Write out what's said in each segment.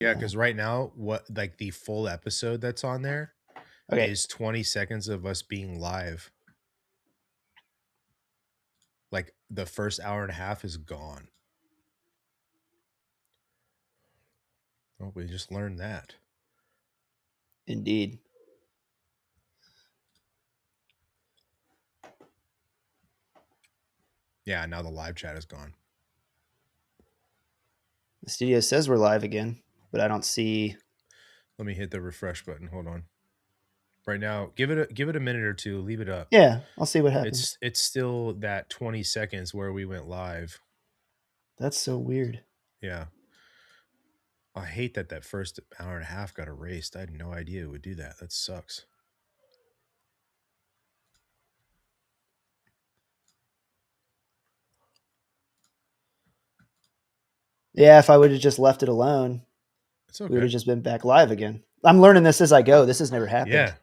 Yeah, because right now, what like the full episode that's on there Okay. is 20 seconds of us being live. Like the first hour and a half is gone. Oh, we just learned that. Indeed. Yeah, now the live chat is gone. The studio says we're live again, but I don't see. Let me hit the refresh button. Hold on. Right now, give it a minute or two. Leave it up. Yeah, I'll see what happens. It's still that 20 seconds where we went live. That's so weird. Yeah. I hate that first hour and a half got erased. I had no idea it would do that. That sucks. Yeah, if I would have just left it alone, It's we would okay. have just been back live again. I'm learning this as I go. This has never happened. Yeah.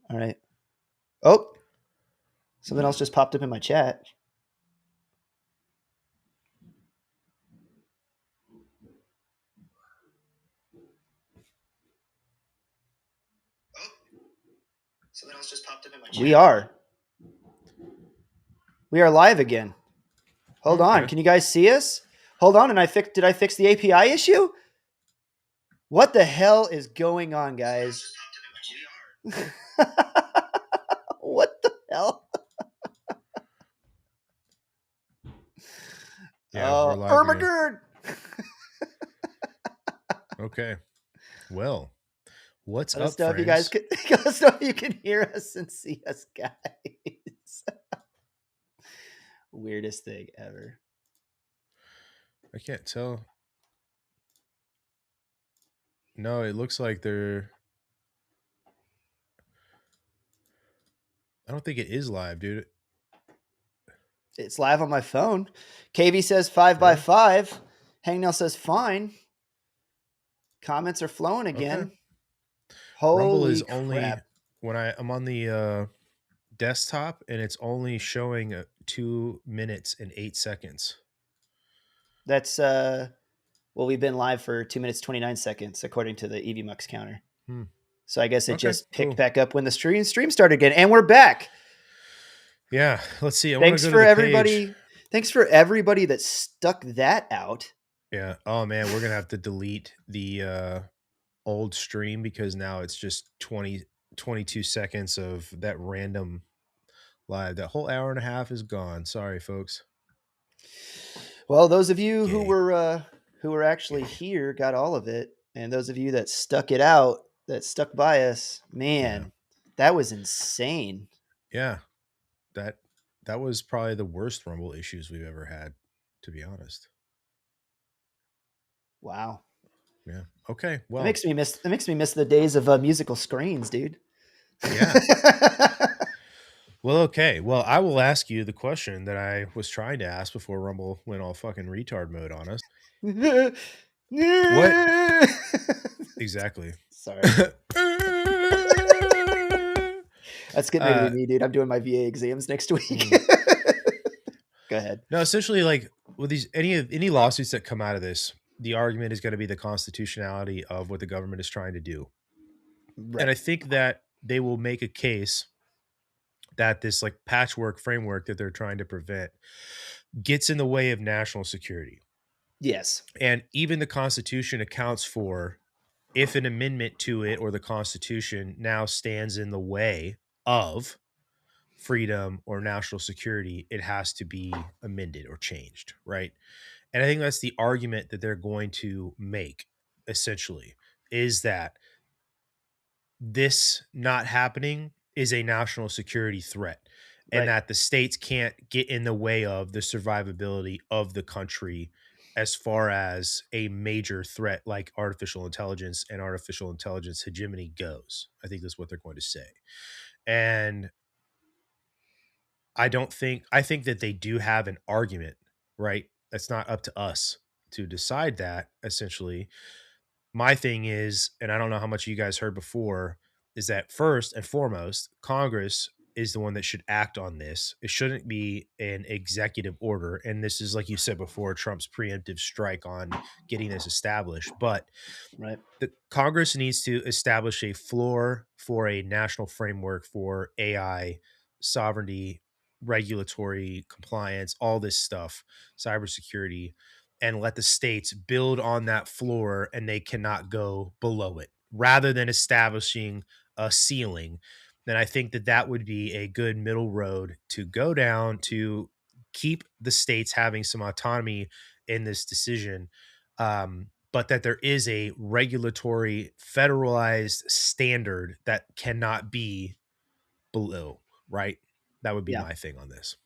All right. Oh, something else just popped up in my chat. Something else just popped up in my chat. We are live again. Hold on. Can you guys see us? Hold on. Did I fix the API issue? What the hell is going on, guys? What the hell? Yeah, we're live again. Ermagerd! Okay. Well, what's Let us up, know friends? if you guys can, let us know if you can hear us and see us, guys. Weirdest thing ever. I can't tell. No, it looks like they're... I don't think it is live, dude. It's live on my phone. KV says 5x5. Hangnail says fine. Comments are flowing again. Okay. Holy Rumble is crap. only when I'm on the desktop, and it's only showing 2 minutes and 8 seconds. That's well, we've been live for 2 minutes 29 seconds according to the EVMux counter. So I guess it just picked back up when the stream started again, and we're back. Yeah, let's see. Thanks for everybody. Thanks for everybody that stuck that out. Yeah. Oh man, we're gonna have to delete the old stream because now it's just 22 seconds of that random live. That whole hour and a half is gone. Sorry, folks. Well, those of you who were actually here got all of it, and those of you that stuck it out, that stuck by us, man, that was insane. Yeah, that was probably the worst Rumble issues we've ever had, to be honest. Wow. Yeah. Okay. Well, it makes me miss the days of musical screens, dude. Yeah. Well, okay. Well, I will ask you the question that I was trying to ask before Rumble went all fucking retard mode on us. What? Exactly. Sorry. That's getting ready to be me, dude. I'm doing my VA exams next week. Go ahead. No, essentially, like with these any lawsuits that come out of this, the argument is going to be the constitutionality of what the government is trying to do. Right. And I think that they will make a case that this like patchwork framework that they're trying to prevent gets in the way of national security. Yes. And even the Constitution accounts for if an amendment to it or the Constitution now stands in the way of freedom or national security, it has to be amended or changed, right? And I think that's the argument that they're going to make, essentially, is that this not happening is a national security threat, and that the states can't get in the way of the survivability of the country as far as a major threat like artificial intelligence and artificial intelligence hegemony goes. I think that's what they're going to say. And I think that they do have an argument, right? That's not up to us to decide that, essentially. My thing is, and I don't know how much you guys heard before, is that first and foremost, Congress is the one that should act on this. It shouldn't be an executive order. And this is, like you said before, Trump's preemptive strike on getting this established. But Right. the Congress needs to establish a floor for a national framework for AI sovereignty, regulatory compliance, all this stuff, cybersecurity, and let the states build on that floor, and they cannot go below it rather than establishing a ceiling. Then I think that that would be a good middle road to go down to keep the states having some autonomy in this decision. But that there is a regulatory federalized standard that cannot be below, right? That would be Yeah. my thing on this.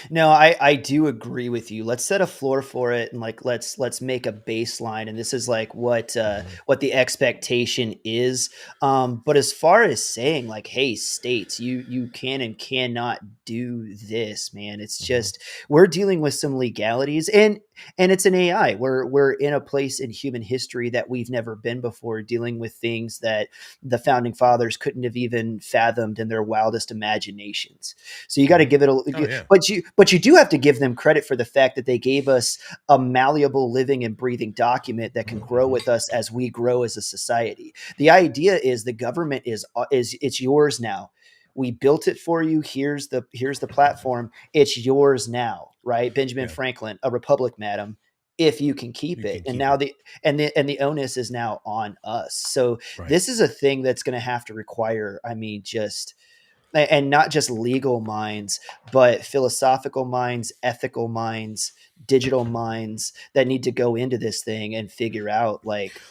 No, I do agree with you. Let's set a floor for it, and like let's make a baseline. And this is like Mhm. what the expectation is. But as far as saying like, hey, states, you can and cannot do this, man. It's Mhm. just we're dealing with some legalities, and it's an AI. We're in a place in human history that we've never been before, dealing with things that the founding fathers couldn't have even fathomed in their wildest imaginations. So you got to Mhm. give it Oh a, yeah. but you do have to give them credit for the fact that they gave us a malleable, living, and breathing document that can grow Mhm. with us as we grow as a society. The idea is the government is it's yours now. We built it for you. Here's the platform. It's yours now, right? Benjamin Yeah. Franklin, a republic, madam. If you can keep You it, can and keep now it. the onus is now on us. So Right. this is a thing that's going to have to require, I mean, just and not just legal minds, but philosophical minds, ethical minds, digital minds that need to go into this thing and figure out like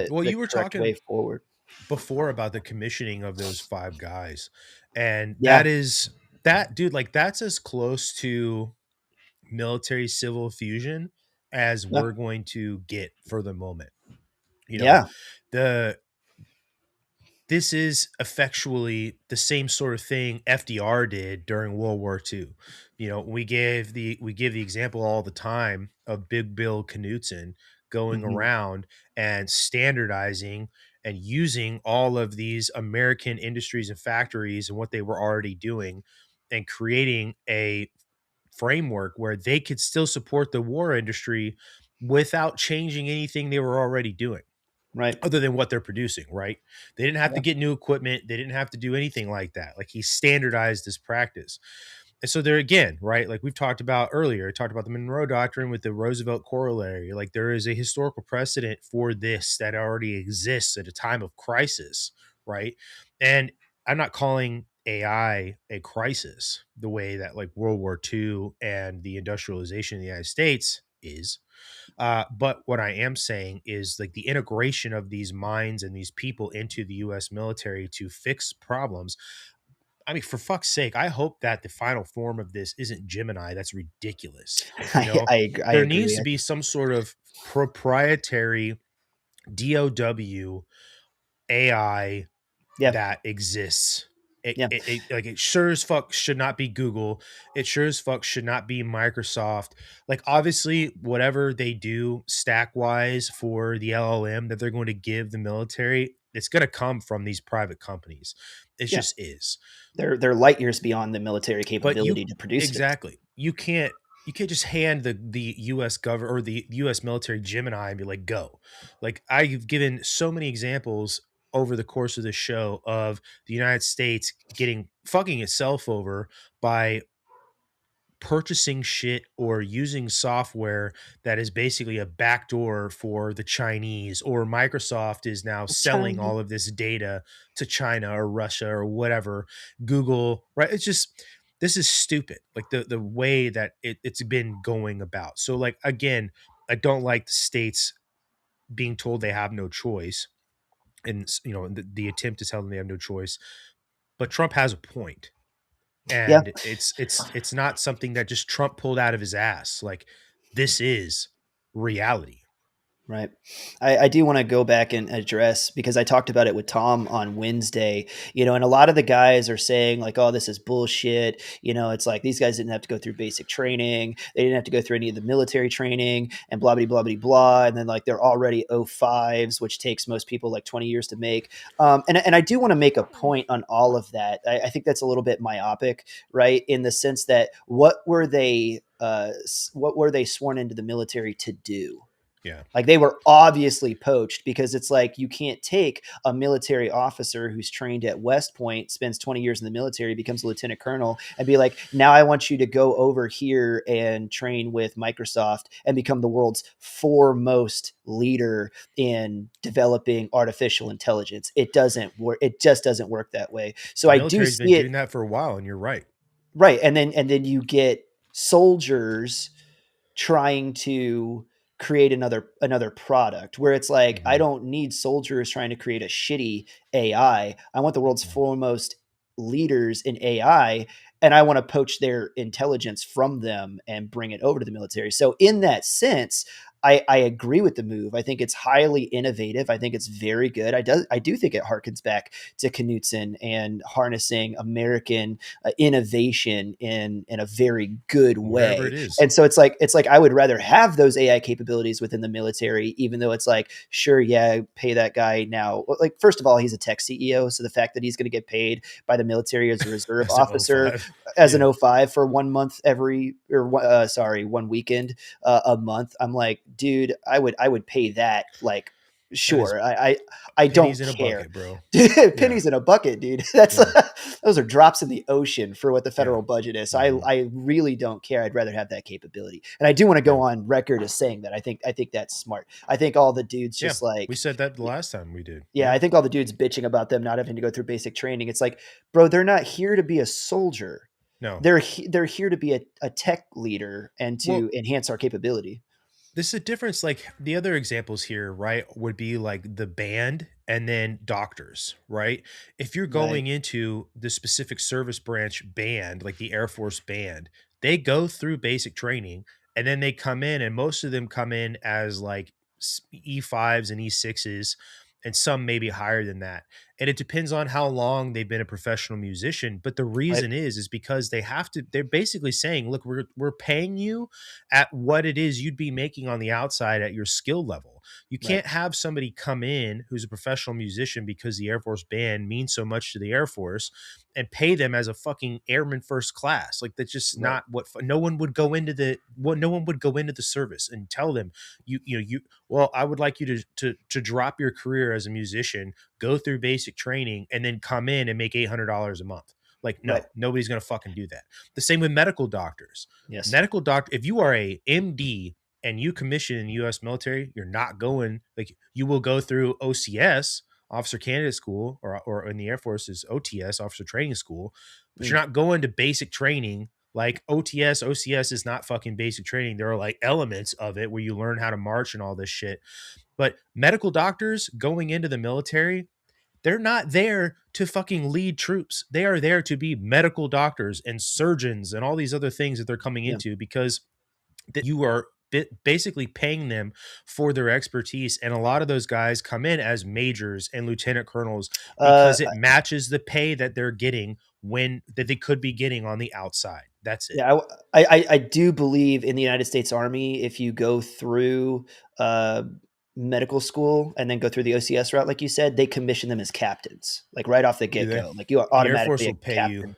Well, the you were correct way talking forward. before about the commissioning of those five guys. And Yeah, that dude, like that's as close to military civil fusion as yeah, we're going to get for the moment. You know, yeah, the this is effectually the same sort of thing FDR did during World War II. You know, we give the example all the time of Big Bill Knudsen going hmm, around and standardizing and using all of these American industries and factories and what they were already doing and creating a framework where they could still support the war industry without changing anything they were already doing right, other than what they're producing, right? They didn't have to yeah, get new equipment. They didn't have to do anything like that. Like he standardized this practice. And so there again, right? Like we've talked about earlier, I talked about the Monroe Doctrine with the Roosevelt corollary. Like there is a historical precedent for this that already exists at a time of crisis, right? And I'm not calling AI a crisis the way that like World War II and the industrialization of the United States is. But what I am saying is like the integration of these minds and these people into the US military to fix problems. I mean, for fuck's sake, I hope that the final form of this isn't Gemini. That's ridiculous. You know, I there needs agree. to be some sort of proprietary DOW AI Yeah, that exists. yeah, Like it sure as fuck should not be Google. It sure as fuck should not be Microsoft. Like obviously, whatever they do stack wise for the LLM that they're going to give the military, it's going to come from these private companies. It yeah. just is. They're light years beyond the military But capability to produce it. exactly, you can't just hand the US government or the US military Gemini and be like, go. Like I've given so many examples over the course of this show of the United States getting fucking itself over by purchasing shit or using software that is basically a backdoor for the Chinese, or Microsoft is now selling China. all of this data to China or Russia or whatever, Google, right? It's just this is stupid. Like the way that it's been going about. So like again, I don't like the states being told they have no choice. And you know, the attempt to tell them they have no choice. But Trump has a point, Yeah, and it's not something that just Trump pulled out of his ass. Like this is reality. Right. I do want to go back and address, because I talked about it with Tom on Wednesday, and a lot of the guys are saying like, oh, this is bullshit. It's like these guys didn't have to go through basic training. They didn't have to go through any of the military training and blah, blah, blah, blah, blah. And then like they're already O5s, which takes most people like 20 years to make. And I do want to make a point on all of that. I think that's a little bit myopic, right? In the sense that what were they sworn into the military to do? Yeah. Like they were obviously poached, because it's like you can't take a military officer who's trained at West Point, spends 20 years in the military, becomes a lieutenant colonel, and be like, now I want you to go over here and train with Microsoft and become the world's foremost leader in developing artificial intelligence. It doesn't work. It just doesn't work that way. So The I do military's been see it. doing that for a while, and you're right. Right. And then you get soldiers trying to create another product, where it's like, I Mhm. don't need soldiers trying to create a shitty AI. I want the world's Mhm. foremost leaders in AI, and I want to poach their intelligence from them and bring it over to the military. So in that sense, I agree with the move. I think it's highly innovative. I think it's very good. I do think it harkens back to Knutson and harnessing American innovation in a very good Wherever it way. is. And so it's like I would rather have those AI capabilities within the military, even though it's like, sure, yeah, pay that guy now. Like, first of all, he's a tech CEO, so the fact that he's going to get paid by the military as a reserve As an officer, O5. as an Yeah. O5 for 1 month one weekend a month, I'm like, dude, I would pay that. Like, That is sure, I don't pennies in a care. bucket, bro. Yeah. Pennies in a bucket, dude. That's Yeah. those are drops in the ocean for what the Yeah. federal budget is. So Mhm. I really don't care. I'd rather have that capability. And I do want to Yeah. go on record as saying that I think that's smart. I think all the dudes Yeah. just We like, said that the last time we did. yeah, Yeah. I think all the dudes bitching about them not having to go through basic training. It's like, bro, they're not here to be a soldier. No. They're here to be a tech leader and Well, to enhance our capability. this is a difference. Like the other examples here, right, would be like the band and then doctors, right? If you're Right. going into the specific service branch band, like the Air Force band, they go through basic training and then they come in, and most of them come in as like E5s and E6s, and some maybe higher than that. And it depends on how long they've been a professional musician. But the Right. reason is because they have to, they're basically saying, look, we're paying you at what it is you'd be making on the outside at your skill level. You Right. can't have somebody come in who's a professional musician because the Air Force band means so much to the Air Force and pay them as a fucking airman first class. Like that's just Right. not what no one would go into no one would go into the service and tell them you well, I would like you to drop your career as a musician, go through basic training, and then come in and make $800 a month. Like, Right. no, nobody's gonna fucking do that. The same with medical doctors. Yes. Medical doctor, if you are a MD and you commission in the US military, you're not going, like, you will go through OCS, officer candidate school, or in the Air Force is OTS, officer training school, but you're Mm. not going to basic training like OTS. OCS is not fucking basic training. There are like elements of it where you learn how to march and all this shit. But medical doctors going into the military, they're not there to fucking lead troops. They are there to be medical doctors and surgeons and all these other things that they're coming Yeah. into, because that you are basically paying them for their expertise. And a lot of those guys come in as majors and lieutenant colonels Uh, because it matches the pay that they're getting when that they could be getting on the outside. That's it. Yeah, I do believe in the United States Army, if you go through uh, medical school and then go through the OCS route, like you said, they commission them as captains, like right off the Do get they? go. Like you are The Air Force automatically a will pay you. captain.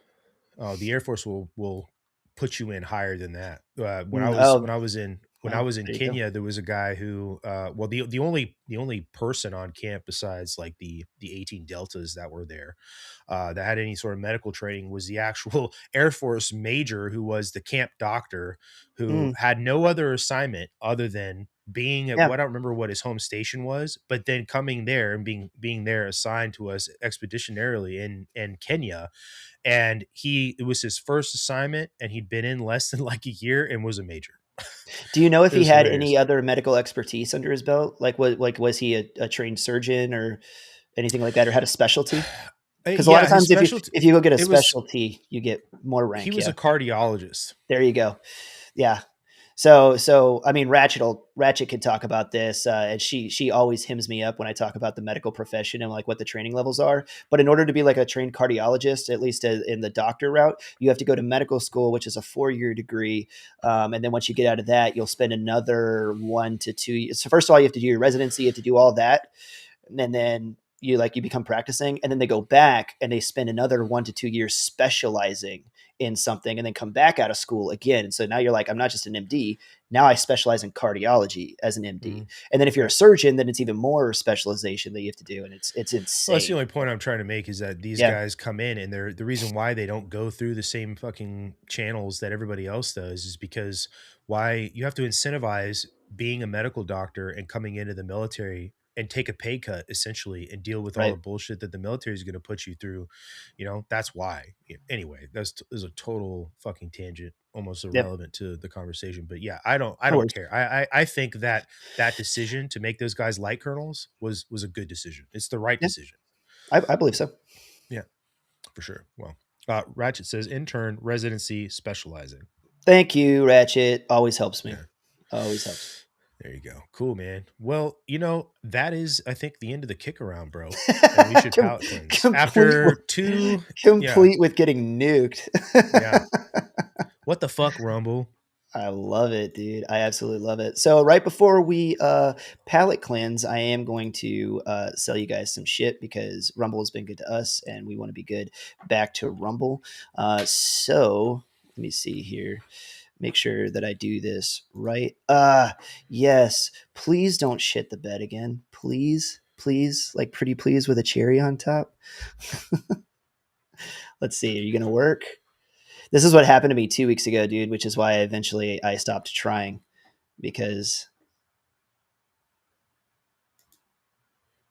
Oh, the Air Force will put you in higher than that. Oh, When I well, was in there you go. Kenya, there was a guy who, well, the only person on camp besides like the 18 deltas that were there, that had any sort of medical training was the actual Air Force major who was the camp doctor, who Mm, had no other assignment other than being at yeah. what I don't remember what his home station was, but then coming there and being there assigned to us expeditionarily in Kenya. And it was his first assignment, and he'd been in less than like a year and was a major. Do you know if It he was had any hilarious. other medical expertise under his belt? Was he a trained surgeon or anything like that, or had a specialty? Because a lot Yeah, of his times, specialty, if you go get a it was specialty, you get more he rank. was Yeah, a cardiologist. there you go. Yeah. So I mean, Ratchet could talk about this, and she always hymns me up when I talk about the medical profession and like what the training levels are. But in order to be like a trained cardiologist, at least in the doctor route, you have to go to medical school, which is a 4-year degree. And then once you get out of that, you'll spend another 1 to 2 years. So first of all, you have to do your residency, you have to do all that, and then you become practicing, and then they go back and they spend another 1 to 2 years specializing in something, and then come back out of school again. And so now you're like, I'm not just an MD. Now I specialize in cardiology as an MD. And then if you're a surgeon, then it's even more specialization that you have to do. And it's insane. Well, that's the only point I'm trying to make, is that these guys come in, and the reason why they don't go through the same fucking channels that everybody else does is because why you have to incentivize being a medical doctor and coming into the military and take a pay cut essentially and deal with all the bullshit that the military is going to put you through. That's why. Anyway, that's a total fucking tangent, almost irrelevant to the conversation. But yeah, I don't care. I think that decision to make those guys light colonels was a good decision. It's the right decision. I believe so. Yeah, for sure. Well, Ratchet says intern, residency, specializing. Thank you, Ratchet. Always helps me. Always helps. There you go. Cool, man. Well, that is, I think, the end of the kick around, bro. And we should palate cleanse. After two... Complete with getting nuked. Yeah. What the fuck, Rumble? I love it, dude. I absolutely love it. So right before we palate cleanse, I am going to sell you guys some shit, because Rumble has been good to us, and we want to be good back to Rumble. So let me see here. Make sure that I do this right. Yes. Please don't shit the bed again. Please, like pretty please with a cherry on top. Let's see. Are you going to work? This is what happened to me 2 weeks ago, dude, which is why eventually I stopped trying, because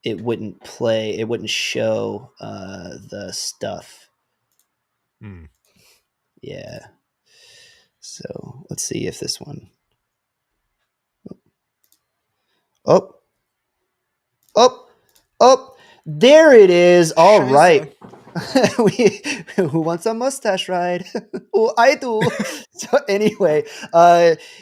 it wouldn't play. It wouldn't show the stuff. Yeah. So let's see if this one. Oh, there it is. All right. Who wants a mustache ride? Oh, I do. So anyway,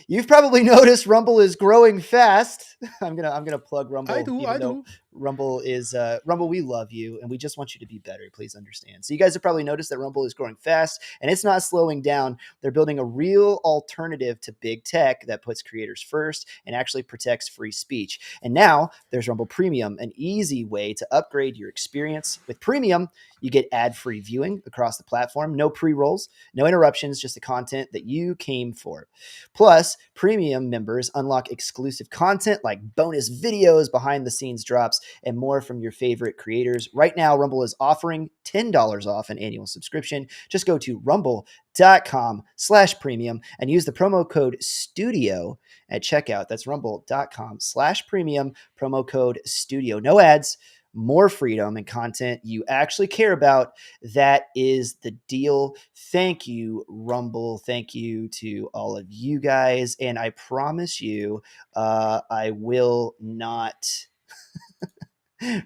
you've probably noticed Rumble is growing fast. I'm gonna plug Rumble. I do. Rumble is Rumble. We love you, and we just want you to be better. Please understand. So you guys have probably noticed that Rumble is growing fast, and it's not slowing down. They're building a real alternative to big tech that puts creators first and actually protects free speech. And now there's Rumble Premium, an easy way to upgrade your experience. With Premium, you get ad-free viewing across the platform, no pre-rolls, no interruptions, just the content that you came for. Plus, Premium members unlock exclusive content like bonus videos, behind-the-scenes drops, and more from your favorite creators. Right now, Rumble is offering $10 off an annual subscription. Just go to rumble.com/premium and use the promo code STUDIO at checkout. That's rumble.com/premium, promo code STUDIO. No ads, more freedom and content you actually care about. That is the deal. Thank you, Rumble. Thank you to all of you guys. And I promise you, I will not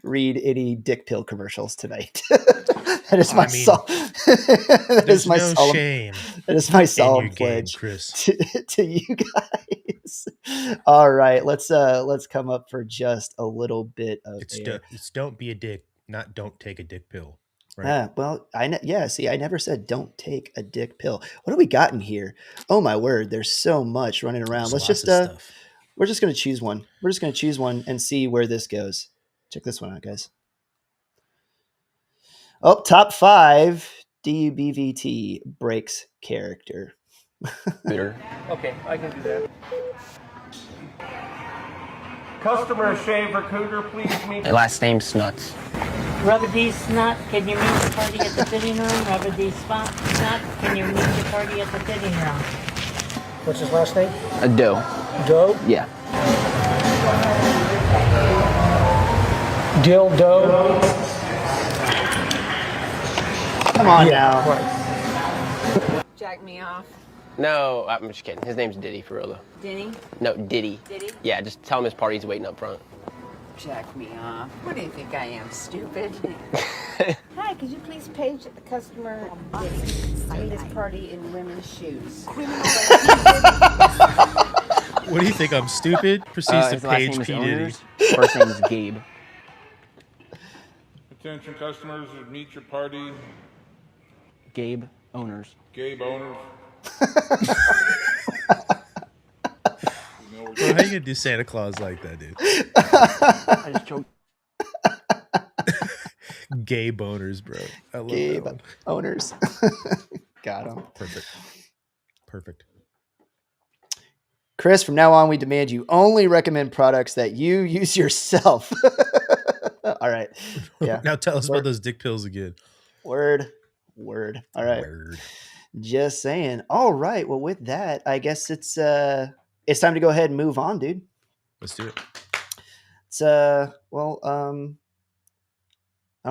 read any dick pill commercials tonight. That is my that is my solemn shame. That is my solemn pledge, Chris, to you guys. All right, let's come up for just a little bit of it's don't be a dick, not don't take a dick pill. Right. Well, see, I never said don't take a dick pill. What do we got in here? Oh my word, there's so much running around. Let's just we're just gonna choose one. We're just gonna choose one and see where this goes. Check this one out, guys. Oh, top 5 DUBVT breaks character. There. Okay, I can do that. Customer shaver cougar, please meet. My last name's Snuts. Rubber D Snut, can you meet the party at the fitting room? Rubber D Snut, can you meet the party at the fitting room? What's his last name? Doe. Doe? Yeah. Dildo. Come on now. Jack me off. No, I'm just kidding. His name's Diddy, for real though. Diddy? No, Diddy. Diddy? Yeah, just tell him his party's waiting up front. Jack me off. What do you think I am, stupid? Hi, could you please page the customer meet his party in women's shoes? What do you think? I'm stupid? Proceeds to His last page name is P. Diddy. Owners. First name is Gabe. Attention customers, meet your party. Gabe Owners. Gabe Owners. Bro, how you gonna do Santa Claus like that, dude? I just choked. Gay boners, bro. I love Gabe that one. Owners. Got him. Perfect. Chris, from now on, we demand you only recommend products that you use yourself. All right. Yeah. Now tell us about those dick pills again. Word. All right. Word. Just saying. All right. Well, with that, I guess it's time to go ahead and move on, dude. Let's do it. It's I don't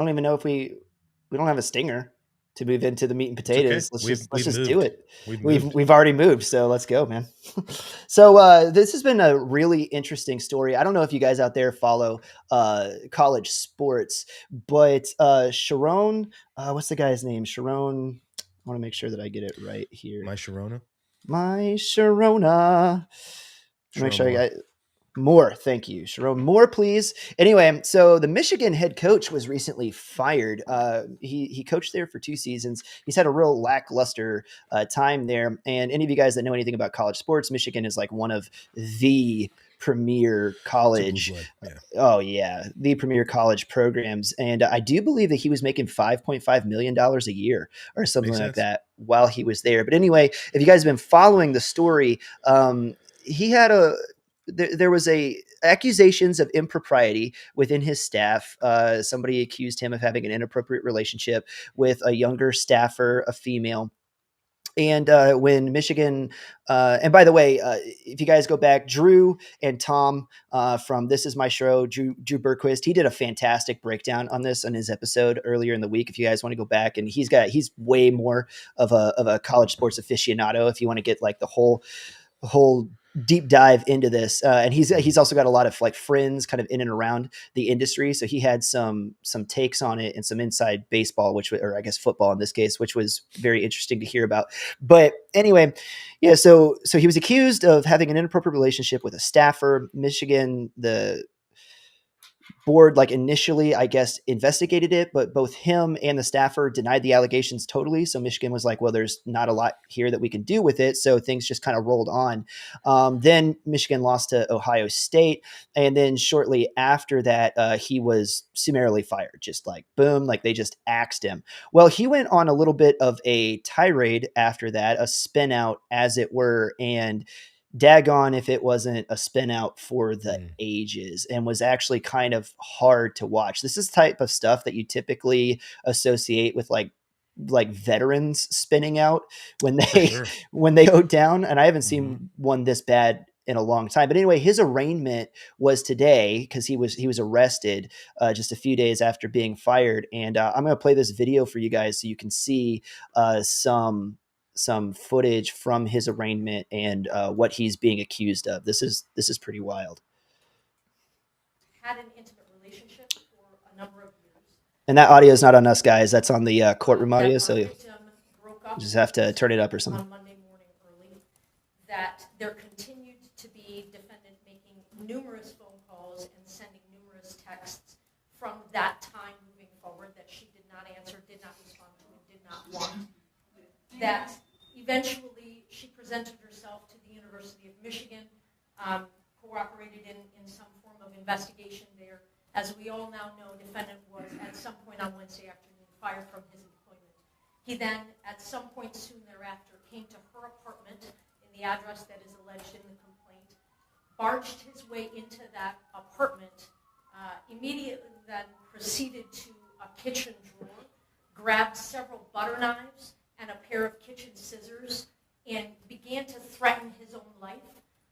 even know if we don't have a stinger to move into the meat and potatoes. Okay. Let's just do it. We've already moved, so let's go, man. So this has been a really interesting story. I don't know if you guys out there follow college sports, but Sharon, what's the guy's name? Sharon. I want to make sure that I get it right here. My Sharona. Make sure I got Moore. Thank you, Sharon Moore, please. Anyway, so the Michigan head coach was recently fired. He coached there for 2 seasons. He's had a real lackluster time there. And any of you guys that know anything about college sports, Michigan is like one of the premier college. The premier college programs. And I do believe that he was making $5.5 million a year or something like that while he was there. But anyway, if you guys have been following the story, he had there was accusations of impropriety within his staff. Somebody accused him of having an inappropriate relationship with a younger staffer, a female. And when Michigan, and by the way, if you guys go back, Drew and Tom from This Is My Show, Drew Berquist, he did a fantastic breakdown on this on his episode earlier in the week. If you guys want to go back, and he's way more of a college sports aficionado. If you want to get like the whole deep dive into this, and he's also got a lot of like friends kind of in and around the industry, so he had some takes on it and some inside baseball, or I guess football in this case, which was very interesting to hear about. But anyway, yeah, so he was accused of having an inappropriate relationship with a staffer. Michigan, the board initially, I guess, investigated it, but both him and the staffer denied the allegations totally. So Michigan was like, well, there's not a lot here that we can do with it. So things just kind of rolled on. Then Michigan lost to Ohio State. And then shortly after that, he was summarily fired, just like boom, like they just axed him. Well, he went on a little bit of a tirade after that, a spin out as it were. And daggone if it wasn't a spin out for the ages, and was actually kind of hard to watch. This is the type of stuff that you typically associate with like veterans spinning out when they go down. And I haven't seen one this bad in a long time. But anyway, his arraignment was today because he was arrested just a few days after being fired. And I'm going to play this video for you guys so you can see some footage from his arraignment and what he's being accused of. This is pretty wild. Had an intimate relationship for a number of years. And that audio is not on us, guys. That's on the courtroom audio. So you just have to turn it up or something. On Monday morning early, that there continued to be defendant making numerous phone calls and sending numerous texts from that time moving forward that she did not answer, did not respond to, and did not want. That eventually she presented herself to the University of Michigan, cooperated in some form of investigation there. As we all now know, defendant was at some point on Wednesday afternoon fired from his employment. He then, at some point soon thereafter, came to her apartment in the address that is alleged in the complaint, barged his way into that apartment, immediately then proceeded to a kitchen drawer, grabbed several butter knives and a pair of kitchen scissors, and began to threaten his own life.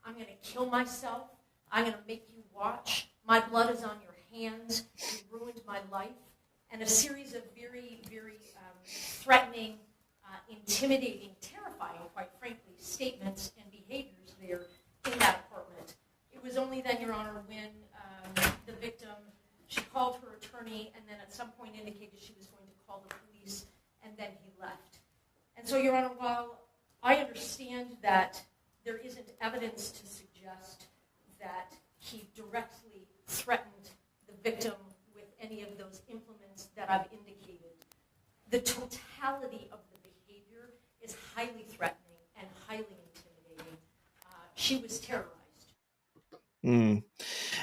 I'm going to kill myself. I'm going to make you watch. My blood is on your hands. You ruined my life. And a series of very, very threatening, intimidating, terrifying, quite frankly, statements and behaviors there in that apartment. It was only then, Your Honor, when the victim, she called her attorney and then at some point indicated she was going to call the police, and then he left. And so, Your Honor, while I understand that there isn't evidence to suggest suggest that he directly threatened the victim with any of those implements that I've indicated. The totality of the behavior is highly threatening and highly intimidating. She was terrorized. And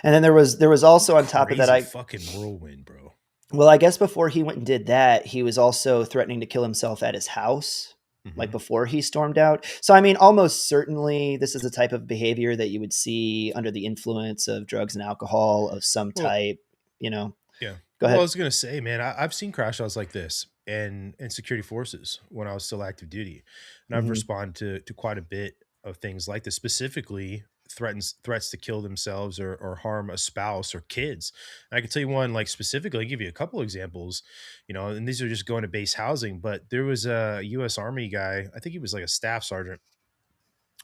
then there was also on top of that, fucking whirlwind, bro. Well, I guess before he went and did that, he was also threatening to kill himself at his house, like before he stormed out. So, I mean, almost certainly this is the type of behavior that you would see under the influence of drugs and alcohol of some type, you know? Yeah. Go ahead. Well, I was going to say, man, I've seen crash outs like this in security forces when I was still active duty. And I've responded to quite a bit of things like this, specifically threats to kill themselves or harm a spouse or kids. And I can tell you one, like specifically, I'll give you a couple examples, you know, and these are just going to base housing, but there was a US Army guy, I think he was like a staff sergeant,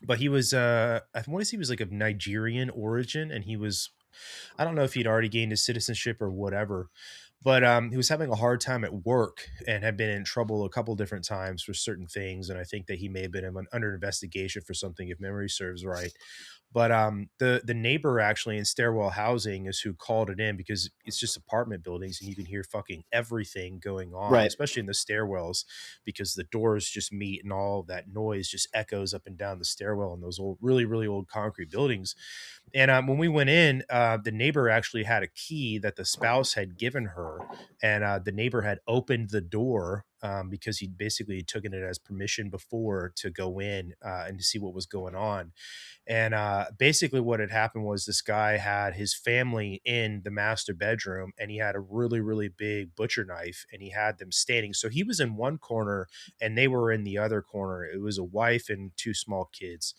but he was, I want to say he was like of Nigerian origin, and he was, I don't know if he'd already gained his citizenship or whatever, but he was having a hard time at work and had been in trouble a couple different times for certain things. And I think that he may have been under investigation for something, if memory serves right. But the neighbor actually in stairwell housing is who called it in, because it's just apartment buildings and you can hear fucking everything going on, Right. especially in the stairwells, because the doors just meet and all that noise just echoes up and down the stairwell in those old, really, really old concrete buildings. And when we went in, the neighbor actually had a key that the spouse had given her, and the neighbor had opened the door because he basically taken it as permission before to go in and to see what was going on. And basically what had happened was this guy had his family in the master bedroom, and he had a really, really big butcher knife, and he had them standing. So he was in one corner and they were in the other corner. It was a wife and two small kids.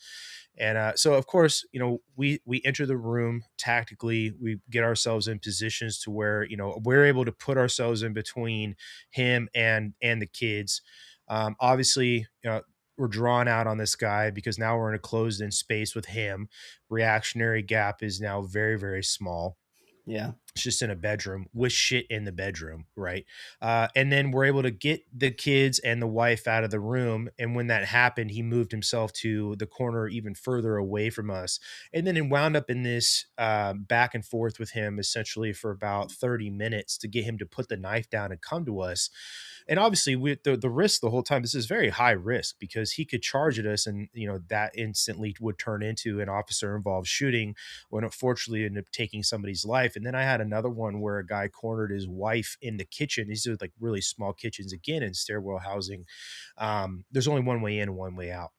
And so, of course, you know, we enter the room tactically. We get ourselves in positions to where, you know, we're able to put ourselves in between him and the kids. Obviously, you know, we're drawn out on this guy because now we're in a closed in space with him. Reactionary gap is now very, very small. Yeah. It's just in a bedroom with shit in the bedroom, right? And then we're able to get the kids and the wife out of the room. And when that happened, he moved himself to the corner even further away from us. And then it wound up in this back and forth with him essentially for about 30 minutes to get him to put the knife down and come to us. And obviously with the risk the whole time, this is very high risk because he could charge at us, and, you know, that instantly would turn into an officer involved shooting, when unfortunately ended up taking somebody's life. And then I had another one where a guy cornered his wife in the kitchen. These are like really small kitchens, again, in stairwell housing. There's only one way in and one way out.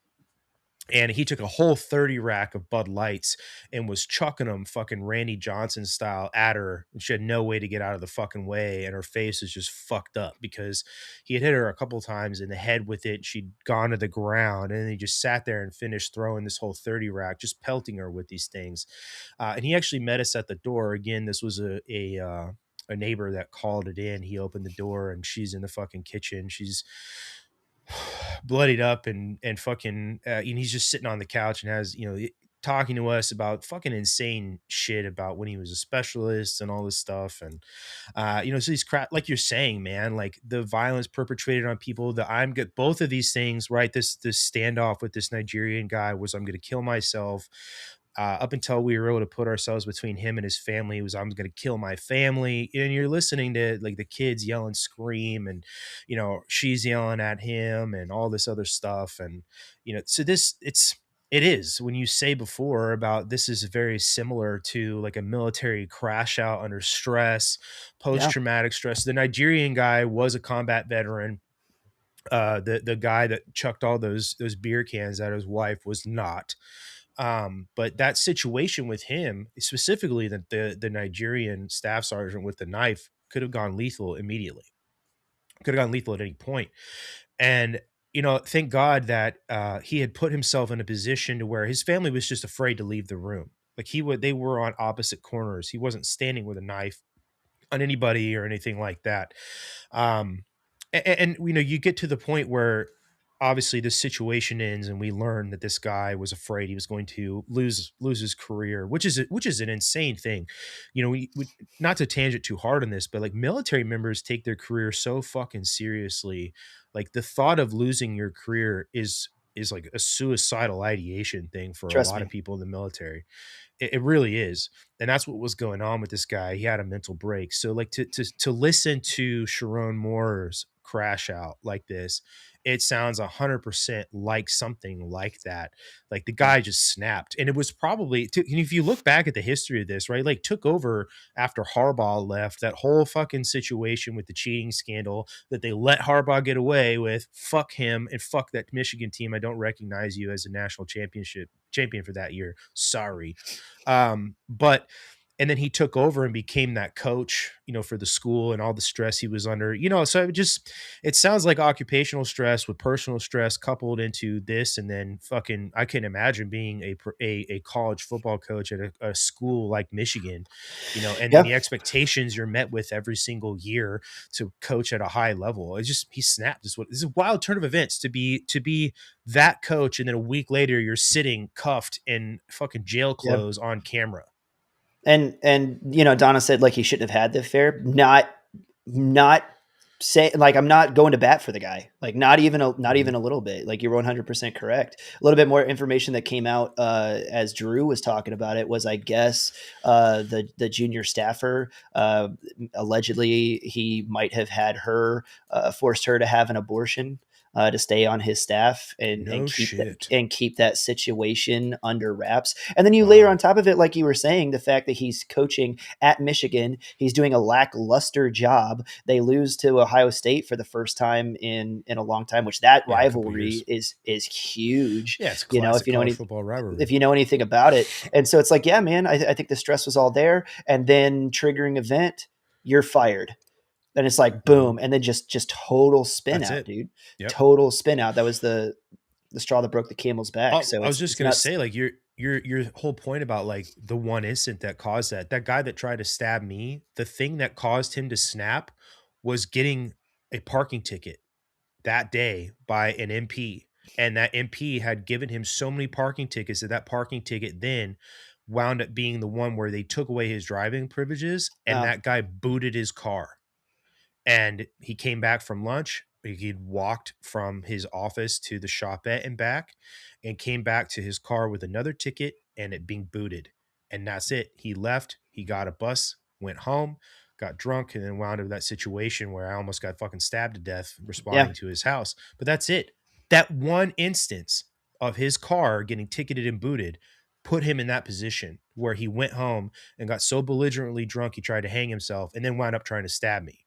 And he took a whole 30 rack of Bud Lights and was chucking them fucking Randy Johnson style at her. And she had no way to get out of the fucking way. And her face is just fucked up because he had hit her a couple times in the head with it. She'd gone to the ground, and he just sat there and finished throwing this whole 30 rack, just pelting her with these things. And he actually met us at the door. Again, this was a neighbor that called it in. He opened the door and she's in the fucking kitchen. She's bloodied up and fucking and he's just sitting on the couch and has, you know, talking to us about fucking insane shit about when he was a specialist and all this stuff. And you know, so these crap, like you're saying, man, like the violence perpetrated on people, both of these things, right? This standoff with this Nigerian guy was, I'm gonna kill myself. Up until we were able to put ourselves between him and his family, it was, I'm going to kill my family. And you're listening to like the kids yell and scream, and, you know, she's yelling at him and all this other stuff. And, you know, so it is, when you say before about this is very similar to like a military crash out under stress, post-traumatic stress. The Nigerian guy was a combat veteran. The guy that chucked all those beer cans at his wife was not. But that situation with him, specifically the Nigerian staff sergeant with the knife, could have gone lethal immediately. Could have gone lethal at any point. And, you know, thank God that he had put himself in a position to where his family was just afraid to leave the room. Like they were on opposite corners. He wasn't standing with a knife on anybody or anything like that. And you know, you get to the point where obviously this situation ends and we learn that this guy was afraid he was going to lose his career, which is an insane thing. You know, we not to tangent too hard on this, but like military members take their career so fucking seriously. Like the thought of losing your career is is like a suicidal ideation thing for a Trust lot of me. people in the military. It really is. And that's what was going on with this guy. He had a mental break. So like to listen to Sharon Moore's crash out like this, it sounds 100% like something like that. Like the guy just snapped. And it was probably, and if you look back at the history of this, right, like took over after Harbaugh left, that whole fucking situation with the cheating scandal that they let Harbaugh get away with. Fuck him and fuck that Michigan team. I don't recognize you as a national champion for that year. Sorry. But and then he took over and became that coach, you know, for the school and all the stress he was under, you know. So it sounds like occupational stress with personal stress coupled into this. And then fucking, I can imagine being a college football coach at a school like Michigan, you know, and then the expectations you're met with every single year to coach at a high level. It's just, he snapped. This is a wild turn of events to be that coach. And then a week later you're sitting cuffed in fucking jail clothes on camera. And you know, Donna said like he shouldn't have had the affair. Not say like I'm not going to bat for the guy. Like not even a little bit. Like you're 100% correct. A little bit more information that came out as Drew was talking about it was, I guess, the junior staffer allegedly he might have had her forced her to have an abortion to stay on his staff and keep that situation under wraps. And then you layer on top of it, like you were saying, the fact that he's coaching at Michigan, he's doing a lackluster job. They lose to Ohio State for the first time in a long time, which that rivalry is huge. Yeah, it's you know, if you know football rivalry. If you know anything about it. And so it's like, yeah, man, I think the stress was all there. And then triggering event, you're fired. And it's like, boom. And then just total spin out, dude. Yep. Total spin out. That was the straw that broke the camel's back. So I was just going to say, like, your whole point about like the one incident that caused that guy that tried to stab me, the thing that caused him to snap was getting a parking ticket that day by an MP. And that MP had given him so many parking tickets that parking ticket then wound up being the one where they took away his driving privileges, and that guy booted his car. And he came back from lunch. He'd walked from his office to the shopette and back, and came back to his car with another ticket and it being booted. And that's it. He left. He got a bus, went home, got drunk, and then wound up in that situation where I almost got fucking stabbed to death responding to his house. But that's it. That one instance of his car getting ticketed and booted put him in that position where he went home and got so belligerently drunk he tried to hang himself and then wound up trying to stab me.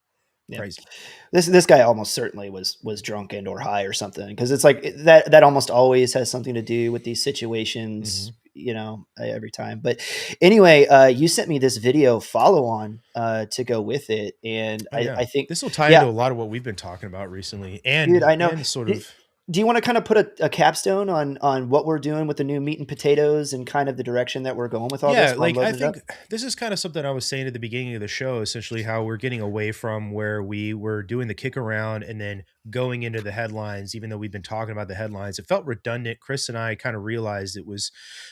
Yeah. Crazy. This guy almost certainly was drunk and or high or something, because it's like that almost always has something to do with these situations, you know, every time. But anyway, you sent me this video follow on to go with it, and I think this will tie into a lot of what we've been talking about recently. And dude, I know. And sort of. Do you want to kind of put a capstone on what we're doing with the new meat and potatoes and kind of the direction that we're going with all this? Yeah, like I think this is kind of something I was saying at the beginning of the show, essentially how we're getting away from where we were doing the kick around and then going into the headlines, even though we've been talking about the headlines. It felt redundant. Chris and I kind of realized it was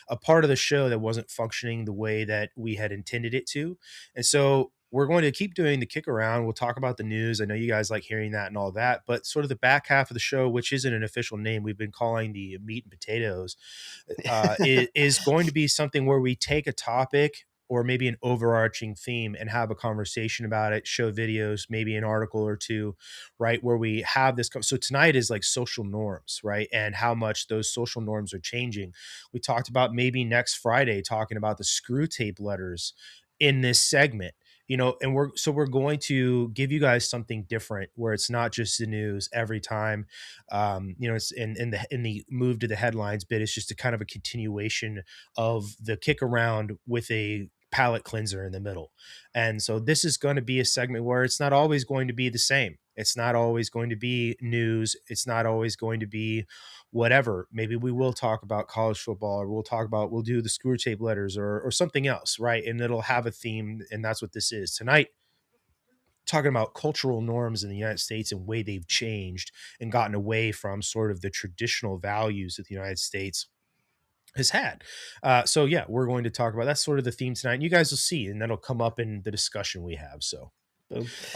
a part of the show that wasn't functioning the way that we had intended it to. And so we're going to keep doing the kick around. We'll talk about the news. I know you guys like hearing that and all that, but sort of the back half of the show, which isn't an official name, we've been calling the meat and potatoes, is going to be something where we take a topic or maybe an overarching theme and have a conversation about it, show videos, maybe an article or two, right? Where we have this. So tonight is like social norms, right? And how much those social norms are changing. We talked about maybe next Friday talking about the screw tape letters in this segment. You know, and we're going to give you guys something different where it's not just the news every time. You know, it's in the move to the headlines bit. It's just a kind of a continuation of the kick around with a palate cleanser in the middle. And so this is going to be a segment where it's not always going to be the same. It's not always going to be news. It's not always going to be whatever. Maybe we will talk about college football, or we'll do the screw tape letters or something else, right? And it'll have a theme, and that's what this is tonight. Talking about cultural norms in the United States and way they've changed and gotten away from sort of the traditional values that the United States has had. So yeah, we're going to talk about that's sort of the theme tonight. And you guys will see, and that'll come up in the discussion we have. So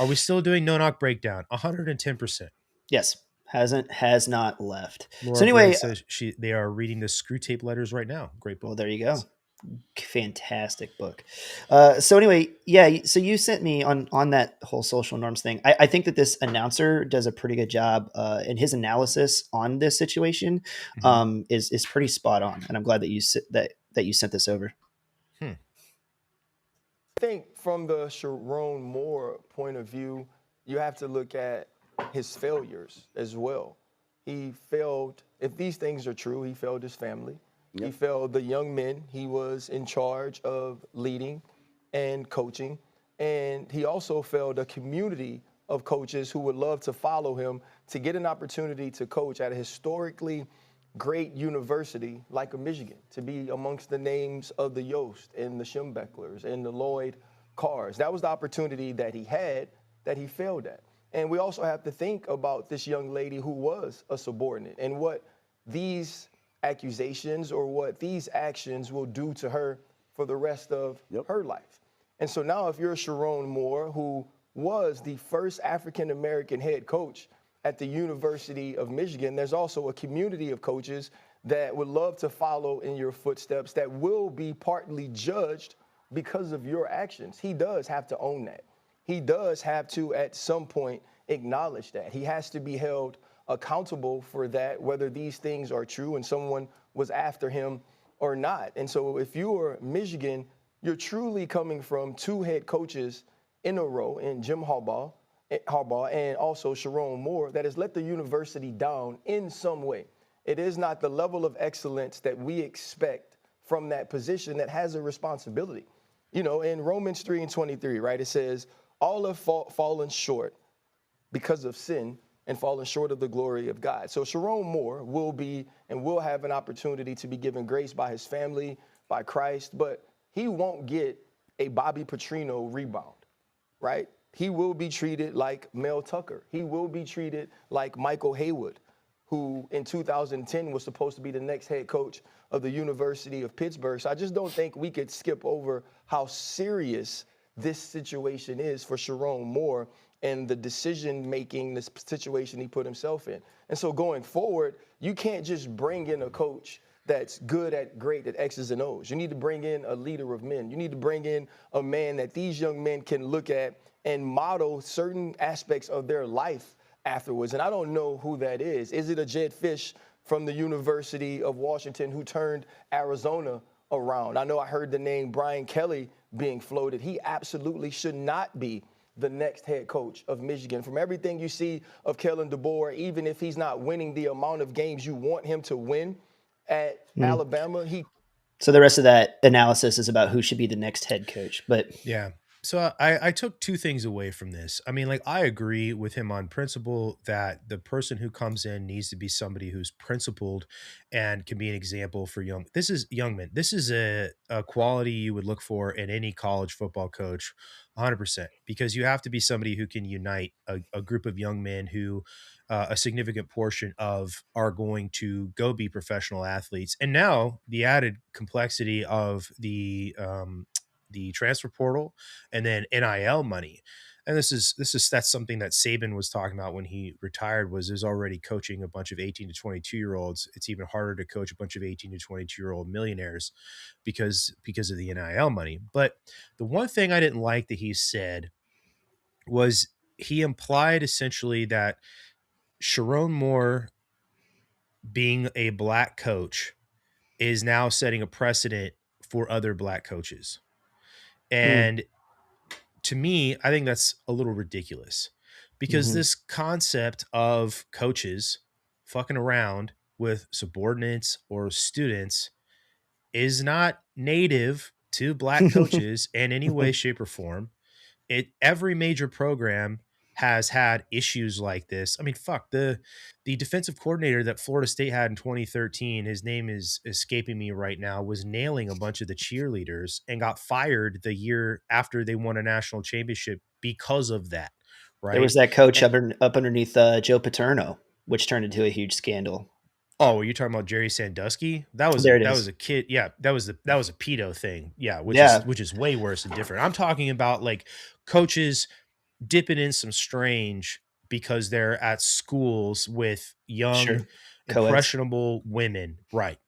are we still doing no knock breakdown? 110%. Yes. Has not left. Laura So anyway, Gray says they are reading the Screw Tape Letters right now. Great book. well, there you go. Fantastic book. So anyway, yeah. So you sent me on that whole social norms thing. I think that this announcer does a pretty good job, and his analysis on this situation is pretty spot on. And I'm glad that you sent this over. I think from the Sharon Moore point of view, you have to look at his failures as well. He failed, if these things are true, he failed his family. Yep. He failed the young men he was in charge of leading and coaching. And he also failed a community of coaches who would love to follow him to get an opportunity to coach at a historically great university like a Michigan, to be amongst the names of the Yost and the Schembechlers and the Lloyd Carrs. That was the opportunity that he had that he failed at. And we also have to think about this young lady who was a subordinate and what these accusations or what these actions will do to her for the rest of her life. And so now if you're Sharon Moore, who was the first African-American head coach at the University of Michigan, there's also a community of coaches that would love to follow in your footsteps that will be partly judged because of your actions. He does have to own that. He does have to, at some point, acknowledge that. He has to be held accountable for that, whether these things are true and someone was after him or not. And so if you're Michigan, you're truly coming from two head coaches in a row, in Jim Harbaugh and also Sharon Moore, that has let the university down in some way. It is not the level of excellence that we expect from that position that has a responsibility. You know, in Romans 3:23, right, it says, all have fallen short because of sin and fallen short of the glory of God. So Sharon Moore will be and will have an opportunity to be given grace by his family, by Christ, but he won't get a Bobby Petrino rebound, right? He will be treated like Mel Tucker. He will be treated like Michael Haywood, who in 2010 was supposed to be the next head coach of the University of Pittsburgh. So I just don't think we could skip over how serious this situation is for Sharon Moore and the decision-making, this situation he put himself in. And so going forward, you can't just bring in a coach that's great at X's and O's. You need to bring in a leader of men. You need to bring in a man that these young men can look at and model certain aspects of their life afterwards. And I don't know who that is. Is it a Jed Fish from the University of Washington who turned Arizona around? I know I heard the name Brian Kelly being floated. He absolutely should not be the next head coach of Michigan. From everything you see of Kellen DeBoer, even if he's not winning the amount of games you want him to win at Alabama, So the rest of that analysis is about who should be the next head coach. But yeah. So I took two things away from this. I mean, like, I agree with him on principle that the person who comes in needs to be somebody who's principled and can be an example for young men. This is a quality you would look for in any college football coach, 100%, because you have to be somebody who can unite a group of young men who a significant portion of are going to go be professional athletes. And now the added complexity of the transfer portal and then NIL money. And that's something that Saban was talking about when he retired, was there's already coaching a bunch of 18 to 22 year olds. It's even harder to coach a bunch of 18 to 22 year old millionaires because of the NIL money. But the one thing I didn't like that he said was he implied essentially that Sharon Moore being a black coach is now setting a precedent for other black coaches. And to me, I think that's a little ridiculous, because this concept of coaches fucking around with subordinates or students is not native to black coaches in any way, shape, or form. Every major program has had issues like this. I mean, fuck, the defensive coordinator that Florida State had in 2013, his name is escaping me right now, was nailing a bunch of the cheerleaders and got fired the year after they won a national championship because of that. Right. There was that coach up underneath Joe Paterno, which turned into a huge scandal. Oh, are you talking about Jerry Sandusky? That was a kid. Yeah, that was a pedo thing. Yeah, which is way worse and different. I'm talking about like coaches dipping in some strange because they're at schools with young, Sure. Co-eds. impressionable women, right?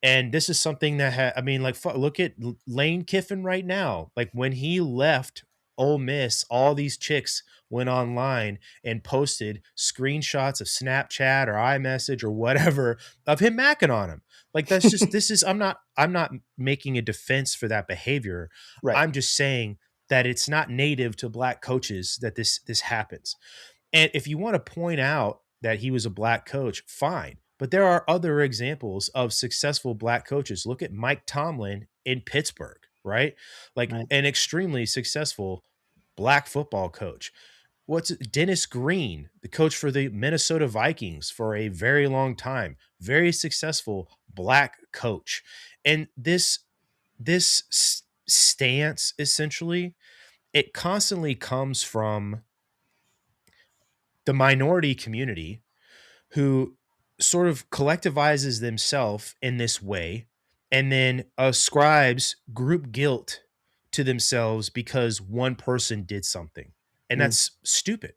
And this is something that I mean, like, look at Lane Kiffin right now. Like, when he left Ole Miss, all these chicks went online and posted screenshots of Snapchat or iMessage or whatever of him macking on him. Like, that's just I'm not making a defense for that behavior. Right. I'm just saying that it's not native to black coaches that this happens. And if you want to point out that he was a black coach, fine. But there are other examples of successful black coaches. Look at Mike Tomlin in Pittsburgh, right? Like, Right. an extremely successful black football coach. What's Dennis Green, the coach for the Minnesota Vikings for a very long time, very successful black coach. And this stance, essentially, it constantly comes from the minority community who sort of collectivizes themselves in this way and then ascribes group guilt to themselves because one person did something. And that's stupid.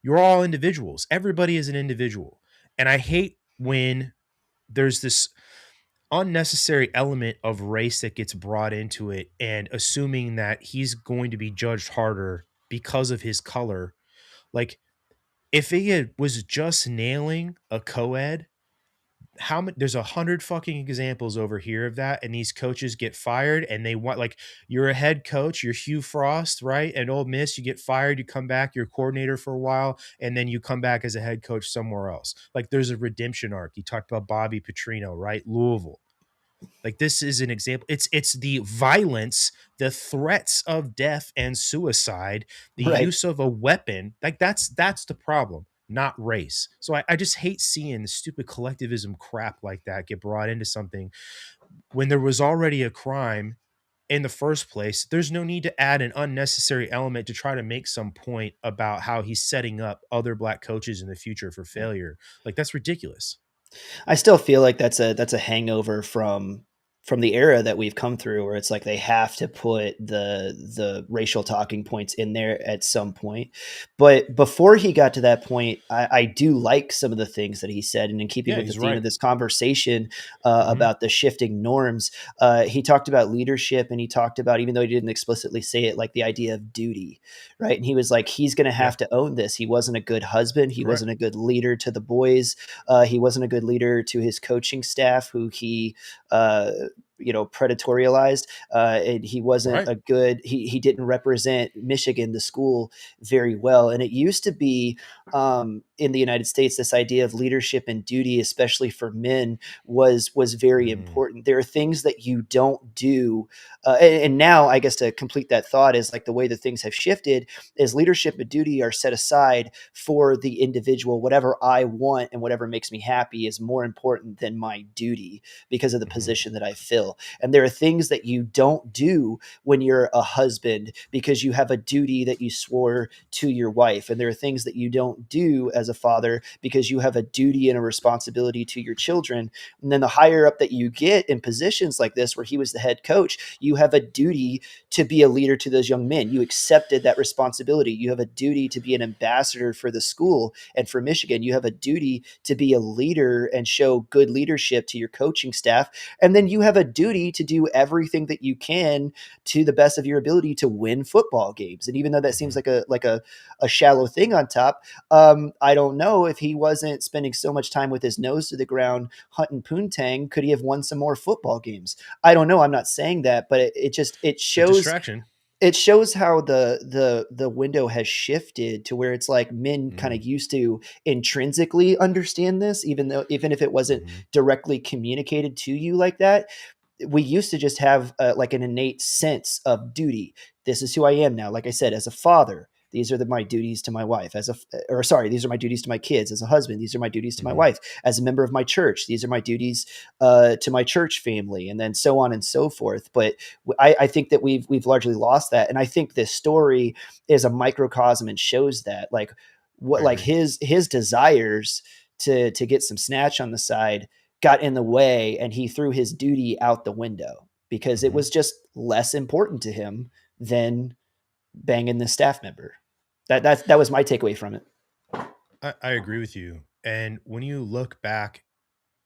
You're all individuals. Everybody is an individual. And I hate when there's this unnecessary element of race that gets brought into it and assuming that he's going to be judged harder because of his color. Like, if he was just nailing a co-ed, there's 100 fucking examples over here of that, and these coaches get fired and they want, like, you're a head coach, you're Hugh Frost, right? And Ole Miss, you get fired, you come back, you're a coordinator for a while, and then you come back as a head coach somewhere else. Like, there's a redemption arc. You talked about Bobby Petrino, right? Louisville. Like, this is an example. It's the violence, the threats of death and suicide, the use of a weapon. Like, that's the problem, not race. So I just hate seeing the stupid collectivism crap like that get brought into something when there was already a crime in the first place. There's no need to add an unnecessary element to try to make some point about how he's setting up other black coaches in the future for failure. Like, that's ridiculous. I still feel like that's a hangover from the era that we've come through, where it's like they have to put the racial talking points in there at some point. But before he got to that point, I do like some of the things that he said. And in keeping with the theme of this conversation about the shifting norms, he talked about leadership, and he talked about, even though he didn't explicitly say it, like the idea of duty, right? And he was like, he's going to have to own this. He wasn't a good husband. He wasn't a good leader to the boys. He wasn't a good leader to his coaching staff, who he predatorialized, and he wasn't a good, he didn't represent Michigan, the school, very well. And it used to be in the United States, this idea of leadership and duty, especially for men, was very important. There are things that you don't do. And now, I guess, to complete that thought, is like the way that things have shifted is leadership and duty are set aside for the individual. Whatever I want and whatever makes me happy is more important than my duty, because of the position that I fill. And there are things that you don't do when you're a husband because you have a duty that you swore to your wife. And there are things that you don't do as a father because you have a duty and a responsibility to your children. And then the higher up that you get in positions like this, where he was the head coach, you have a duty to be a leader to those young men. You accepted that responsibility. You have a duty to be an ambassador for the school and for Michigan. You have a duty to be a leader and show good leadership to your coaching staff. And then you have a duty to do everything that you can to the best of your ability to win football games. And even though that seems like a shallow thing on top, I don't know, if he wasn't spending so much time with his nose to the ground hunting poontang, could he have won some more football games? I don't know. I'm not saying that, but it shows distraction. It shows how the window has shifted to where it's like men kind of used to intrinsically understand this, even if it wasn't directly communicated to you like that. We used to just have like an innate sense of duty. This is who I am now. Like I said, as a father, these are my duties to my wife. These are my duties to my kids. As a husband, these are my duties to my wife. As a member of my church, these are my duties to my church family, and then so on and so forth. But I think that we've largely lost that, and I think this story is a microcosm and shows that, like, what, like his desires to get some snatch on the side got in the way, and he threw his duty out the window because it was just less important to him than banging the staff member. That was my takeaway from it. I agree with you. And when you look back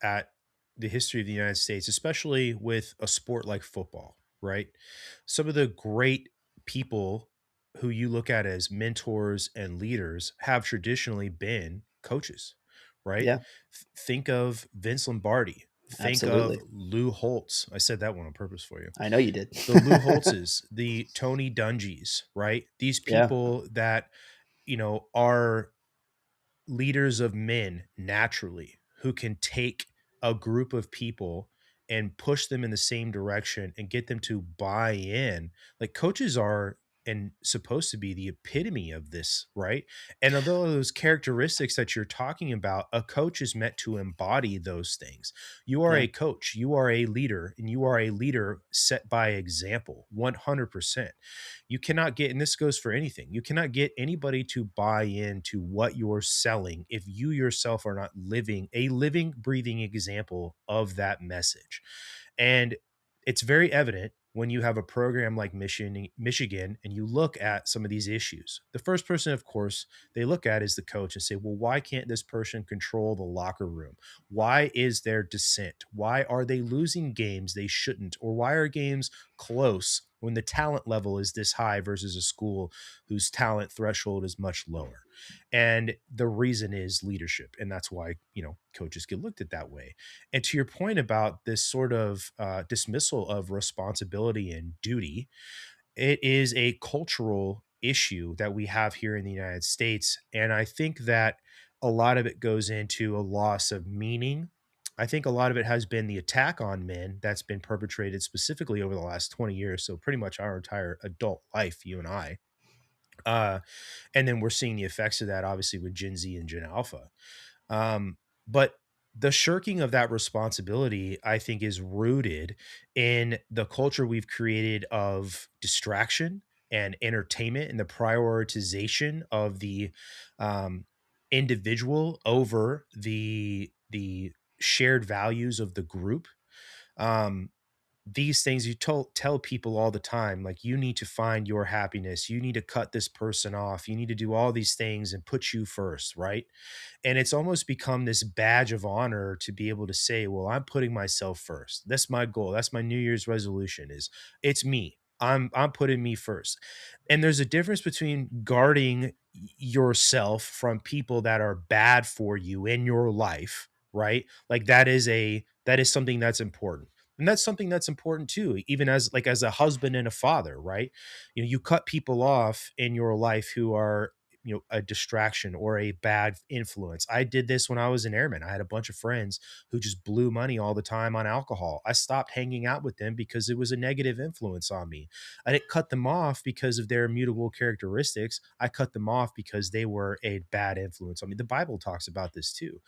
at the history of the United States, especially with a sport like football, right? Some of the great people who you look at as mentors and leaders have traditionally been coaches, right? Yeah, Think of Vince Lombardi. Think of absolutely. Lou Holtz. I said that one on purpose for you. I know you did. The Lou Holtzes, the Tony Dungys, right? These Yeah, people that, are leaders of men naturally who can take a group of people and push them in the same direction and get them to buy in. Like coaches are and supposed to be the epitome of this, right? And although those characteristics that you're talking about, a coach is meant to embody those things. You are yeah, a coach, you are a leader, and you are a leader set by example 100%. You cannot get, and this goes for anything, you cannot get anybody to buy into what you're selling if you yourself are not living a living, breathing example of that message. And it's very evident when you have a program like Michigan and you look at some of these issues. The first person, of course, they look at is the coach and say, well, why can't this person control the locker room? Why is there dissent? Why are they losing games they shouldn't? Or why are games close when the talent level is this high versus a school whose talent threshold is much lower? And the reason is leadership. And that's why, coaches get looked at that way. And to your point about this sort of dismissal of responsibility and duty, it is a cultural issue that we have here in the United States. And I think that a lot of it goes into a loss of meaning. I think a lot of it has been the attack on men that's been perpetrated specifically over the last 20 years. So, pretty much our entire adult life, you and I. Uh, and then we're seeing the effects of that, obviously, with Gen Z and Gen Alpha. But the shirking of that responsibility, I think, is rooted in the culture we've created of distraction and entertainment and the prioritization of the um, individual over the shared values of the group. Um, these things you tell people all the time, like, you need to find your happiness, you need to cut this person off, you need to do all these things and put you first, right? And it's almost become this badge of honor to be able to say, well, I'm putting myself first. That's my goal, that's my New Year's resolution, is it's me. I'm putting me first. And there's a difference between guarding yourself from people that are bad for you in your life, right? Like that is something that's important. And that's something that's important too, even as a husband and a father, right? You cut people off in your life who are, a distraction or a bad influence. I did this when I was an airman. I had a bunch of friends who just blew money all the time on alcohol. I stopped hanging out with them because it was a negative influence on me. I didn't cut them off because of their immutable characteristics. I cut them off because they were a bad influence on me. The Bible talks about this too.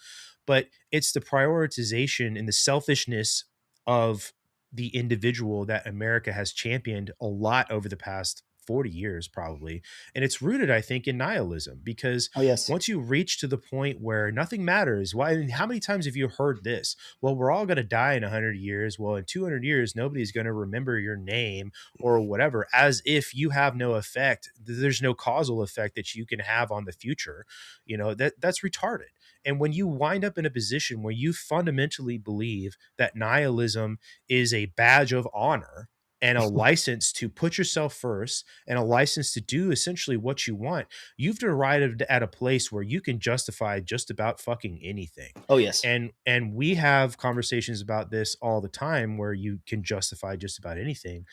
But it's the prioritization and the selfishness of the individual that America has championed a lot over the past 40 years, probably. And it's rooted, I think, in nihilism, because oh yes, once you reach to the point where nothing matters, how many times have you heard this? Well, we're all going to die in 100 years. Well, in 200 years, nobody's going to remember your name or whatever, as if you have no effect. There's no causal effect that you can have on the future. That's retarded. And when you wind up in a position where you fundamentally believe that nihilism is a badge of honor and a license to put yourself first and a license to do essentially what you want, you've arrived at a place where you can justify just about fucking anything. oh yes, And we have conversations about this all the time where you can justify just about anything.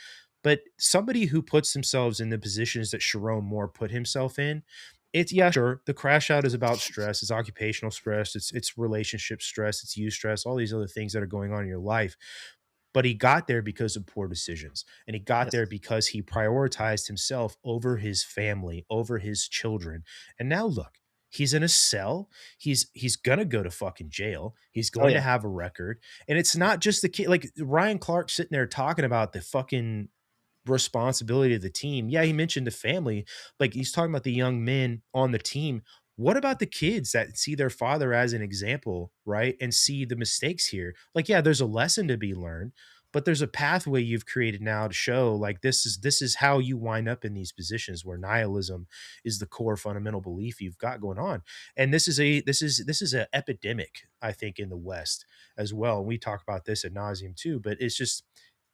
But somebody who puts themselves in the positions that Sharon Moore put himself in, it's, yeah, sure, the crash out is about stress. It's occupational stress. It's relationship stress. It's youth stress, all these other things that are going on in your life. But he got there because of poor decisions. And he got yes, there because he prioritized himself over his family, over his children. And now look, he's in a cell. He's going to go to fucking jail. He's oh going to yeah, have a record. And it's not just the kid, like Ryan Clark sitting there talking about the fucking responsibility of the team. Yeah, he mentioned the family, like he's talking about the young men on the team. What about the kids that see their father as an example, right? And see the mistakes here? Like, yeah, there's a lesson to be learned, but there's a pathway you've created now to show like this is how you wind up in these positions where nihilism is the core fundamental belief you've got going on. And this is an epidemic, I think, in the West as well. And we talk about this ad nauseum too, but it's just,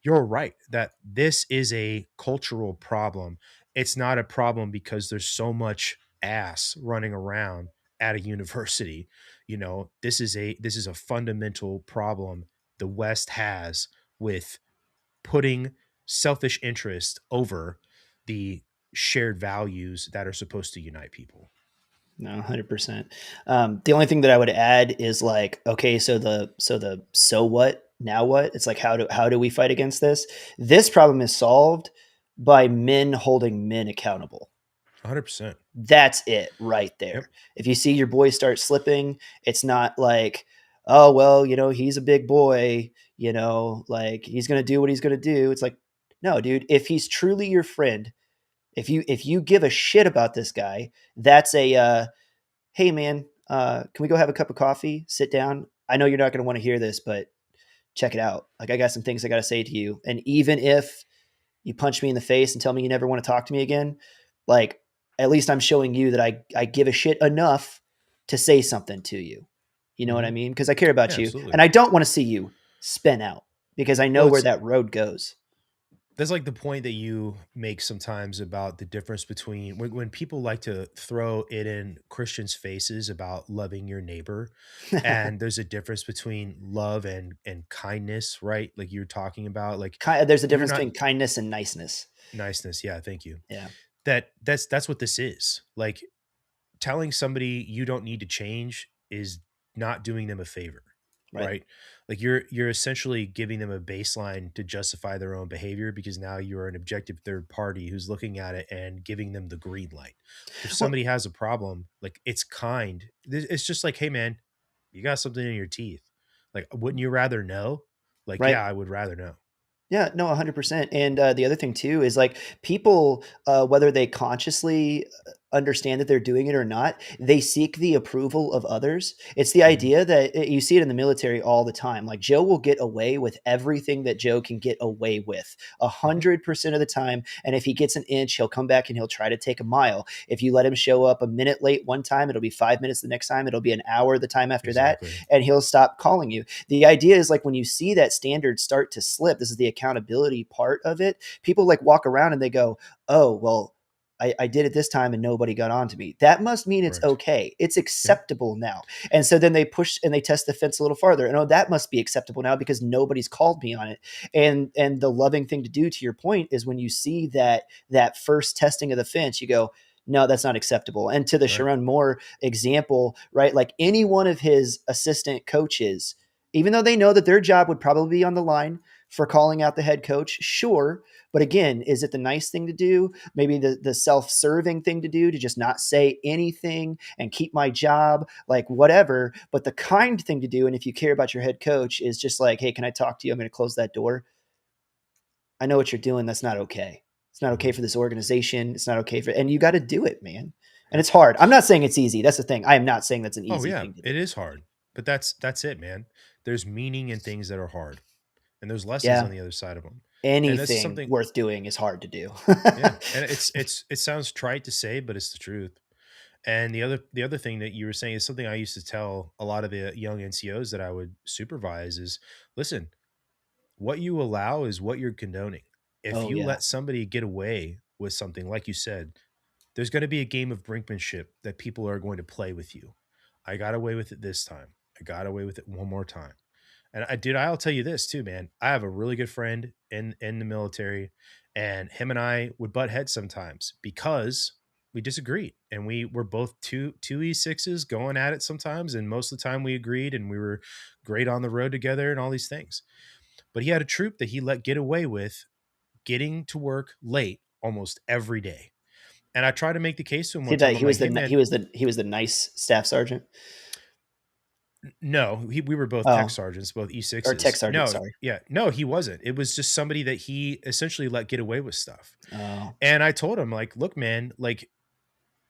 you're right that this is a cultural problem. It's not a problem because there's so much ass running around at a university. This is a fundamental problem the West has with putting selfish interest over the shared values that are supposed to unite people. No, 100%. The only thing that I would add is like, okay, so what now? What? It's like, how do we fight against this? This problem is solved by men holding men accountable. 100%. That's it right there. Yep. If you see your boy start slipping, it's not like, oh, well, he's a big boy, like he's going to do what he's going to do. It's like, no, dude, if he's truly your friend, if you give a shit about this guy, that's a, hey man, can we go have a cup of coffee? Sit down. I know you're not going to want to hear this, but check it out. Like, I got some things I got to say to you. And even if you punch me in the face and tell me you never want to talk to me again, like, at least I'm showing you that I give a shit enough to say something to you. You know what I mean? Because I care about you. Absolutely. And I don't want to see you spin out because I know where that road goes. That's like the point that you make sometimes about the difference between when people like to throw it in Christians' faces about loving your neighbor. And there's a difference between love and kindness, right? Like you're talking about, like there's a difference between kindness and niceness. Niceness. Yeah. Thank you. Yeah. That's what this is. Like, telling somebody you don't need to change is not doing them a favor. Right. Like you're essentially giving them a baseline to justify their own behavior because now you're an objective third party who's looking at it and giving them the green light. If somebody has a problem, like, it's kind. It's just like, hey man, you got something in your teeth. Like, wouldn't you rather know? Like, yeah, I would rather know. Yeah, no, 100%. And the other thing too is like people, whether they consciously understand that they're doing it or not, they seek the approval of others. It's the idea that you see it in the military all the time. Like, Joe will get away with everything that Joe can get away with 100% of the time. And if he gets an inch, he'll come back and he'll try to take a mile. If you let him show up a minute late one time, it'll be 5 minutes the next time. It'll be an hour the time after that. And he'll stop calling you. The idea is like, when you see that standard start to slip, this is the accountability part of it. People like walk around and they go, oh, well, I did it this time and nobody got on to me. That must mean it's okay. It's acceptable now. And so then they push and they test the fence a little farther. And that must be acceptable now because nobody's called me on it. And the loving thing to do, to your point, is when you see that first testing of the fence, you go, no, that's not acceptable. And to the Sharon Moore example, right? Like, any one of his assistant coaches, even though they know that their job would probably be on the line for calling out the head coach, sure. But again, is it the nice thing to do? Maybe the self-serving thing to do, to just not say anything and keep my job, like whatever. But the kind thing to do, and if you care about your head coach, is just like, hey, can I talk to you? I'm going to close that door. I know what you're doing. That's not okay. It's not okay for this organization. It's not okay and you got to do it, man. And it's hard. I'm not saying it's easy. That's the thing. I am not saying that's an easy thing to do. It is hard, but that's it, man. There's meaning in things that are hard, and there's lessons on the other side of them. Anything worth doing is hard to do. Yeah. And it sounds trite to say, but it's the truth. And the other thing that you were saying is something I used to tell a lot of the young NCOs that I would supervise is, listen, what you allow is what you're condoning. If you let somebody get away with something, like you said, there's going to be a game of brinkmanship that people are going to play with you. I got away with it this time. I got away with it one more time. And I'll tell you this too, man. I have a really good friend in the military, and him and I would butt heads sometimes because we disagreed, and we were both two E6s going at it sometimes. And most of the time we agreed, and we were great on the road together and all these things. But he had a troop that he let get away with getting to work late almost every day. And I tried to make the case to him. He was the nice staff sergeant. No, we were both tech sergeants, both E6s. Or tech sergeant, sorry. Yeah, no, he wasn't. It was just somebody that he essentially let get away with stuff. And I told him, like, look, man, like,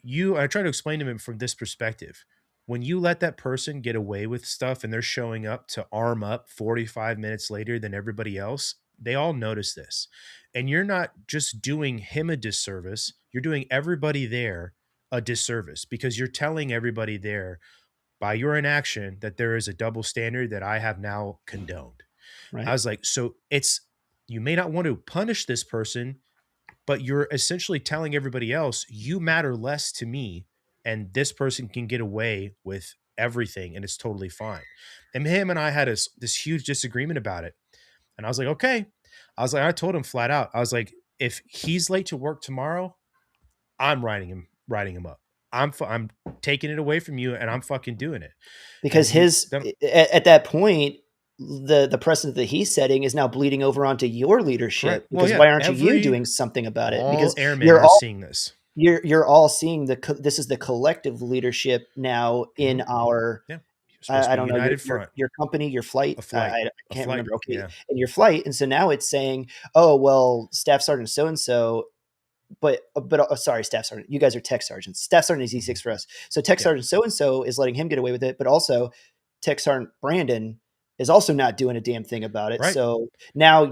I tried to explain to him from this perspective. when you let that person get away with stuff and they're showing up to arm up 45 minutes later than everybody else, they all notice this. And you're not just doing him a disservice, you're doing everybody there a disservice, because you're telling everybody there by your inaction that there is a double standard that I have now condoned. Right. I was like, so you may not want to punish this person, but you're essentially telling everybody else you matter less to me, and this person can get away with everything and it's totally fine. And him and I had this huge disagreement about it. And I was like, okay. I told him flat out, I was like, if he's late to work tomorrow, I'm writing him up. I'm taking it away from you and I'm fucking doing it. Because at that point, the precedent that he's setting is now bleeding over onto your leadership. Well, because why aren't you doing something about it? Because airmen are seeing this. You're all seeing this is the collective leadership now in our. Yeah. I don't know your company, your flight. I can't remember. Okay, yeah. In your flight, and so now it's saying, oh well, Staff Sergeant so and so. But sorry, Staff Sergeant, you guys are Tech Sergeants. Staff Sergeant is E6 for us. So Tech Sergeant so and so is letting him get away with it, but also Tech Sergeant Brandon is also not doing a damn thing about it. Right. So now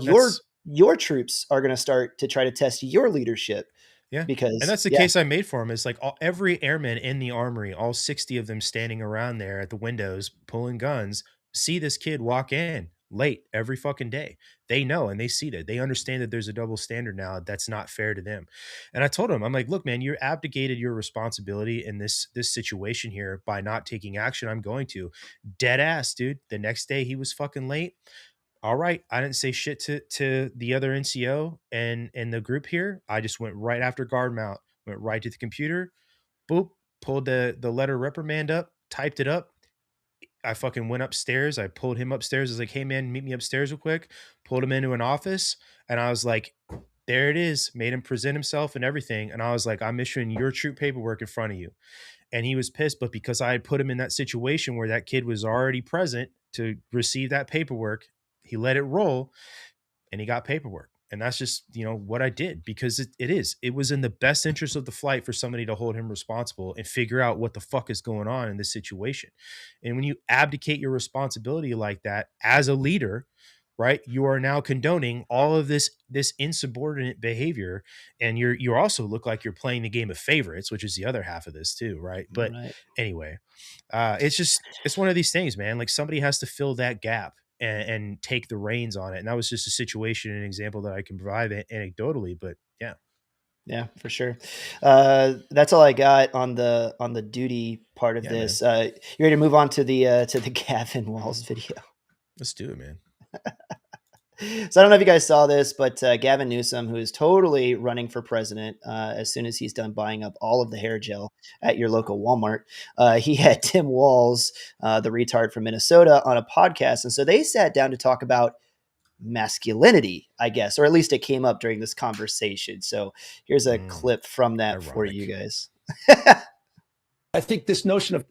your troops are going to start to try to test your leadership. Yeah, because and that's the case I made for him. Is like every airman in the armory, all 60 of them standing around there at the windows pulling guns, see this kid walk in late every fucking day. They know and they see that. They understand that there's a double standard now that's not fair to them. And I told him, I'm like, look, man, you abdicated your responsibility in this situation here by not taking action. I'm going to dead ass, dude. The next day he was fucking late. All right, I didn't say shit to the other NCO and the group here. I just went right after guard mount, went right to the computer, boop, pulled the letter reprimand up, typed it up. I fucking went upstairs. I pulled him upstairs. I was like, hey man, meet me upstairs real quick. Pulled him into an office and I was like, there it is. Made him present himself and everything. And I was like, I'm issuing your troop paperwork in front of you. And he was pissed, but because I had put him in that situation where that kid was already present to receive that paperwork, he let it roll and he got paperwork. And that's just, what I did, because it was in the best interest of the flight for somebody to hold him responsible and figure out what the fuck is going on in this situation. And when you abdicate your responsibility like that as a leader, right, you are now condoning all of this insubordinate behavior. And you also look like you're playing the game of favorites, which is the other half of this too. Right. But anyway, it's one of these things, man. Like somebody has to fill that gap and take the reins on it. And that was just a situation, an example that I can provide anecdotally, but yeah. Yeah, for sure. That's all I got on the duty part of this. You ready to move on to the Gavin Walls video? Let's do it, man. So I don't know if you guys saw this, but Gavin Newsom, who is totally running for president as soon as he's done buying up all of the hair gel at your local Walmart, he had Tim Walz, the retard from Minnesota, on a podcast. And so they sat down to talk about masculinity, I guess, or at least it came up during this conversation. So here's a clip from that for you guys. I think this notion of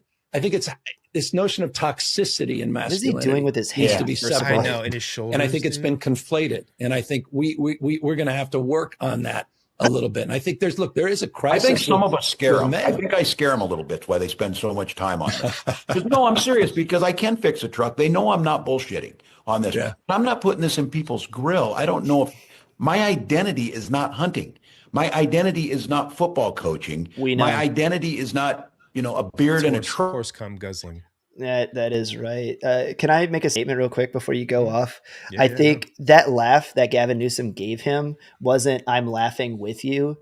toxicity and masculinity. What is he doing with his hair? Needs to be separated. I know, in his shoulders. And I think it's been conflated. And I think we're going to have to work on that a little bit. And I think there is a crisis. I think some of us scare them. I think I scare them a little bit. That's why they spend so much time on this. No, I'm serious, because I can fix a truck. They know I'm not bullshitting on this. Yeah. I'm not putting this in people's grill. I don't know if my identity is not hunting. My identity is not football coaching. My identity is not, a beard and a truck. Horse cum guzzling. That is right. Can I make a statement real quick before you go off? I think that laugh that Gavin Newsom gave him wasn't "I'm laughing with you."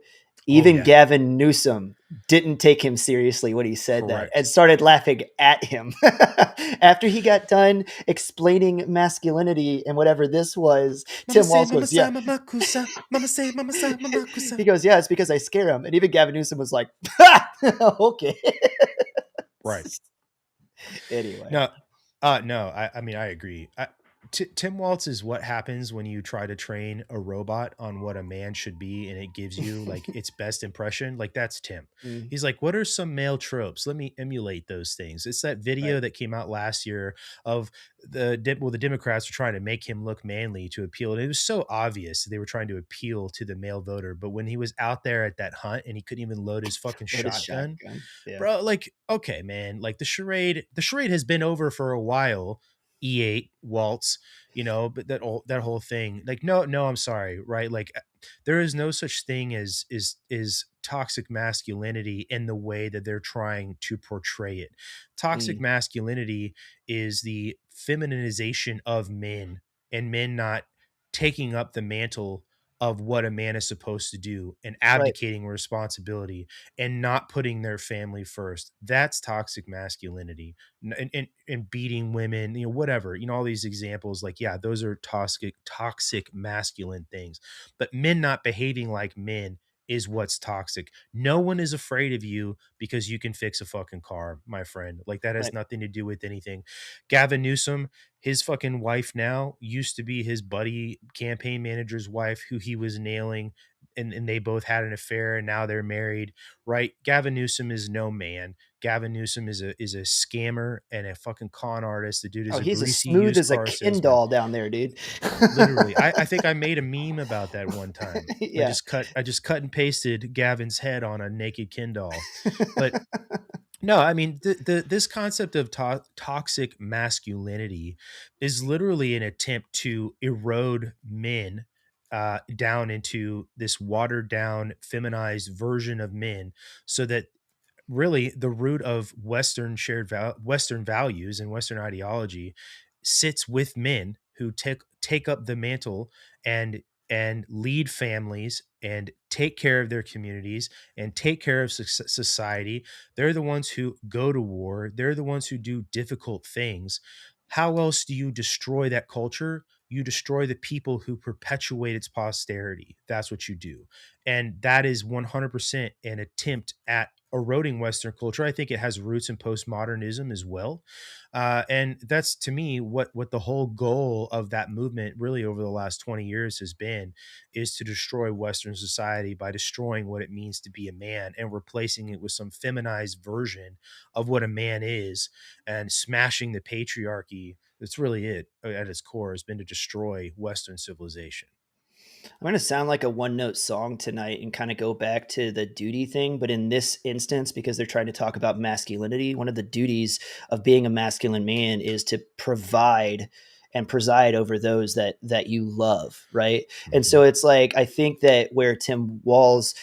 Even Gavin Newsom didn't take him seriously when he said that and started laughing at him after he got done explaining masculinity and whatever this was. Tim Walz goes, "Yeah." He goes, "Yeah, it's because I scare him." And even Gavin Newsom was like, "Okay." Right. Anyway. No, I mean, I agree. Tim Waltz is what happens when you try to train a robot on what a man should be, and it gives you like its best impression. Like that's Tim. Mm. He's like, what are some male tropes? Let me emulate those things. It's that video Right. that came out last year of the Democrats were trying to make him look manly to appeal. And it was so obvious they were trying to appeal to the male voter. But when he was out there at that hunt and he couldn't even load his fucking Load his shotgun, shotgun. Yeah. bro, like, okay, man, like the charade has been over for a while. E8 Waltz, you know, but that whole thing, like, no, I'm sorry, right? Like, there is no such thing as is toxic masculinity in the way that they're trying to portray it. Toxic masculinity is the feminization of men, and men not taking up the mantle of what a man is supposed to do and abdicating responsibility and not putting their family first. That's toxic masculinity. And beating women, you know, whatever, you know, all these examples, like, yeah, those are toxic masculine things. But men not behaving like men is what's toxic. No one is afraid of you because you can fix a fucking car, my friend. Like, that has nothing to do with anything. Gavin Newsom, his fucking wife now used to be his buddy campaign manager's wife, who he was nailing, and they both had an affair, and now they're married, right? Gavin Newsom is no man. Gavin Newsom is a scammer and a fucking con artist. The dude is a He's as greasy smooth used as a car Ken salesman. doll down there, dude. Literally. I think I made a meme about that one time. Yeah. I just cut and pasted Gavin's head on a naked Ken doll. But no, I mean, this concept of toxic masculinity is literally an attempt to erode men down into this watered down, feminized version of men, so that really the root of Western Western values and Western ideology sits with men who take up the mantle and lead families and take care of their communities and take care of society. They're the ones who go to war. They're the ones who do difficult things. How else do you destroy that culture? You destroy the people who perpetuate its posterity. That's what you do. And that is 100% an attempt at eroding Western culture. I think it has roots in postmodernism as well. And that's, to me, what the whole goal of that movement really over the last 20 years has been, is to destroy Western society by destroying what it means to be a man and replacing it with some feminized version of what a man is, and smashing the patriarchy. That's really it at its core, has been to destroy Western civilization. I'm going to sound like a one-note song tonight and kind of go back to the duty thing. But in this instance, because they're trying to talk about masculinity, one of the duties of being a masculine man is to provide and preside over those that you love, right? And so it's like, I think that where Tim Walz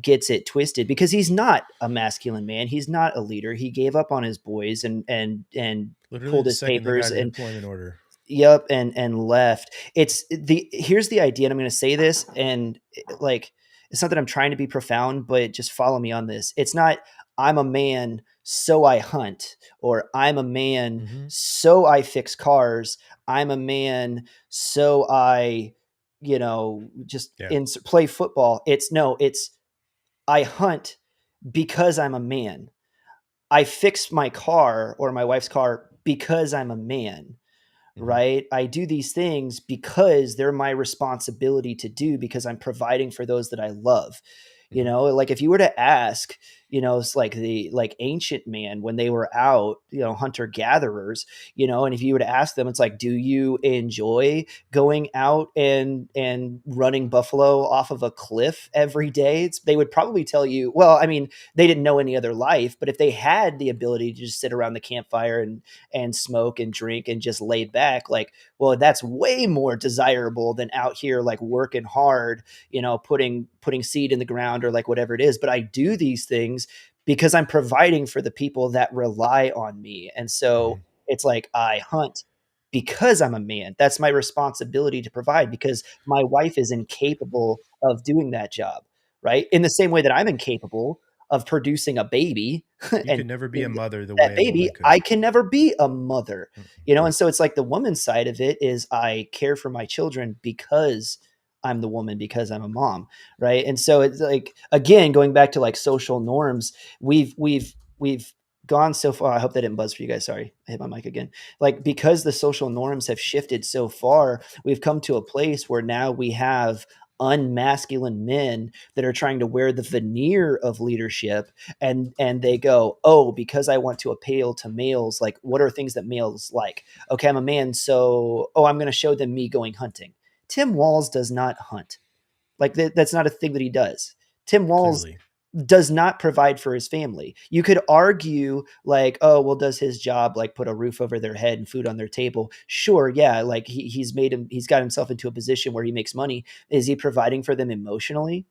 gets it twisted, because he's not a masculine man, he's not a leader. He gave up on his boys and literally pulled his papers and employment order. Yep, and left. Here's the idea, and I'm going to say this, and like, it's not that I'm trying to be profound, but just follow me on this. It's not, I'm a man, so I hunt, or I'm a man, so I fix cars. I'm a man, so I, play football. It's I hunt because I'm a man. I fix my car or my wife's car because I'm a man. Right? I do these things because they're my responsibility to do, because I'm providing for those that I love. You know, like if you were to ask, it's like the ancient man when they were out, hunter gatherers, and if you were to ask them, it's like, do you enjoy going out and running buffalo off of a cliff every day? They would probably tell you, well, I mean, they didn't know any other life, but if they had the ability to just sit around the campfire and smoke and drink and just lay back, like, well, that's way more desirable than out here, like working hard, putting seed in the ground or like whatever it is. But I do these things because I'm providing for the people that rely on me. And so it's like, I hunt because I'm a man. That's my responsibility to provide, because my wife is incapable of doing that job. Right. In the same way that I'm incapable of producing a baby. You can never be a mother the that way a baby, woman could. I can never be a mother, and so it's like the woman's side of it is, I care for my children because I'm the woman, because I'm a mom. Right. And so it's like, again, going back to like social norms, we've gone so far. I hope that didn't buzz for you guys. Sorry, I hit my mic again. Like, because the social norms have shifted so far, we've come to a place where now we have unmasculine men that are trying to wear the veneer of leadership, and they go, oh, because I want to appeal to males, like, what are things that males like? Okay, I'm a man, so I'm going to show them me going hunting. Tim Walz does not hunt. Like, that's not a thing that he does. Tim Walz Clearly. does not provide for his family. You could argue like, oh, well, does his job like put a roof over their head and food on their table? Sure. Yeah. Like he's got himself into a position where he makes money. Is he providing for them emotionally?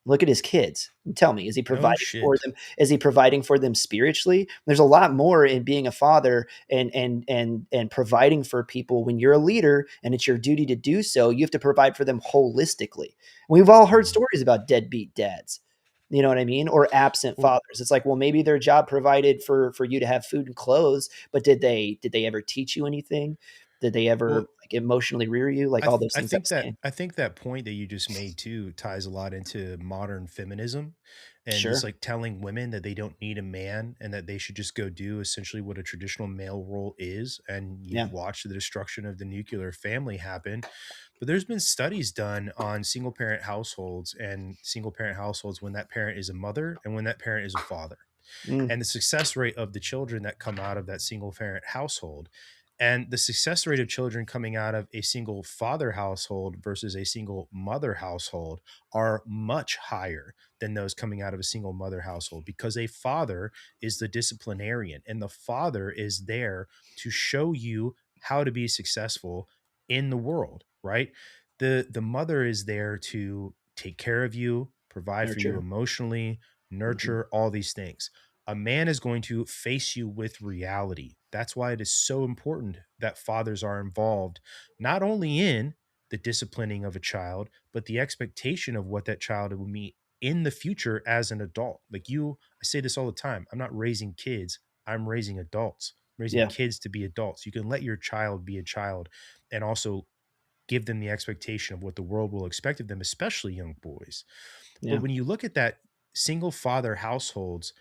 Look at his kids. Tell me, is he providing for them? Is he providing for them spiritually? There's a lot more in being a father and providing for people. When you're a leader and it's your duty to do so, you have to provide for them holistically. We've all heard stories about deadbeat dads. You know what I mean? Or absent fathers. It's like, well, maybe their job provided for you to have food and clothes, but did they ever teach you anything? Did they ever like emotionally rear you? Like all those things. I think that point that you just made too ties a lot into modern feminism and Sure. just like telling women that they don't need a man and that they should just go do essentially what a traditional male role is. And you watch the destruction of the nuclear family happen. But there's been studies done on single parent households and single parent households when that parent is a mother and when that parent is a father. And the success rate of the children that come out of that single parent household and the success rate of children coming out of a single father household versus a single mother household are much higher than those coming out of a single mother household, because a father is the disciplinarian and the father is there to show you how to be successful in the world, right? The mother is there to take care of you, provide for you emotionally, nurture, all these things. A man is going to face you with reality. That's why it is so important that fathers are involved, not only in the disciplining of a child, but the expectation of what that child will meet in the future as an adult. Like I say this all the time. I'm not raising kids. I'm raising adults. I'm raising kids to be adults. You can let your child be a child and also give them the expectation of what the world will expect of them, especially young boys. But when you look at that single father households,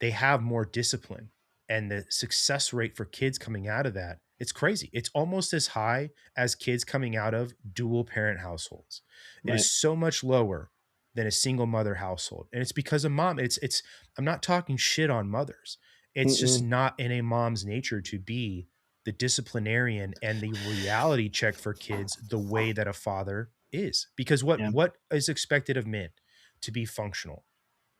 they have more discipline, and the success rate for kids coming out of that, it's crazy. It's almost as high as kids coming out of dual parent households. It is so much lower than a single mother household. And it's because of mom. I'm not talking shit on mothers. It's just not in a mom's nature to be the disciplinarian and the reality check for kids the way that a father is. Because what is expected of men? To be functional.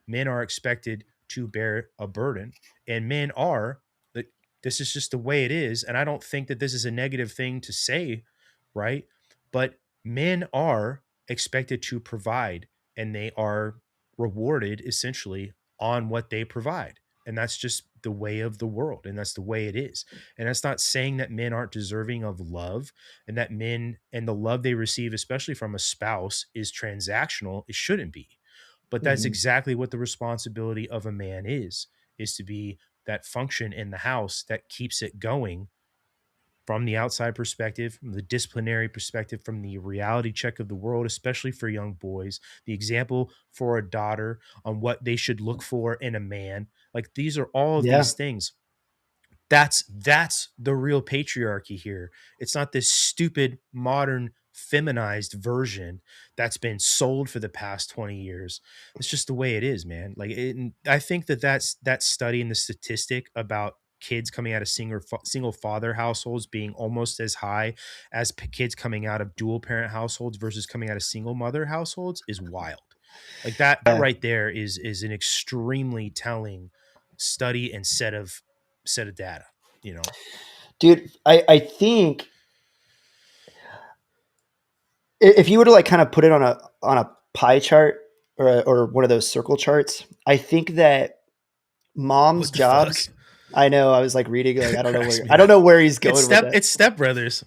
Men are expected to bear a burden, and men are that this is just the way it is. And I don't think that this is a negative thing to say, right? But men are expected to provide, and they are rewarded essentially on what they provide. And that's just the way of the world, and that's the way it is. And that's not saying that men aren't deserving of love, and that men and the love they receive, especially from a spouse, is transactional. It shouldn't be. But that's exactly what the responsibility of a man is to be that function in the house that keeps it going from the outside perspective, from the disciplinary perspective, from the reality check of the world, especially for young boys, the example for a daughter on what they should look for in a man. Like, these are all of these things. That's the real patriarchy here. It's not this stupid modern feminized version that's been sold for the past 20 years. It's just the way it is, man. Like, I think that's that study and the statistic about kids coming out of single father households being almost as high as kids coming out of dual parent households versus coming out of single mother households is wild. Like that right there is an extremely telling study and set of data, you know. Dude, I think if you were to like kind of put it on a pie chart or one of those circle charts, I think that mom's jobs. Fuck? I know. I was like reading, like I don't know where he's going with that. It's Step Brothers.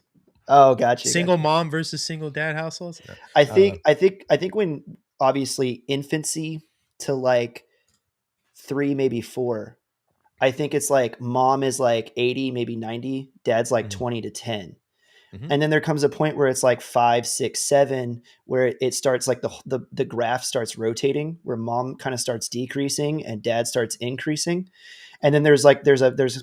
Oh, gotcha. Single mom versus single dad households. No. I think when obviously infancy to like 3, maybe 4, I think it's like mom is like 80, maybe 90, dad's like 20 to 10. And then there comes a point where it's like 5, 6, 7, where it starts like the graph starts rotating, where mom kind of starts decreasing and dad starts increasing. And then there's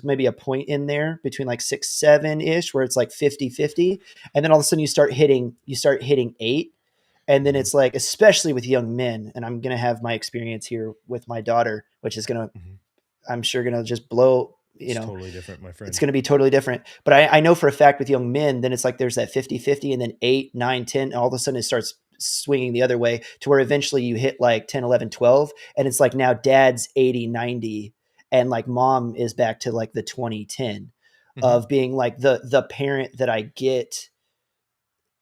maybe a point in there between like 6, 7 ish where it's like 50-50. And then all of a sudden you start hitting 8. And then it's like, especially with young men, and I'm going to have my experience here with my daughter, which is going to, I'm sure going to just blow, it's totally different, my friend. It's going to be totally different. But I know for a fact with young men, then it's like there's that 50-50 and then 8, 9, 10, and all of a sudden it starts swinging the other way to where eventually you hit like 10, 11, 12. And it's like now dad's 80, 90. And like mom is back to like the 2010 of being like the parent that I get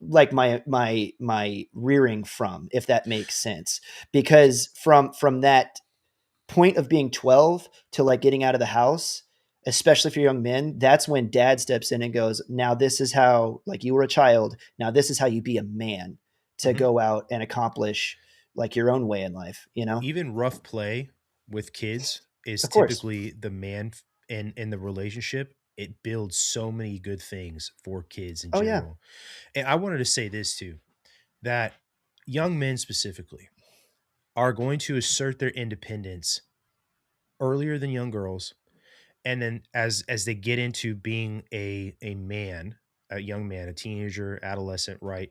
like my rearing from, if that makes sense, because from that point of being 12 to like getting out of the house, especially for young men, that's when dad steps in and goes, now this is how, like, you were a child, now this is how you be a man to go out and accomplish like your own way in life, even rough play with kids is typically the man in the relationship. It builds so many good things for kids in general. And I wanted to say this too, that young men specifically are going to assert their independence earlier than young girls. And then as they get into being a man, a young man, a teenager, adolescent, right,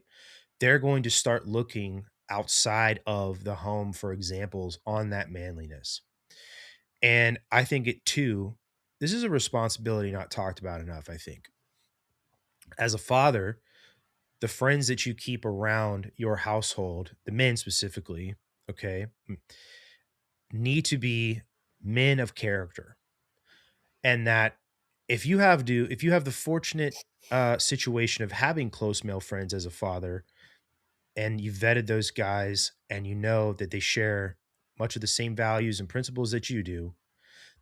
they're going to start looking outside of the home for examples on that manliness. And I think this is a responsibility not talked about enough, I think. As a father, the friends that you keep around your household, the men specifically, okay, need to be men of character. And that if you have the fortunate situation of having close male friends as a father, and you've vetted those guys and you know that they share much of the same values and principles that you do,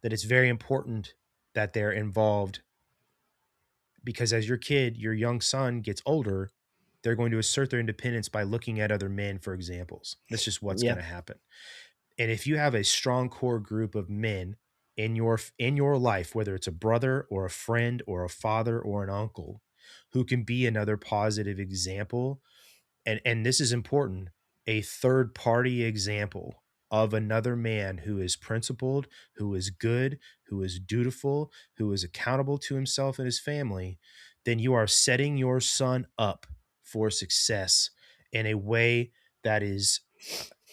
that it's very important that they're involved, because as your young son gets older, they're going to assert their independence by looking at other men for examples. That's just what's going to happen. And if you have a strong core group of men in your life, whether it's a brother or a friend or a father or an uncle, who can be another positive example, and this is important, a third party example of another man who is principled, who is good, who is dutiful, who is accountable to himself and his family, then you are setting your son up for success in a way that is,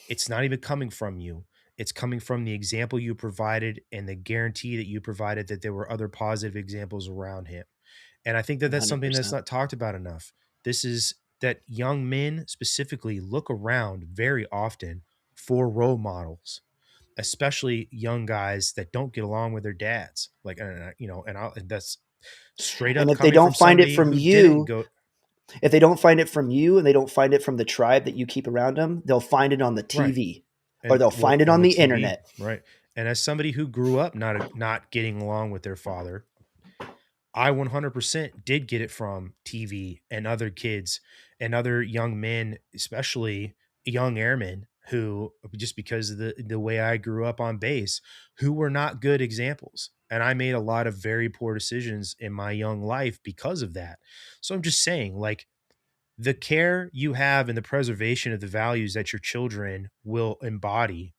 it's not even coming from you. It's coming from the example you provided and the guarantee that you provided that there were other positive examples around him. And I think that that's 100%. something that's not talked about enough. This is that young men specifically look around very often for role models, especially young guys that don't get along with their dads. Like, and that's straight up. And if they don't find it from you, if they don't find it from you and they don't find it from the tribe that you keep around them, they'll find it on the TV or they'll find it on the internet. Right. And as somebody who grew up not getting along with their father, I 100% did get it from TV and other kids and other young men, especially young airmen who, just because of the way I grew up on base, who were not good examples. And I made a lot of very poor decisions in my young life because of that. So I'm just saying, like, the care you have and the preservation of the values that your children will embody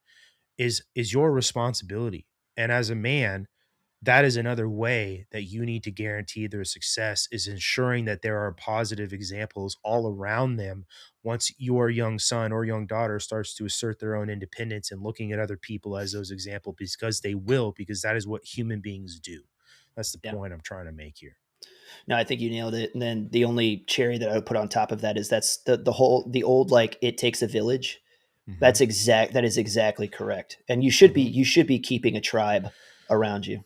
is your responsibility. And as a man, that is another way that you need to guarantee their success, is ensuring that there are positive examples all around them once your young son or young daughter starts to assert their own independence and looking at other people as those examples, because that is what human beings do. That's the point I'm trying to make here. No, I think you nailed it. And then the only cherry that I would put on top of that is that's the old, like, it takes a village. That is exactly correct. And you should be keeping a tribe around you.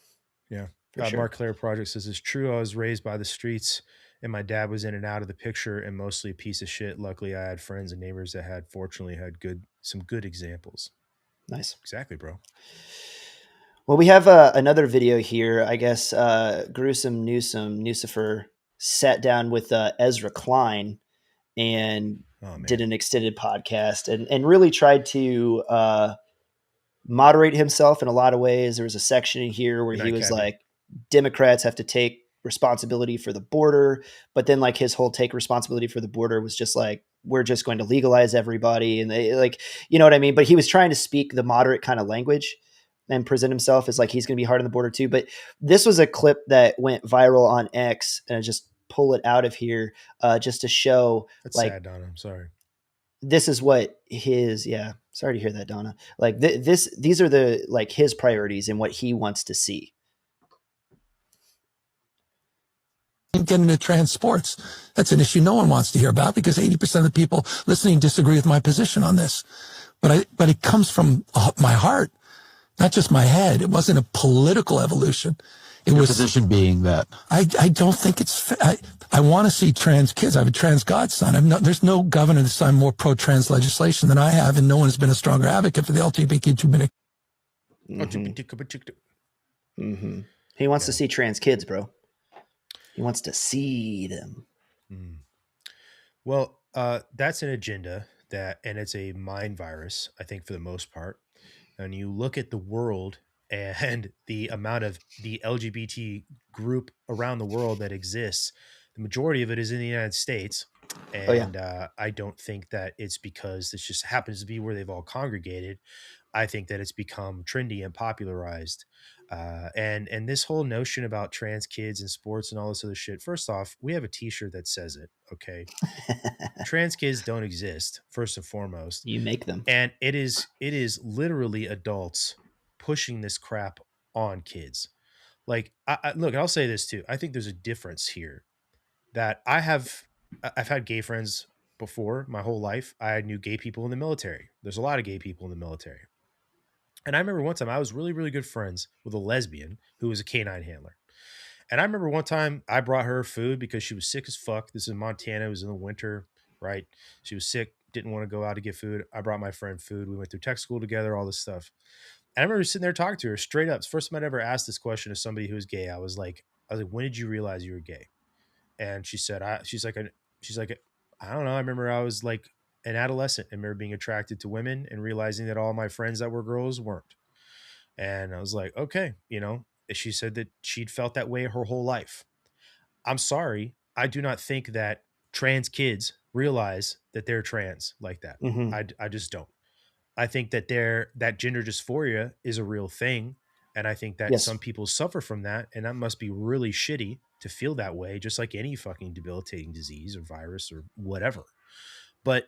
Yeah. Sure. Mark Claire Project says, it's true. I was raised by the streets and my dad was in and out of the picture and mostly a piece of shit. Luckily I had friends and neighbors that fortunately had some good examples. Nice. Exactly, bro. Well, we have another video here. I guess Gruesome Newsome, Nucifer, sat down with Ezra Klein and did an extended podcast and really tried to moderate himself in a lot of ways. There was a section in here where he was like, Democrats have to take responsibility for the border, but then like his whole take responsibility for the border was just like, we're just going to legalize everybody. And they, like, you know what I mean? But he was trying to speak the moderate kind of language. and present himself as like he's going to be hard on the border too. But this was a clip that went viral on X, and I just pull it out of here just to show. That's like, sad, Donna. I'm sorry. This is what his, sorry to hear that, Donna. Like these are the, like, his priorities and what he wants to see. Get into trans sports. That's an issue no one wants to hear about because 80% of the people listening disagree with my position on this. But it comes from my heart, not just my head. It wasn't a political evolution. It was position being that I don't think it's. I want to see trans kids. I have a trans godson. There's no governor that's signed more pro-trans legislation than I have, and no one has been a stronger advocate for the LGBTQ community. Mm-hmm. He wants to see trans kids, bro. He wants to see them. Well, that's an agenda and it's a mind virus, I think, for the most part. And you look at the world and the amount of the LGBT group around the world that exists, the majority of it is in the United States. And I don't think that it's because this just happens to be where they've all congregated. I think that it's become trendy and popularized. And this whole notion about trans kids and sports and all this other shit. First off, we have a t-shirt that says it. Okay. Trans kids don't exist, first and foremost. You make them. And it is literally adults pushing this crap on kids. Like, look, I'll say this too. I think there's a difference here that I've had gay friends before my whole life. I knew gay people in the military. There's a lot of gay people in the military. And I remember one time I was really, really good friends with a lesbian who was a canine handler. And I remember one time I brought her food because she was sick as fuck. This is in Montana. It was in the winter, right? She was sick, didn't want to go out to get food. I brought my friend food. We went through tech school together, all this stuff. And I remember sitting there talking to her straight up. It's the first time I'd ever asked this question to somebody who was gay. I was like, when did you realize you were gay? And she said, she's like, I don't know. I remember I was like an adolescent. I remember being attracted to women and realizing that all my friends that were girls weren't. And I was like, okay, she said that she'd felt that way her whole life. I'm sorry. I do not think that trans kids realize that they're trans like that. Mm-hmm. I just don't. I think that that gender dysphoria is a real thing. And I think that some people suffer from that. And that must be really shitty to feel that way, just like any fucking debilitating disease or virus or whatever. But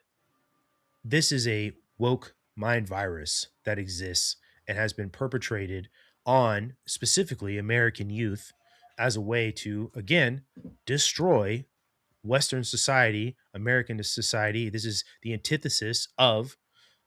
this is a woke mind virus that exists and has been perpetrated on specifically American youth as a way to, again, destroy Western society, American society. This is the antithesis of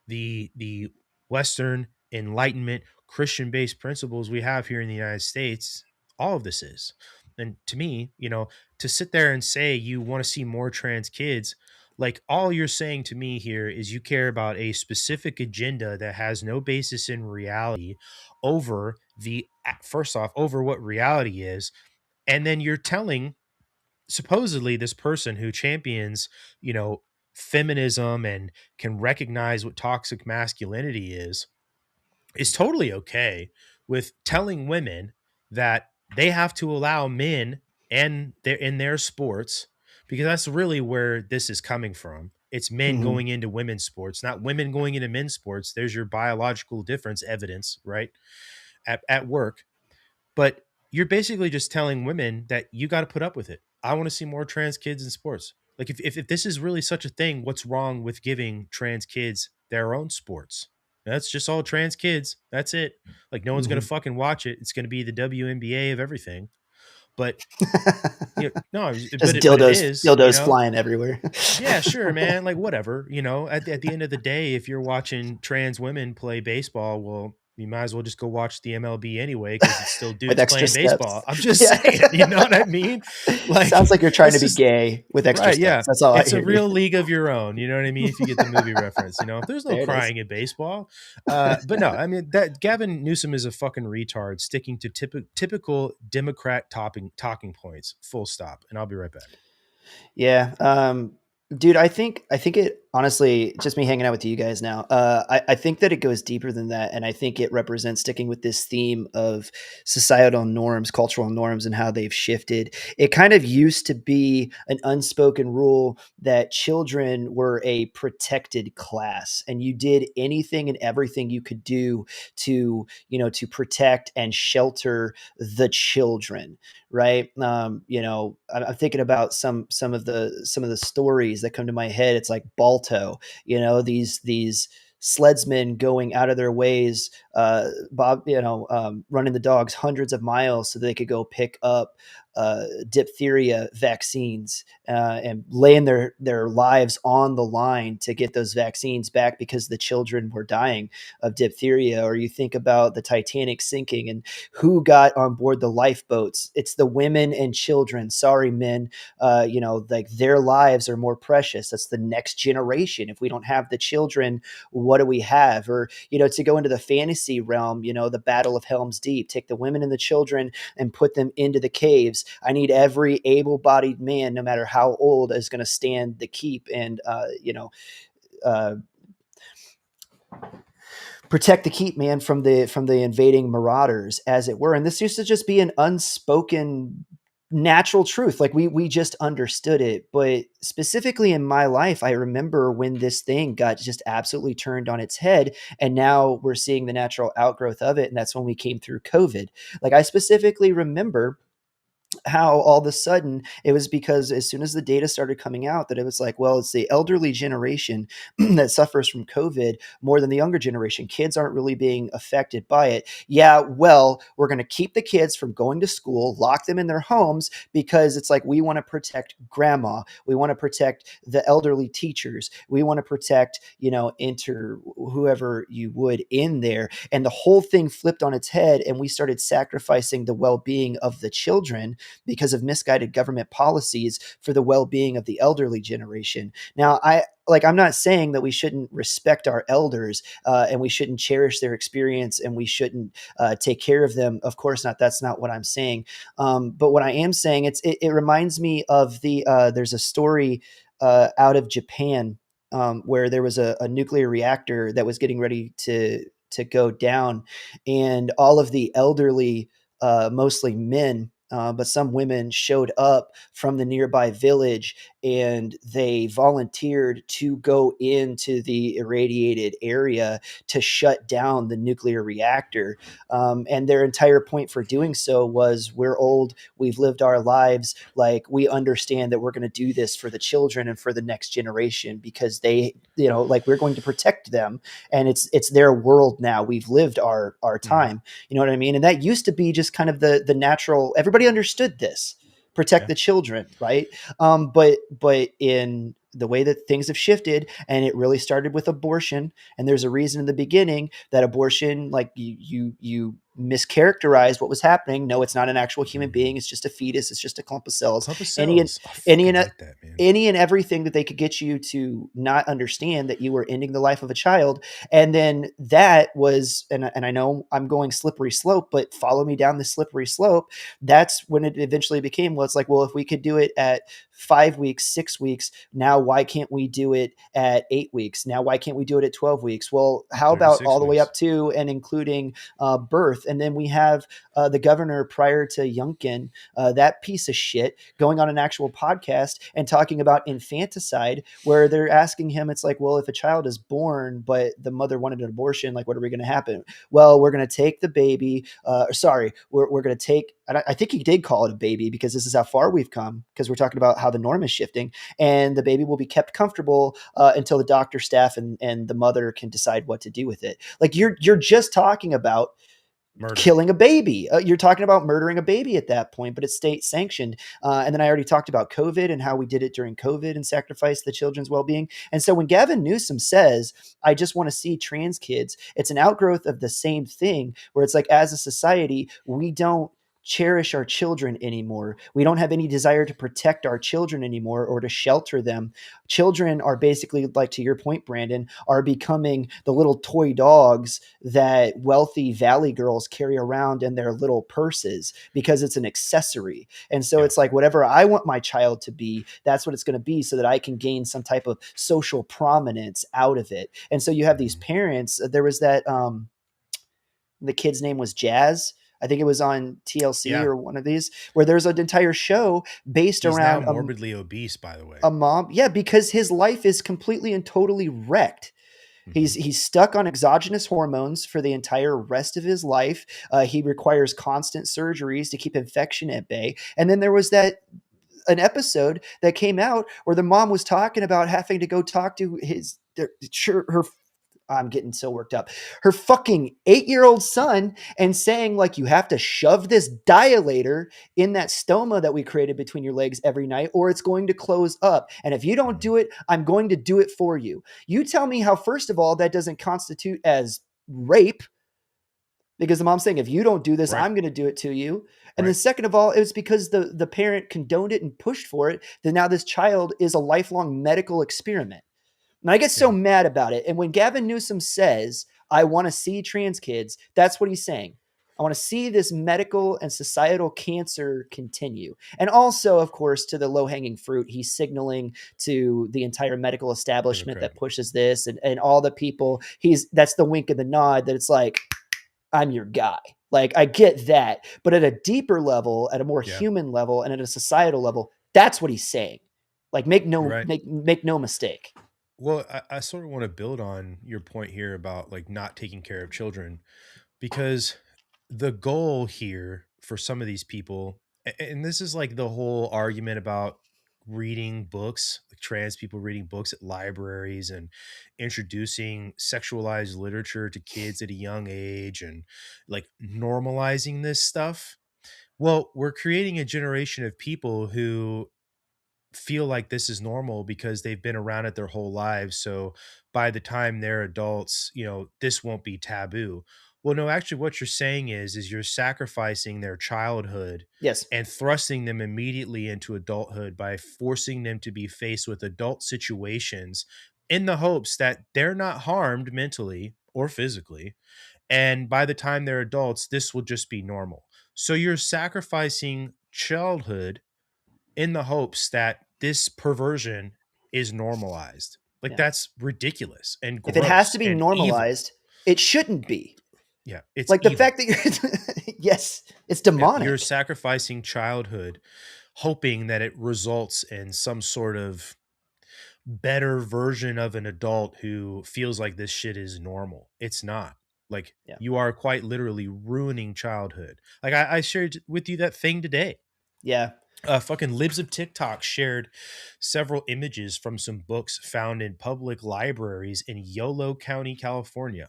the Western Enlightenment, Christian-based principles we have here in the United States. All of this is. And to me, to sit there and say you want to see more trans kids, like, all you're saying to me here is you care about a specific agenda that has no basis in reality over over what reality is. And then you're telling supposedly this person who champions, feminism and can recognize what toxic masculinity is totally okay with telling women that they have to allow men and in their sports, because that's really where this is coming from. It's men going into women's sports, not women going into men's sports. There's your biological difference evidence, right? At work. But you're basically just telling women that you got to put up with it. I want to see more trans kids in sports. Like, if this is really such a thing, what's wrong with giving trans kids their own sports? That's just all trans kids. That's it. Like, no one's going to fucking watch it. It's going to be the WNBA of everything. But no, just but dildos flying everywhere. Yeah, sure, man. Like, whatever. At the end of the day, if you're watching trans women play baseball, well, you might as well just go watch the MLB anyway, because it's still dudes playing baseball. I'm just saying, you know what I mean? Like, sounds like you're trying to be gay with extra steps. Yeah, that's all. It's a real league of your own. You know what I mean? If you get the movie reference, if there's no crying in baseball, but no, I mean, that Gavin Newsom is a fucking retard, sticking to typical Democrat talking points. Full stop. And I'll be right back. Yeah, dude, I think it honestly, just me hanging out with you guys now. I think that it goes deeper than that. And I think it represents sticking with this theme of societal norms, cultural norms, and how they've shifted. It kind of used to be an unspoken rule that children were a protected class, and you did anything and everything you could do to, to protect and shelter the children. Right. I'm thinking about some of the stories that come to my head. It's like Balto, these sledsmen going out of their ways, running the dogs hundreds of miles so they could go pick up diphtheria vaccines, and laying their lives on the line to get those vaccines back because the children were dying of diphtheria. Or you think about the Titanic sinking and who got on board the lifeboats. It's the women and children. Sorry, men. Like their lives are more precious. That's the next generation. If we don't have the children, what do we have? Or, to go into the fantasy realm, the Battle of Helm's Deep, take the women and the children and put them into the caves. I need every able-bodied man, no matter how old, is going to stand the keep and, protect the keep, man, from the invading marauders, as it were. And this used to just be an unspoken natural truth. Like we just understood it. But specifically in my life, I remember when this thing got just absolutely turned on its head, and now we're seeing the natural outgrowth of it. And that's when we came through COVID. Like I specifically remember how all of a sudden it was because as soon as the data started coming out, that it was like, well, it's the elderly generation that suffers from COVID more than the younger generation. Kids aren't really being affected by it. Yeah, well, we're going to keep the kids from going to school, lock them in their homes, because it's like we want to protect grandma. We want to protect the elderly teachers. We want to protect, enter whoever you would in there. And the whole thing flipped on its head, and we started sacrificing the well-being of the children because of misguided government policies for the well-being of the elderly generation. Now, I'm not saying that we shouldn't respect our elders, and we shouldn't cherish their experience, and we shouldn't take care of them. Of course not. That's not what I'm saying. But what I am saying, it reminds me of there's a story out of Japan, where there was a nuclear reactor that was getting ready to go down, and all of the elderly, mostly men, but some women, showed up from the nearby village, and they volunteered to go into the irradiated area to shut down the nuclear reactor. And their entire point for doing so was, we're old, we've lived our lives, like we understand that we're going to do this for the children and for the next generation, because they, like we're going to protect them, and it's their world now. We've lived our time. You know what I mean? And that used to be just kind of the natural, everybody understood this, protect the children, right? But in the way that things have shifted, and it really started with abortion, and there's a reason in the beginning that abortion, like you mischaracterized what was happening. No, it's not an actual human being. It's just a fetus. It's just a clump of cells. Any and everything that they could get you to not understand that you were ending the life of a child. And then that was, and I know I'm going slippery slope, but follow me down the slippery slope. That's when it eventually became, well, it's like, well, if we could do it at 5 weeks, 6 weeks, now why can't we do it at 8 weeks? Now, why can't we do it at 12 weeks? Well, how about all the way up to and including birth? And then we have the governor prior to Youngkin, that piece of shit, going on an actual podcast and talking about infanticide, where they're asking him, it's like, well, if a child is born, but the mother wanted an abortion, like, what are we going to happen? Well, we're going to take the baby. We're going to take, I think he did call it a baby, because this is how far we've come, because we're talking about how the norm is shifting, and the baby will be kept comfortable until the doctor, staff, and the mother can decide what to do with it. Like you're just talking about killing a baby. You're talking about murdering a baby at that point, but it's state sanctioned. And then I already talked about COVID and how we did it during COVID and sacrificed the children's well-being. And so when Gavin Newsom says, I just want to see trans kids, it's an outgrowth of the same thing, where it's like, as a society, we don't cherish our children anymore. We don't have any desire to protect our children anymore or to shelter them. Children are basically, like to your point, Brandon, are becoming the little toy dogs that wealthy valley girls carry around in their little purses because it's an accessory. And so it's like, whatever I want my child to be, that's what it's going to be, so that I can gain some type of social prominence out of it. And so you have these parents. There was that, the kid's name was Jazz. I think it was on TLC or one of these, where there's an entire show based He's around now morbidly obese, by the way. a mom. Yeah, because his life is completely and totally wrecked. He's stuck on exogenous hormones for the entire rest of his life. He requires constant surgeries to keep infection at bay. And then there was an episode that came out where the mom was talking about having to go talk to her, I'm getting so worked up, her fucking 8-year-old son, and saying, like, you have to shove this dilator in that stoma that we created between your legs every night, or it's going to close up. And if you don't do it, I'm going to do it for you. You tell me how, first of all, that doesn't constitute as rape, because the mom's saying, if you don't do this, I'm going to do it to you. And then second of all, it was because the parent condoned it and pushed for it, that now this child is a lifelong medical experiment. And I get so mad about it. And when Gavin Newsom says, I want to see trans kids, that's what he's saying. I want to see this medical and societal cancer continue. And also, of course, to the low-hanging fruit, he's signaling to the entire medical establishment that pushes this and all the people. That's the wink and the nod that it's like, I'm your guy. Like, I get that. But at a deeper level, at a more human level, and at a societal level, that's what he's saying. Like, make no mistake. Well, I sort of want to build on your point here about like not taking care of children, because the goal here for some of these people, and this is like the whole argument about reading books, like trans people reading books at libraries and introducing sexualized literature to kids at a young age and like normalizing this stuff. Well, we're creating a generation of people who feel like this is normal because they've been around it their whole lives. So by the time they're adults, this won't be taboo. Well, no, actually what you're saying is you're sacrificing their childhood and thrusting them immediately into adulthood by forcing them to be faced with adult situations in the hopes that they're not harmed mentally or physically. And by the time they're adults, this will just be normal. So you're sacrificing childhood in the hopes that this perversion is normalized. Like that's ridiculous and gross. If it has to be and normalized, it shouldn't be. Yeah, it's like the fact that you're yes, it's demonic. You're sacrificing childhood, hoping that it results in some sort of better version of an adult who feels like this shit is normal. It's not. Like you are quite literally ruining childhood. Like I shared with you that thing today. Yeah. Fucking Libs of TikTok shared several images from some books found in public libraries in Yolo County, California.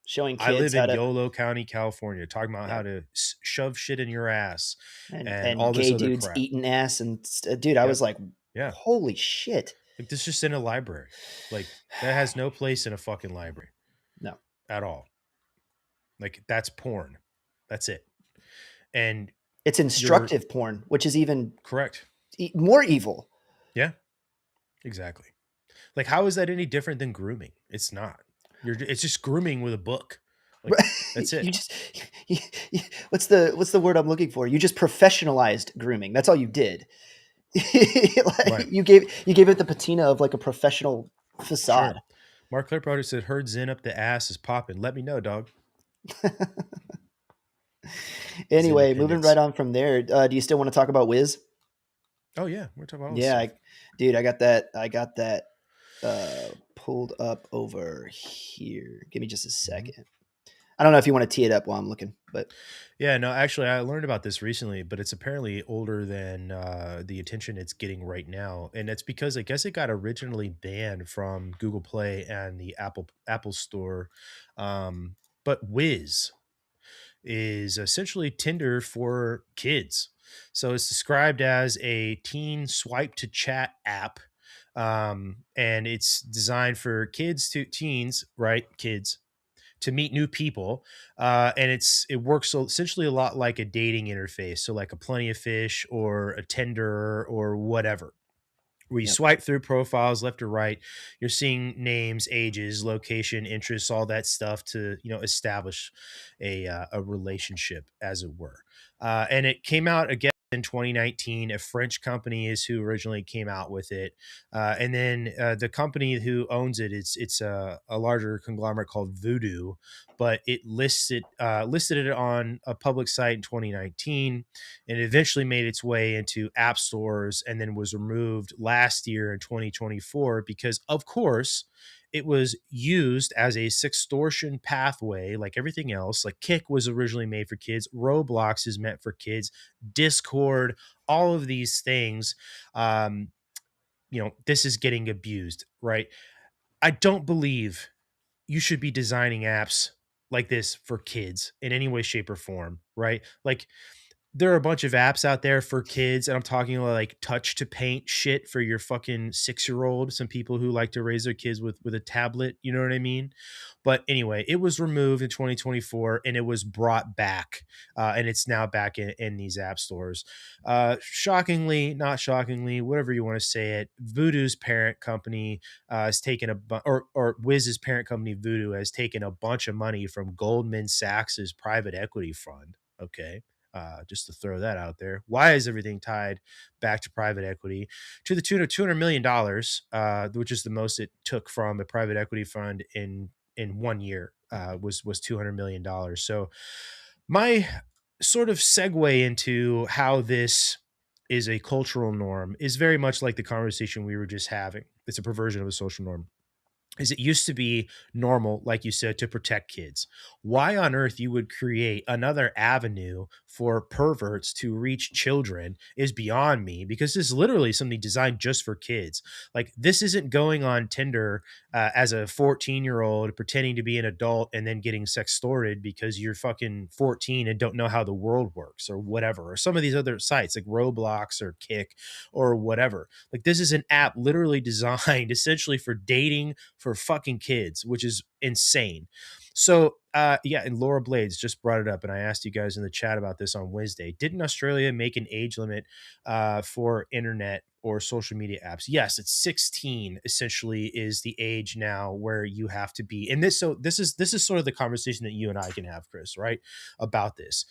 Showing kids I live in Yolo County, California, talking about how to shove shit in your ass and all this gay other dudes crap. eating ass. And dude, I was like, holy shit. Like, this is just in a library. Like, that has no place in a fucking library. No. At all. Like, that's porn. That's it. And it's instructive porn, which is even correct. More evil. Yeah, exactly. Like, how is that any different than grooming? It's not. It's just grooming with a book. Like, that's it. What's the word I'm looking for? You just professionalized grooming. That's all you did. You gave it the patina of like a professional facade. Sure. Mark Clarepotter said, "Herd Zen up the ass is popping. Let me know, dog." Anyway, moving right on from there. Do you still want to talk about Wiz? Oh yeah, we're talking about dude. I got that pulled up over here. Give me just a second. I don't know if you want to tee it up while I'm looking, but yeah, no, actually, I learned about this recently, but it's apparently older than the attention it's getting right now, and it's because I guess it got originally banned from Google Play and the Apple Store, but Wiz is essentially Tinder for kids. So it's described as a teen swipe to chat app. And it's designed for teens, right? Kids to meet new people. And it works essentially a lot like a dating interface. So like a Plenty of Fish or a Tinder or whatever, where you swipe through profiles left or right. You're seeing names, ages, location, interests, all that stuff to, establish a relationship, as it were. And it came out again in 2019. A French company is who originally came out with it, and then the company who owns it, it's a larger conglomerate called Voodoo, but it listed it on a public site in 2019, and it eventually made its way into app stores and then was removed last year in 2024 because, of course, it was used as a sextortion pathway like everything else. Like Kick was originally made for kids, Roblox is meant for kids, Discord, all of these things. This is getting abused, right? I don't believe you should be designing apps like this for kids in any way, shape, or form, right? Like, there are a bunch of apps out there for kids, and I'm talking about like touch to paint shit for your fucking 6-year-old. Some people who like to raise their kids with a tablet, you know what I mean? But anyway, it was removed in 2024 and it was brought back, and it's now back in these app stores. Shockingly, not shockingly, whatever you want to say it, Voodoo's parent company has taken or Wiz's parent company Voodoo has taken a bunch of money from Goldman Sachs's private equity fund. Okay. Just to throw that out there. Why is everything tied back to private equity? To the tune of $200 million, which is the most it took from a private equity fund in 1 year, was $200 million. So my sort of segue into how this is a cultural norm is very much like the conversation we were just having. It's a perversion of a social norm. Is it used to be normal, like you said, to protect kids. Why on earth you would create another avenue for perverts to reach children is beyond me, because this is literally something designed just for kids. Like, this isn't going on Tinder as a 14-year-old pretending to be an adult and then getting sextorted because you're fucking 14 and don't know how the world works or whatever, or some of these other sites like Roblox or Kick or whatever. Like, this is an app literally designed essentially for dating for fucking kids, which is insane. So and Laura Blades just brought it up, and I asked you guys in the chat about this on Wednesday. Didn't Australia make an age limit for internet or social media apps? Yes, it's 16 essentially is the age now where you have to be. And this is sort of the conversation that you and I can have, Chris, right, about this.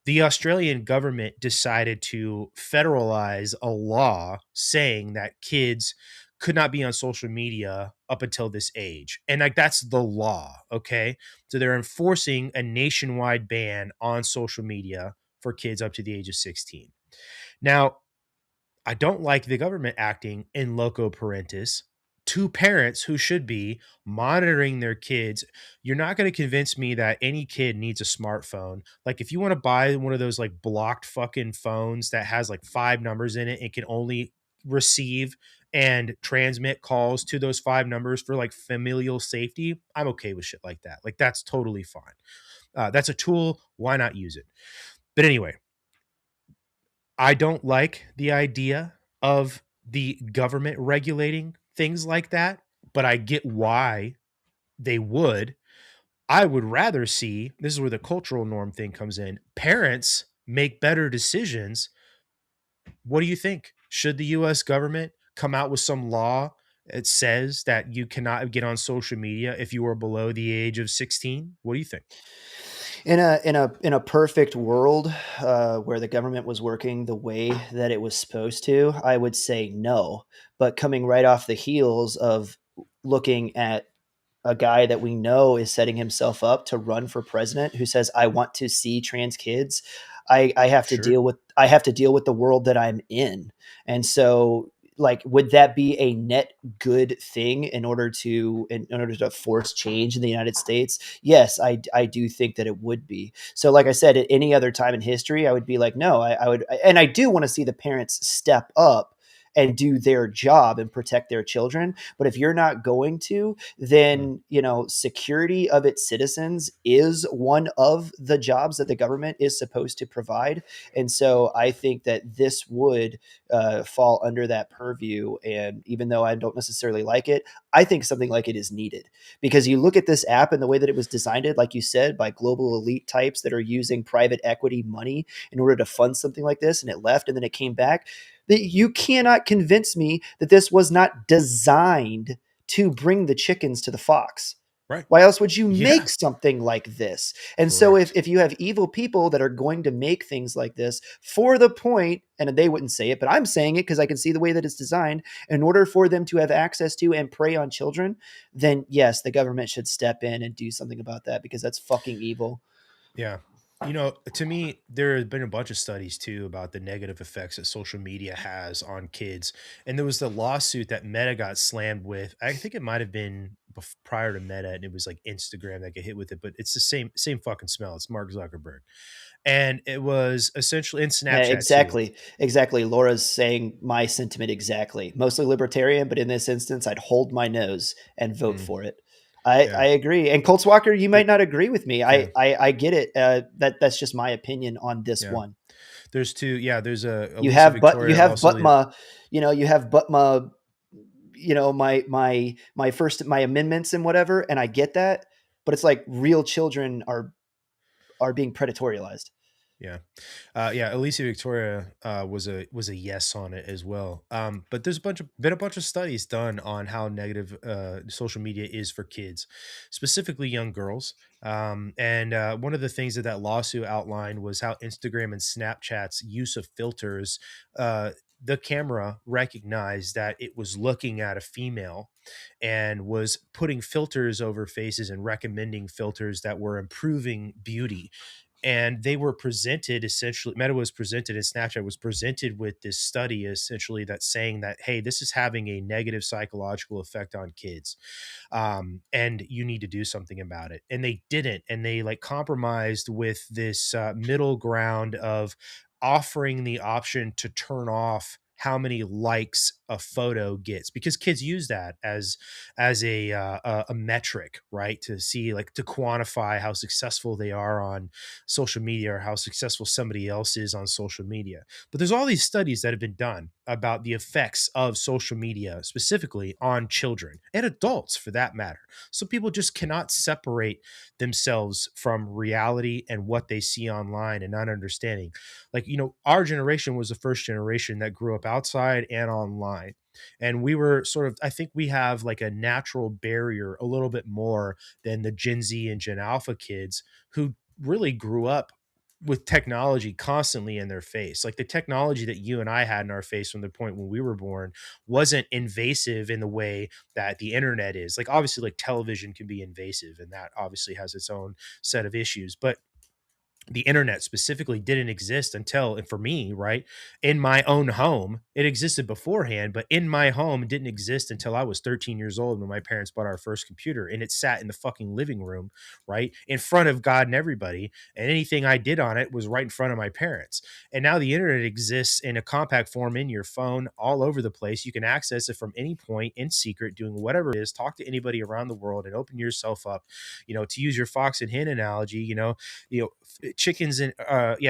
The Australian government decided to federalize a law saying that kids could not be on social media up until this age. And like, that's the law. Okay. So they're enforcing a nationwide ban on social media for kids up to the age of 16. Now, I don't like the government acting in loco parentis to parents who should be monitoring their kids. You're not going to convince me that any kid needs a smartphone. Like, if you want to buy one of those like blocked fucking phones that has like 5 numbers in it, it can only receive and transmit calls to those 5 numbers for like familial safety, I'm okay with shit like that. Like, that's totally fine. That's a tool. Why not use it? But anyway, I don't like the idea of the government regulating things like that, but I get why they would. I would rather see, this is where the cultural norm thing comes in, parents make better decisions. What do you think? Should the US government come out with some law that says that you cannot get on social media if you are below the age of 16? What do you think? In a perfect world where the government was working the way that it was supposed to, I would say no. But coming right off the heels of looking at a guy that we know is setting himself up to run for president, who says, I want to see trans kids, I have to deal with the world that I'm in. And so, like, would that be a net good thing in order to force change in the United States? Yes, I do think that it would be. So, like I said, at any other time in history, I would be like, no, I would, and I do want to see the parents step up and do their job and protect their children. But if you're not going to, then, you know, security of its citizens is one of the jobs that the government is supposed to provide. And so I think that this would fall under that purview. And even though I don't necessarily like it, I think something like it is needed, because you look at this app and the way that it was designed, like you said, by global elite types that are using private equity money in order to fund something like this, and it left and then it came back. That you cannot convince me that this was not designed to bring the chickens to the fox. Right. Why else would you make something like this? And so if you have evil people that are going to make things like this for the point, and they wouldn't say it, but I'm saying it because I can see the way that it's designed, in order for them to have access to and prey on children, then yes, the government should step in and do something about that, because that's fucking evil. Yeah. You know, to me, there have been a bunch of studies too about the negative effects that social media has on kids. And there was the lawsuit that Meta got slammed with. I think it might have been prior to Meta, and it was like Instagram that got hit with it, but it's the same fucking smell. It's Mark Zuckerberg. And it was essentially in Snapchat. Yeah, exactly. Laura's saying my sentiment exactly. Mostly libertarian, but in this instance, I'd hold my nose and vote for it. I agree. And Colts Walker, you might not agree with me. I get it. That's just my opinion on this one. There's two. Yeah, there's a you have Butma, you know, you have Butma, you know, my amendments and whatever, and I get that, but it's like real children are being predatorialized. Yeah. Alicia Victoria was a yes on it as well. But there's been a bunch of studies done on how negative social media is for kids, specifically young girls. And one of the things that lawsuit outlined was how Instagram and Snapchat's use of filters, the camera recognized that it was looking at a female and was putting filters over faces and recommending filters that were improving beauty. And they were presented, essentially, Meta was presented and Snapchat was presented with this study essentially that's saying that, hey, this is having a negative psychological effect on kids. And you need to do something about it. And they didn't. And they like compromised with this middle ground of offering the option to turn off how many likes a photo gets, because kids use that as a metric, right? To see, like, to quantify how successful they are on social media or how successful somebody else is on social media. But there's all these studies that have been done about the effects of social media, specifically on children and adults for that matter. So people just cannot separate themselves from reality and what they see online and not understanding. Like, you know, our generation was the first generation that grew up outside and online. And we were sort of, I think we have like a natural barrier a little bit more than the Gen Z and Gen Alpha kids who really grew up with technology constantly in their face. Like the technology that you and I had in our face from the point when we were born wasn't invasive in the way that the internet is. Like obviously like television can be invasive, and that obviously has its own set of issues, but the internet specifically didn't exist until, and for me, right, in my own home. It existed beforehand, but in my home, it didn't exist until I was 13 years old when my parents bought our first computer, and it sat in the fucking living room, right, in front of God and everybody, and anything I did on it was right in front of my parents. And now the internet exists in a compact form in your phone all over the place. You can access it from any point in secret, doing whatever it is, talk to anybody around the world, and open yourself up, you know, to use your fox and hen analogy, you know, chickens and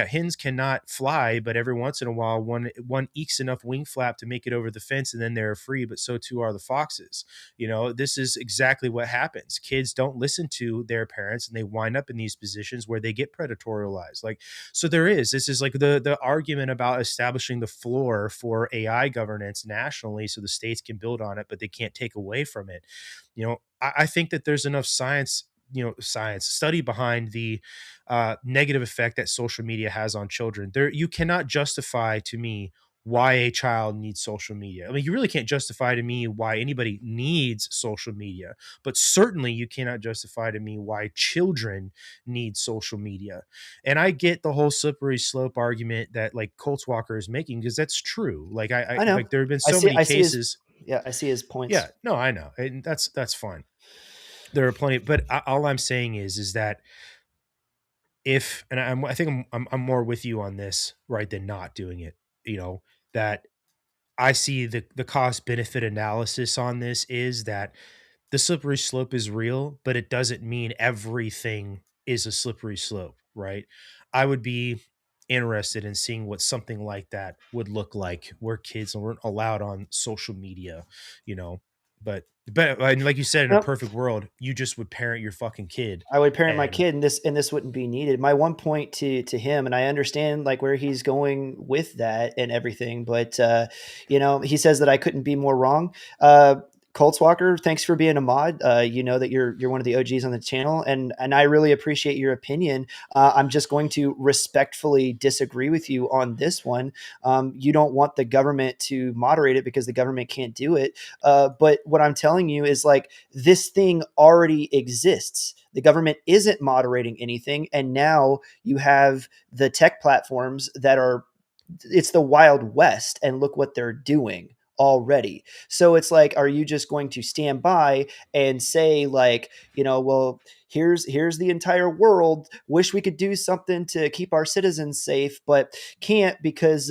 hens cannot fly, but every once in a while one ekes enough wing flap to make it over the fence, and then they're free. But so too are the foxes. You know, this is exactly what happens. Kids don't listen to their parents, and they wind up in these positions where they get predatorialized. Like, so this is like the argument about establishing the floor for AI governance nationally so the states can build on it, but they can't take away from it. You know, I think that there's enough science study behind the negative effect that social media has on children. You cannot justify to me why a child needs social media. I mean, you really can't justify to me why anybody needs social media, but certainly you cannot justify to me why children need social media. And I get the whole slippery slope argument that like Colts Walker is making, because that's true. Like I know, like there have been so many cases. I see his points. Yeah, no, I know. And that's fine. There are plenty, but all I'm saying is that I think I'm more with you on this, right, than not doing it. You know, that I see the cost benefit analysis on this is that the slippery slope is real, but it doesn't mean everything is a slippery slope, right? I would be interested in seeing what something like that would look like where kids weren't allowed on social media, you know. But and like you said, in a Yep. perfect world, you just would parent your fucking kid. I would parent my And kid, and this wouldn't be needed. My one point to him, and I understand like where he's going with that and everything, but you know, he says that I couldn't be more wrong. Colts Walker, thanks for being a mod. You know that you're one of the OGs on the channel, and I really appreciate your opinion. I'm just going to respectfully disagree with you on this one. You don't want the government to moderate it because the government can't do it. But what I'm telling you is like this thing already exists. The government isn't moderating anything, and now you have the tech platforms that are. It's the Wild West, and look what they're doing already. So it's like, are you just going to stand by and say like, you know, well, here's the entire world, wish we could do something to keep our citizens safe, but can't because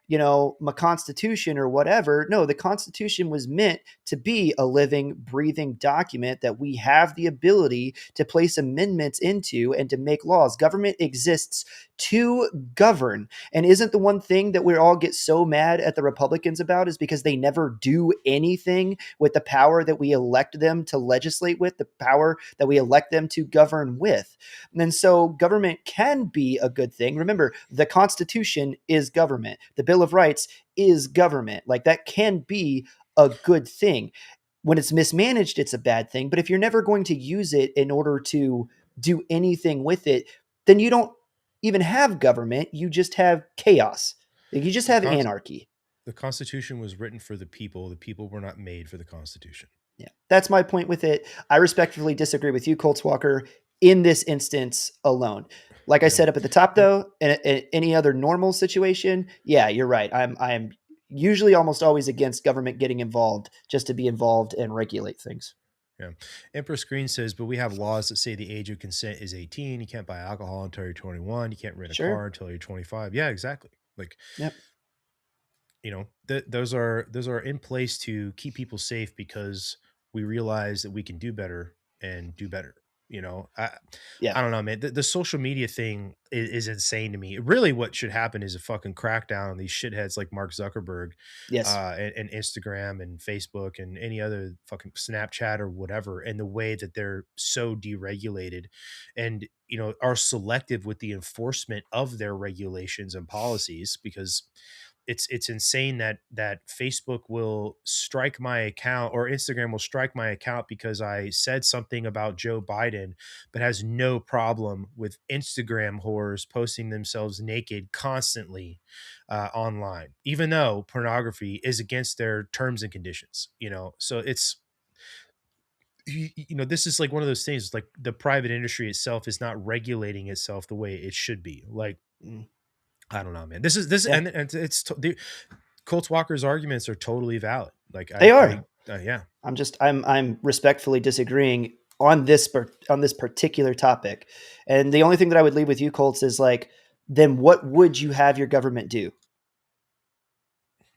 you know, my constitution or whatever. No, the constitution was meant to be a living, breathing document that we have the ability to place amendments into and to make laws. Government exists to govern. And isn't the one thing that we all get so mad at the Republicans about is because they never do anything with the power that we elect them to legislate with, the power that we elect them to govern with. And so government can be a good thing. Remember, the Constitution is government. The Bill of Rights is government. Like that can be a good thing. When it's mismanaged, it's a bad thing. But if you're never going to use it in order to do anything with it, then you don't even have government. You just have chaos. You just have anarchy. The Constitution was written for the people. The people were not made for the Constitution. Yeah, that's my point with it. I respectfully disagree with you, Colts Walker, in this instance alone. Like I said up at the top, though, in any other normal situation, yeah, you're right. I'm usually almost always against government getting involved just to be involved and regulate things. Yeah. Empress Green says, but we have laws that say the age of consent is 18. You can't buy alcohol until you're 21. You can't rent a car until you're 25. Yeah, exactly. Like, yep. You know, those are in place to keep people safe because we realize that we can do better and do better. You know, I don't know, man. The social media thing is insane to me. Really, what should happen is a fucking crackdown on these shitheads like Mark Zuckerberg, and Instagram and Facebook and any other fucking Snapchat or whatever, and the way that they're so deregulated and, you know, are selective with the enforcement of their regulations and policies, because it's insane that Facebook will strike my account or Instagram will strike my account because I said something about Joe Biden, but has no problem with Instagram whores posting themselves naked constantly online, even though pornography is against their terms and conditions, you know? So it's, you know, this is like one of those things, like the private industry itself is not regulating itself the way it should be. Like, I don't know, man. This and it's the Colts Walker's arguments are totally valid. Like they are. Yeah. I'm respectfully disagreeing on this particular topic. And the only thing that I would leave with you, Colts, is like, then what would you have your government do?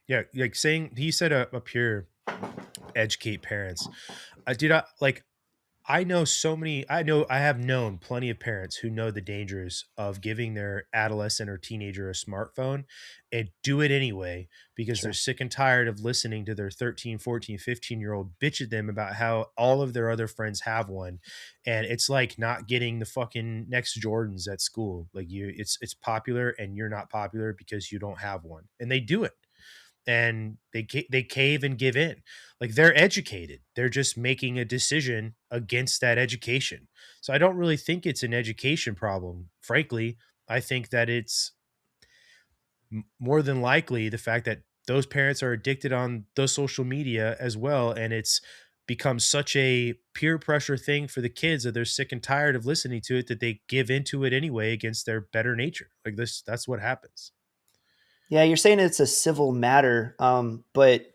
Yeah, like saying he said up here, educate parents. I have known plenty of parents who know the dangers of giving their adolescent or teenager a smartphone and do it anyway because they're sick and tired of listening to their 13, 14, 15-year-old bitch at them about how all of their other friends have one. And it's like not getting the fucking next Jordans at school. Like it's popular and you're not popular because you don't have one. And they do it. And they cave and give in. Like they're educated. They're just making a decision against that education. So I don't really think it's an education problem. Frankly, I think that it's more than likely the fact that those parents are addicted on the social media as well. And it's become such a peer pressure thing for the kids that they're sick and tired of listening to it that they give into it anyway against their better nature. Like that's what happens. Yeah, you're saying it's a civil matter, but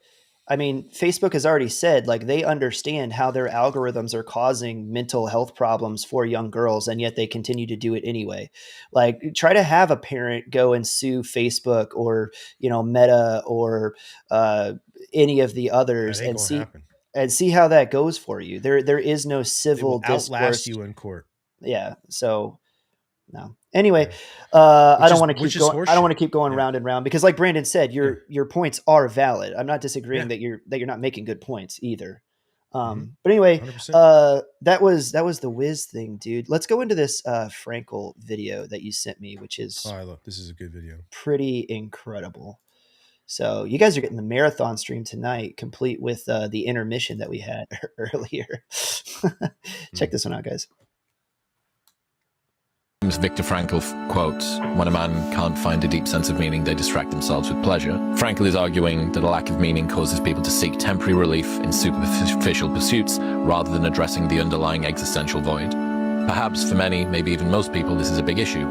I mean, Facebook has already said like they understand how their algorithms are causing mental health problems for young girls, and yet they continue to do it anyway. Like, try to have a parent go and sue Facebook or, you know, Meta or any of the others That ain't gonna happen. and see how that goes for you. There is no They civil will outlast discourse. you in court. Yeah. So no. Anyway, Yeah. I don't want to keep going. I don't want to horseshit. keep going round and round because, like Brandon said, your points are valid. I'm not disagreeing Yeah. that you're not making good points either. Mhm. But anyway, 100%. that was the Wiz thing, dude. Let's go into this Frankel video that you sent me, which is This is a good video. pretty incredible. So you guys are getting the marathon stream tonight, complete with the intermission that we had earlier. Check this one out, guys. Viktor Frankl quotes, "When a man can't find a deep sense of meaning, they distract themselves with pleasure." Frankl is arguing that a lack of meaning causes people to seek temporary relief in superficial pursuits rather than addressing the underlying existential void. Perhaps for many, maybe even most people, this is a big issue.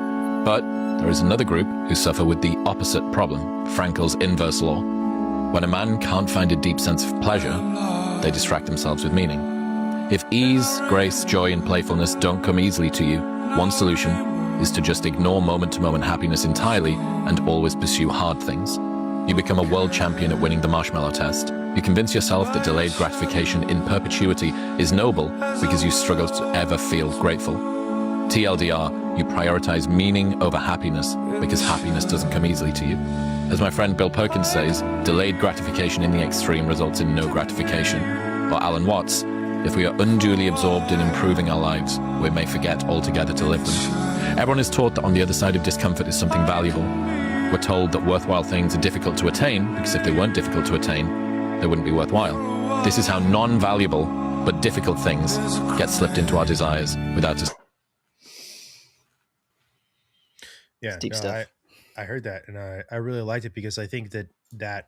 But there is another group who suffer with the opposite problem, Frankl's inverse law. When a man can't find a deep sense of pleasure, they distract themselves with meaning. If ease, grace, joy, and playfulness don't come easily to you, one solution is to just ignore moment-to-moment happiness entirely and always pursue hard things. You become a world champion at winning the marshmallow test. You convince yourself that delayed gratification in perpetuity is noble because you struggle to ever feel grateful. TLDR, you prioritize meaning over happiness because happiness doesn't come easily to you. As my friend Bill Perkins says, delayed gratification in the extreme results in no gratification. Or Alan Watts, if we are unduly absorbed in improving our lives, we may forget altogether to live them. Everyone is taught that on the other side of discomfort is something valuable. We're told that worthwhile things are difficult to attain because if they weren't difficult to attain, they wouldn't be worthwhile. This is how non-valuable but difficult things get slipped into our desires without us. Yeah, deep stuff. I heard that, and I really liked it because I think that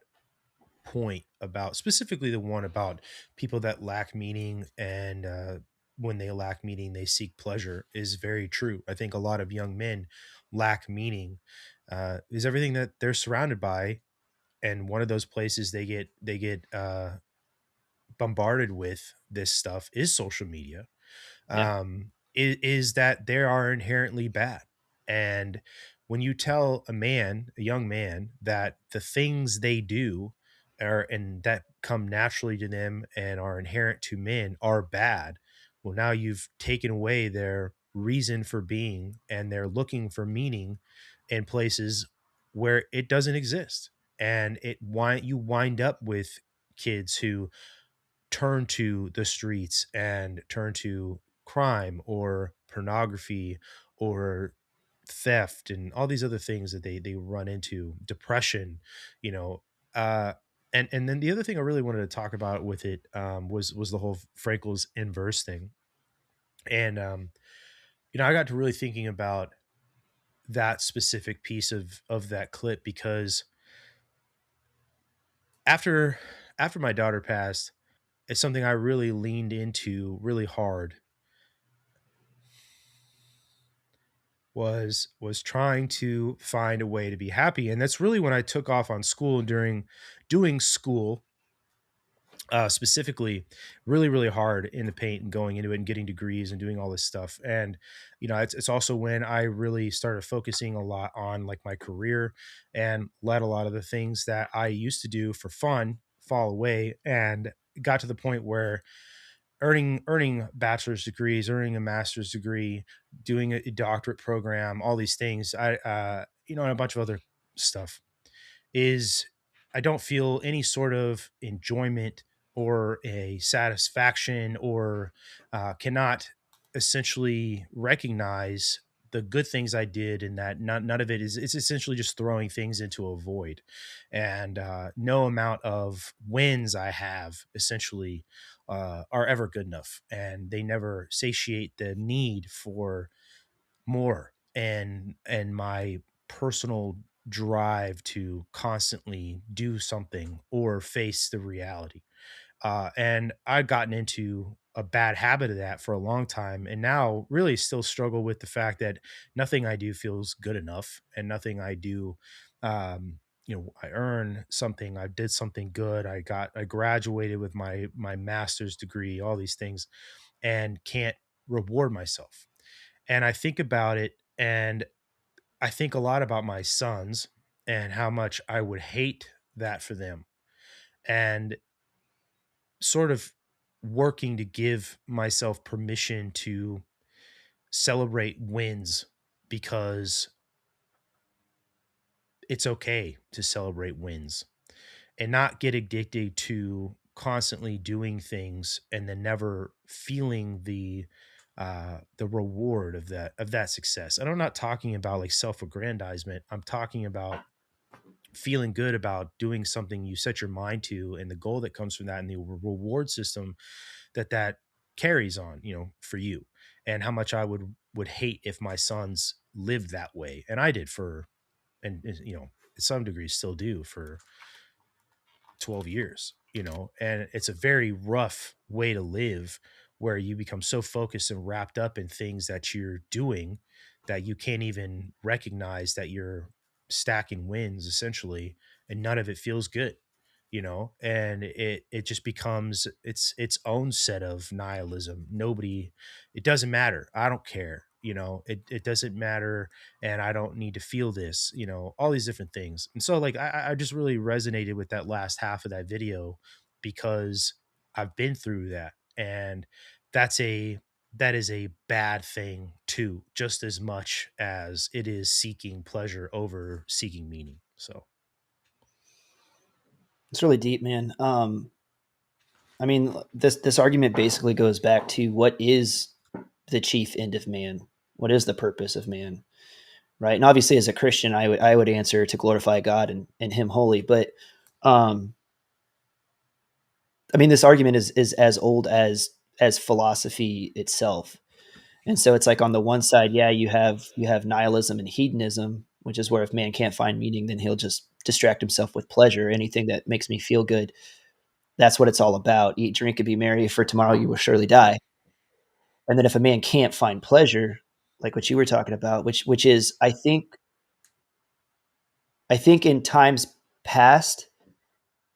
point about specifically the one about people that lack meaning and when they lack meaning they seek pleasure is very true. I think a lot of young men lack meaning is everything that they're surrounded by, and one of those places they get bombarded with this stuff is social media. Is that they are inherently bad. And when you tell a young man, that the things they do are and that come naturally to them and are inherent to men are bad, well, now you've taken away their reason for being, and they're looking for meaning in places where it doesn't exist. And you wind up with kids who turn to the streets and turn to crime or pornography or theft and all these other things that they run into, depression, you know. And then the other thing I really wanted to talk about with it was the whole Frankel's inverse thing. And I got to really thinking about that specific piece of that clip because after my daughter passed, it's something I really leaned into really hard was trying to find a way to be happy. And that's really when I took off on school and during doing school, specifically really, really hard in the paint and going into it and getting degrees and doing all this stuff. And, it's also when I really started focusing a lot on like my career and let a lot of the things that I used to do for fun fall away, and got to the point where earning bachelor's degrees, earning a master's degree, doing a doctorate program, all these things, and a bunch of other stuff, is I don't feel any sort of enjoyment or a satisfaction or cannot essentially recognize the good things I did, and that none of it it's essentially just throwing things into a void. And no amount of wins I have essentially are ever good enough, and they never satiate the need for more and my personal drive to constantly do something or face the reality. And I've gotten into a bad habit of that for a long time, and now really still struggle with the fact that nothing I do feels good enough, and nothing I do I earn something, I did something good, I graduated with my master's degree, all these things, and can't reward myself. And I think about it, and I think a lot about my sons and how much I would hate that for them, and sort of working to give myself permission to celebrate wins, because it's okay to celebrate wins and not get addicted to constantly doing things and then never feeling the reward of that success. And I'm not talking about like self-aggrandizement. I'm talking about feeling good about doing something you set your mind to, and the goal that comes from that, and the reward system that carries on, for you. And how much I would hate if my sons lived that way. And I did for, and to some degree still do, for 12 years, and it's a very rough way to live, where you become so focused and wrapped up in things that you're doing that you can't even recognize that you're stacking wins, essentially, and none of it feels good, and it just becomes its own set of nihilism. It doesn't matter. I don't care. It doesn't matter, and I don't need to feel this, all these different things. And so, like, I just really resonated with that last half of that video, because I've been through that. And that is a bad thing too, just as much as it is seeking pleasure over seeking meaning. So it's really deep, man. I mean, this argument basically goes back to what is the chief end of man? What is the purpose of man? Right. And obviously, as a Christian, I would answer to glorify God and Him holy. But I mean, this argument is as old as philosophy itself. And so it's like, on the one side, yeah, you have nihilism and hedonism, which is where if man can't find meaning, then he'll just distract himself with pleasure. Anything that makes me feel good, that's what it's all about. Eat, drink, and be merry, for tomorrow you will surely die. And then if a man can't find pleasure, like what you were talking about, which is, I think in times past,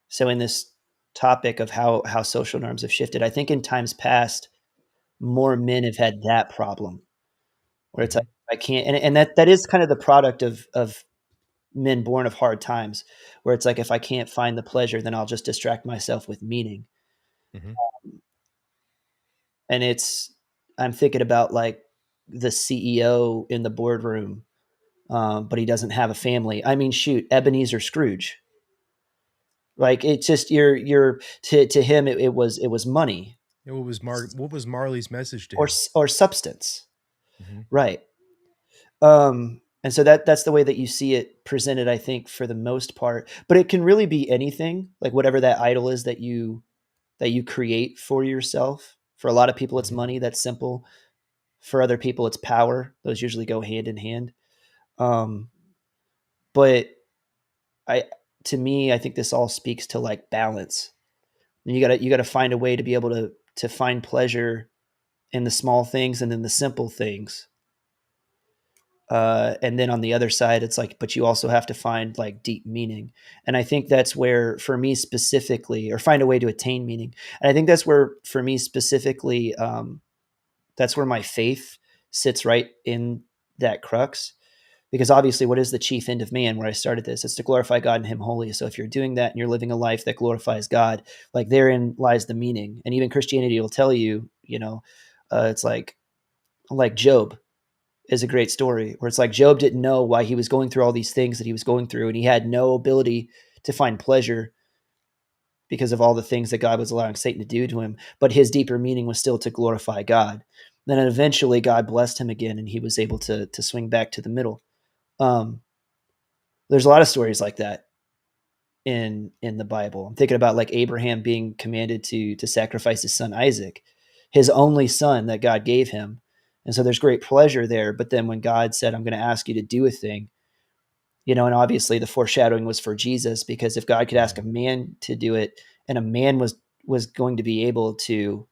so in this topic of how social norms have shifted, I think in times past, more men have had that problem, where it's like, I can't, and that is kind of the product of men born of hard times, where it's like, if I can't find the pleasure, then I'll just distract myself with meaning. And I'm thinking about like the CEO in the boardroom, but he doesn't have a family. I mean, shoot, Ebenezer Scrooge. Like, it's just, you're to him, it was money. what was Marley's message to him? Or substance. Right. And so that's the way that you see it presented, I think, for the most part. But it can really be anything, like whatever that idol is that you create for yourself. For a lot of people, it's money. That's simple. For other people, it's power. Those usually go hand in hand. But to me, I think this all speaks to like balance. And you gotta find a way to be able to find pleasure in the small things and in the simple things. And then on the other side, it's like, but you also have to find like deep meaning. And I think that's where, for me specifically, or find a way to attain meaning. And I think that's where, for me specifically, that's where my faith sits, right in that crux. Because obviously, what is the chief end of man, where I started this? It's to glorify God and Him holy. So if you're doing that and you're living a life that glorifies God, like, therein lies the meaning. And even Christianity will tell you, it's like Job is a great story, where it's like Job didn't know why he was going through all these things that he was going through, and he had no ability to find pleasure because of all the things that God was allowing Satan to do to him. But his deeper meaning was still to glorify God. Then eventually God blessed him again, and he was able to swing back to the middle. There's a lot of stories like that in the Bible. I'm thinking about like Abraham being commanded to sacrifice his son Isaac, his only son that God gave him. And so there's great pleasure there. But then when God said, I'm going to ask you to do a thing, and obviously the foreshadowing was for Jesus, because if God could ask a man to do it, and a man was going to be able to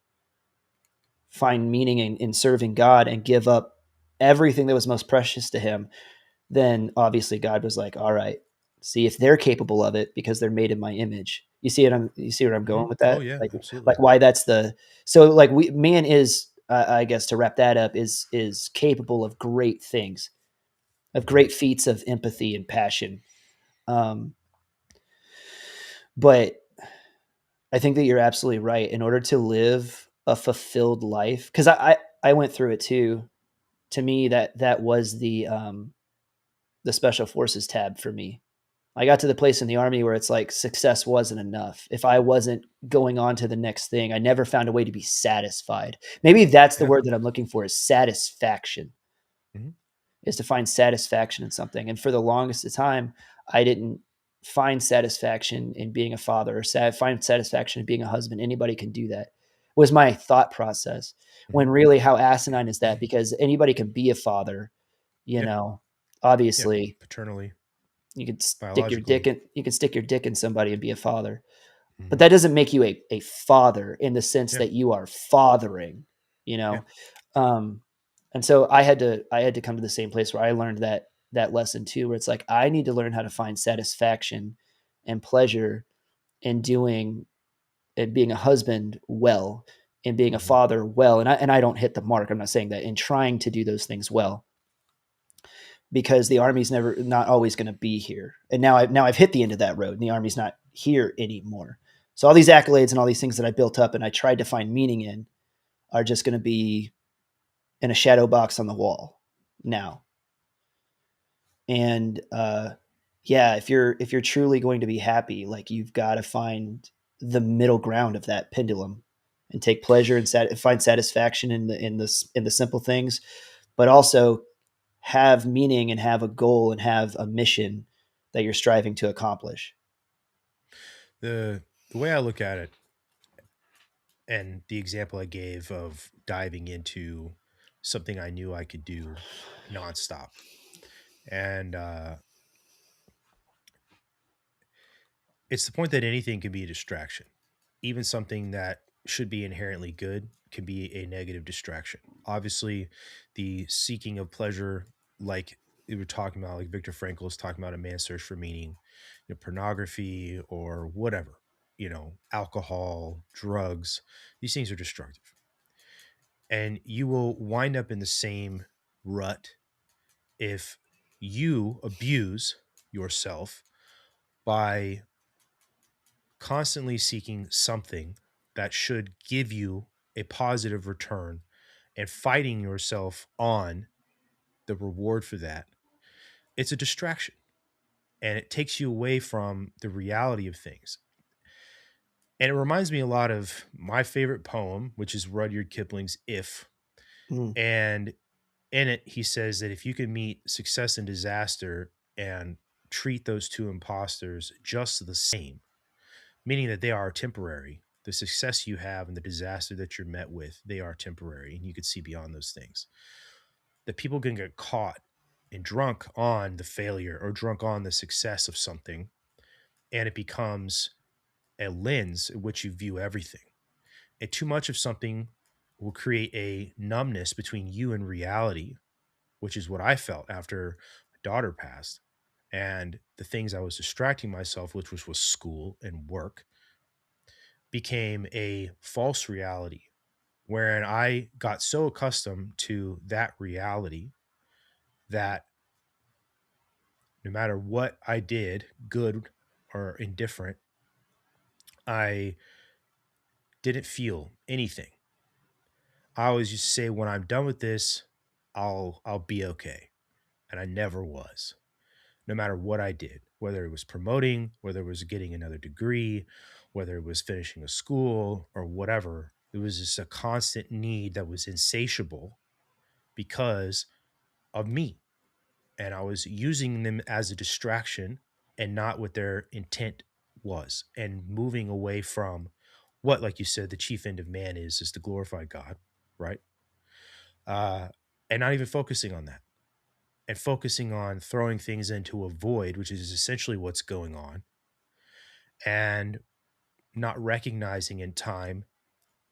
find meaning in serving God and give up everything that was most precious to him, then obviously God was like, all right, see if they're capable of it because they're made in my image. You see where I'm going with that? Oh yeah, like, absolutely. like why that's so like man is, I guess to wrap that up, is capable of great things, of great feats of empathy and passion. But I think that you're absolutely right. In order to live a fulfilled life, because I went through it too. To me, that was the special forces tab for me. I got to the place in the Army where it's like success wasn't enough. If I wasn't going on to the next thing, I never found a way to be satisfied. Maybe that's the word that I'm looking for, is satisfaction. Is to find satisfaction in something. And for the longest of time, I didn't find satisfaction in being a father, or find satisfaction in being a husband. Anybody can do that, was my thought process. When really, how asinine is that? Because anybody can be a father, you know, obviously paternally. You could stick your dick in somebody and be a father. But that doesn't make you a father in the sense that you are fathering, you know? And so I had to come to the same place where I learned that lesson too, where it's like, I need to learn how to find satisfaction and pleasure in doing and being a husband well, and being a father well. And I don't hit the mark. I'm not saying that, in trying to do those things well, because the Army's not always going to be here. And now I've hit the end of that road, and the Army's not here anymore. So all these accolades and all these things that I built up and I tried to find meaning in are just going to be in a shadow box on the wall now. And if you're truly going to be happy, like, you've got to find the middle ground of that pendulum and take pleasure and find satisfaction in the simple things, but also have meaning and have a goal and have a mission that you're striving to accomplish. The way I look at it, and the example I gave of diving into something I knew I could do nonstop, and it's the point that anything can be a distraction. Even something that should be inherently good can be a negative distraction. Obviously, the seeking of pleasure, like we were talking about, like Viktor Frankl is talking about, a man's search for meaning, pornography or whatever, alcohol, drugs, these things are destructive. And you will wind up in the same rut if you abuse yourself by constantly seeking something that should give you a positive return and fighting yourself on the reward for that. It's a distraction, and it takes you away from the reality of things. And it reminds me a lot of my favorite poem, which is Rudyard Kipling's If. And in it, he says that if you can meet success and disaster and treat those two imposters just the same, meaning that they are temporary, the success you have and the disaster that you're met with, they are temporary, and you can see beyond those things. That people can get caught and drunk on the failure or drunk on the success of something, and it becomes a lens in which you view everything. And too much of something will create a numbness between you and reality, which is what I felt after my daughter passed. And the things I was distracting myself, which was school and work, became a false reality, wherein I got so accustomed to that reality that no matter what I did, good or indifferent, I didn't feel anything. I always used to say, when I'm done with this, I'll be okay. And I never was. No matter what I did, whether it was promoting, whether it was getting another degree, whether it was finishing a school or whatever, it was just a constant need that was insatiable because of me. And I was using them as a distraction and not what their intent was, and moving away from what, like you said, the chief end of man is to glorify God, right? And not even focusing on that, and focusing on throwing things into a void, which is essentially what's going on, and not recognizing in time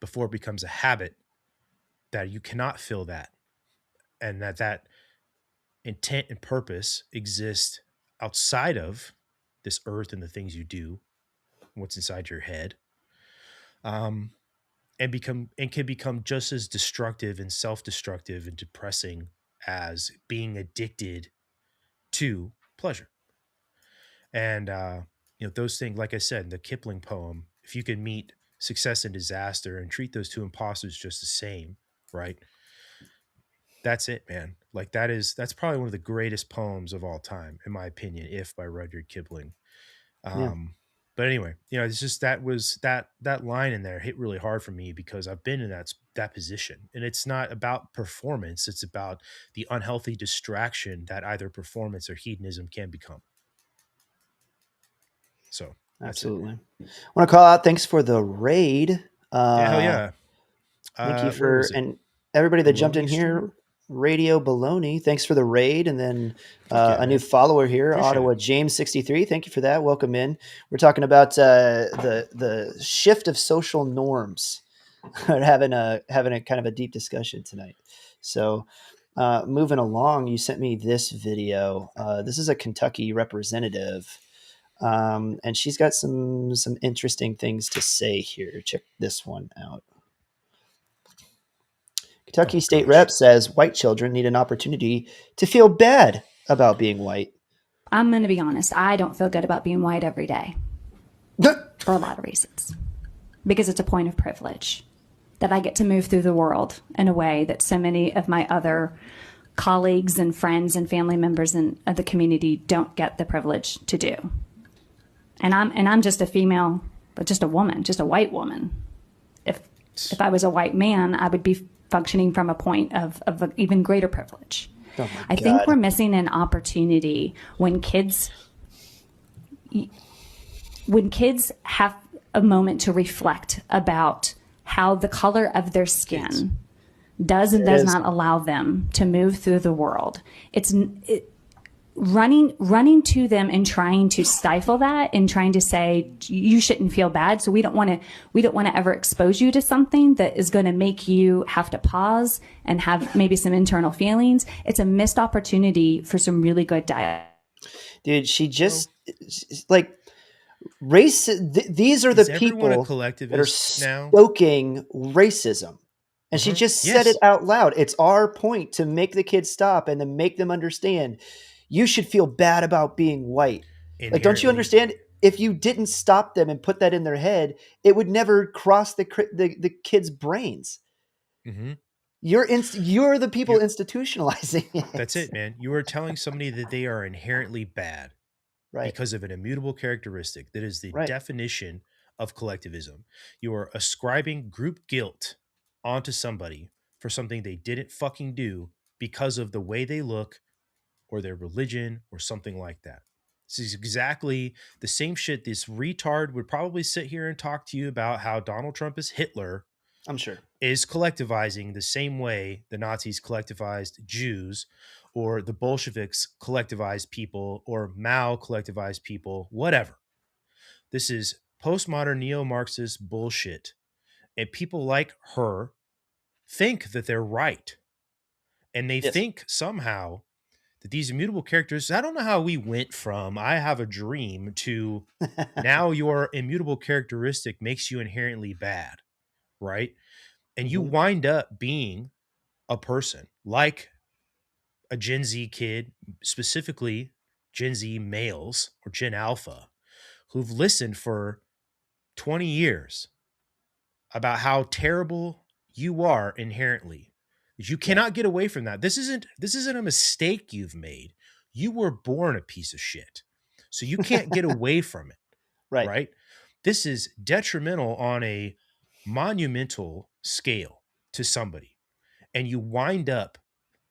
before it becomes a habit that you cannot fill that, and that intent and purpose exist outside of this earth and the things you do, what's inside your head, and can become just as destructive and self-destructive and depressing as being addicted to pleasure. And those things, like I said, in the Kipling poem, if you can meet success and disaster and treat those two imposters just the same, right? That's it, man. Like that's probably one of the greatest poems of all time, in my opinion, If by Rudyard Kipling. But anyway, it's just that line in there hit really hard for me because I've been in that position, and it's not about performance. It's about the unhealthy distraction that either performance or hedonism can become. So absolutely. I want to call out, thanks for the raid. Hell yeah. Thank you for, and everybody that jumped in here, Radio Baloney, thanks for the raid. And then a new follower here, Ottawa James 63. Thank you for that. Welcome in. We're talking about the shift of social norms. We're having a kind of a deep discussion tonight. So moving along, you sent me this video. This is a Kentucky representative. And she's got some interesting things to say here. Check this one out. Kentucky State Rep says white children need an opportunity to feel bad about being white. I'm going to be honest. I don't feel good about being white every day for a lot of reasons. Because it's a point of privilege that I get to move through the world in a way that so many of my other colleagues and friends and family members of the community don't get the privilege to do. And I'm just a female, but just a woman, just a white woman. If I was a white man, I would be functioning from a point of an even greater privilege. Oh I think we're missing an opportunity when kids have a moment to reflect about how the color of their skin does and does not allow them to move through the world. Running to them and trying to stifle that and trying to say you shouldn't feel bad, so we don't want to ever expose you to something that is going to make you have to pause and have maybe some internal feelings. It's a missed opportunity for some really good diet. Dude, she just like race. These are the people that are stoking racism. And she just said it out loud. It's our point to make the kids stop and to make them understand you should feel bad about being white. Like, don't you understand? If you didn't stop them and put that in their head, it would never cross the kids' brains. Mm-hmm. You're the people institutionalizing it. That's it, man. You are telling somebody that they are inherently bad because of an immutable characteristic. That is the definition of collectivism. You are ascribing group guilt onto somebody for something they didn't fucking do because of the way they look or their religion or something like that. This is exactly the same shit this retard would probably sit here and talk to you about how Donald Trump is Hitler. I'm sure. Is collectivizing the same way the Nazis collectivized Jews or the Bolsheviks collectivized people or Mao collectivized people, whatever. This is postmodern neo-Marxist bullshit. And people like her think that they're right. And they think somehow that these immutable characters, I don't know how we went from I have a dream to now your immutable characteristic makes you inherently bad, right? And you wind up being a person like a Gen Z kid, specifically Gen Z males or Gen Alpha, who've listened for 20 years about how terrible you are inherently. You cannot get away from that. This isn't a mistake you've made. You were born a piece of shit. So you can't get away from it. Right? This is detrimental on a monumental scale to somebody. And you wind up,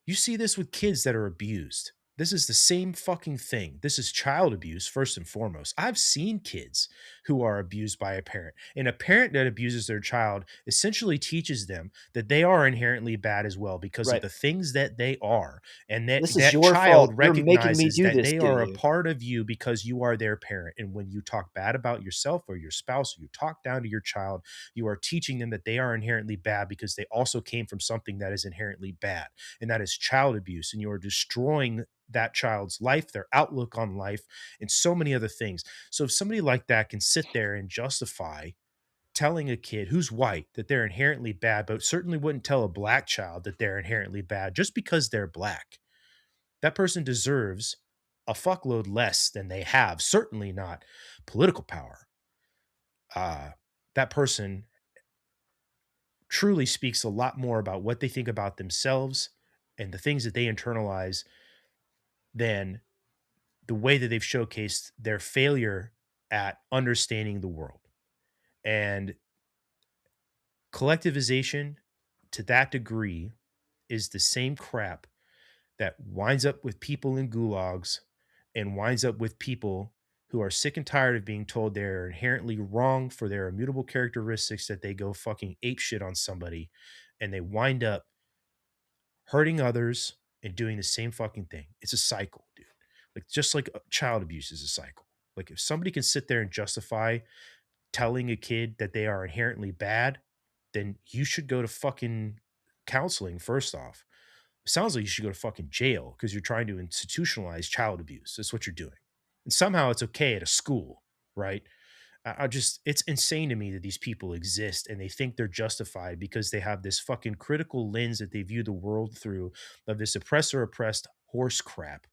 you see this with kids that are abused. This is the same fucking thing. This is child abuse, first and foremost. I've seen kids who are abused by a parent. And a parent that abuses their child essentially teaches them that they are inherently bad as well because of the things that they are. And This is that your fault. child You're making me recognizes do that this they to are a you. part of you because you are their parent. And when you talk bad about yourself or your spouse, or you talk down to your child, you are teaching them that they are inherently bad because they also came from something that is inherently bad. And that is child abuse. And you are destroying that child's life, their outlook on life, and so many other things. So if somebody like that can sit there and justify telling a kid who's white that they're inherently bad, but certainly wouldn't tell a black child that they're inherently bad just because they're black, that person deserves a fuckload less than they have, certainly not political power. That person truly speaks a lot more about what they think about themselves and the things that they internalize than the way that they've showcased their failure at understanding the world. And collectivization to that degree is the same crap that winds up with people in gulags and winds up with people who are sick and tired of being told they're inherently wrong for their immutable characteristics, that they go fucking ape shit on somebody and they wind up hurting others and doing the same fucking thing. It's a cycle, dude. Like, just like child abuse is a cycle. Like, if somebody can sit there and justify telling a kid that they are inherently bad, then you should go to fucking counseling first off. It sounds like you should go to fucking jail because you're trying to institutionalize child abuse. That's what you're doing. And somehow it's okay at a school, right? It's insane to me that these people exist and they think they're justified because they have this fucking critical lens that they view the world through of this oppressor oppressed horse crap.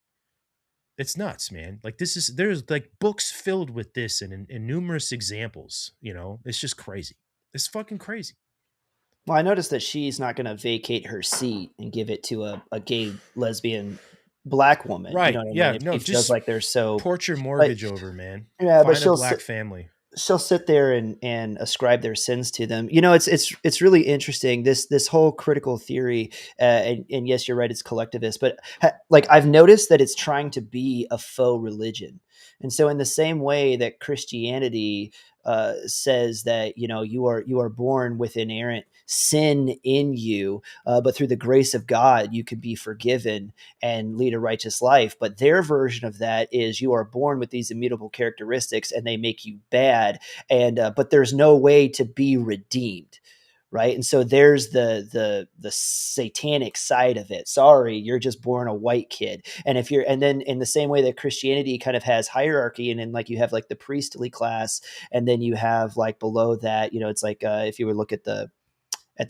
It's nuts, man. Like, there's like books filled with this and numerous examples, it's just crazy. It's fucking crazy. Well, I noticed that she's not going to vacate her seat and give it to a gay, lesbian, black woman. Right. You know what Yeah. I mean? No, She feels just like they're so. port your mortgage over, man. Yeah, but Find a black family. She'll sit there and ascribe their sins to them. It's really interesting, this whole critical theory. And yes, you're right, it's collectivist, but like, I've noticed that it's trying to be a faux religion. And so in the same way that Christianity says that you are born with inerrant sin in you, but through the grace of God you can be forgiven and lead a righteous life. But their version of that is you are born with these immutable characteristics and they make you bad, and but there's no way to be redeemed. Right. And so there's the satanic side of it. Sorry, you're just born a white kid. And then in the same way that Christianity kind of has hierarchy, and then like you have like the priestly class, and then you have like below that, it's like if you would look at the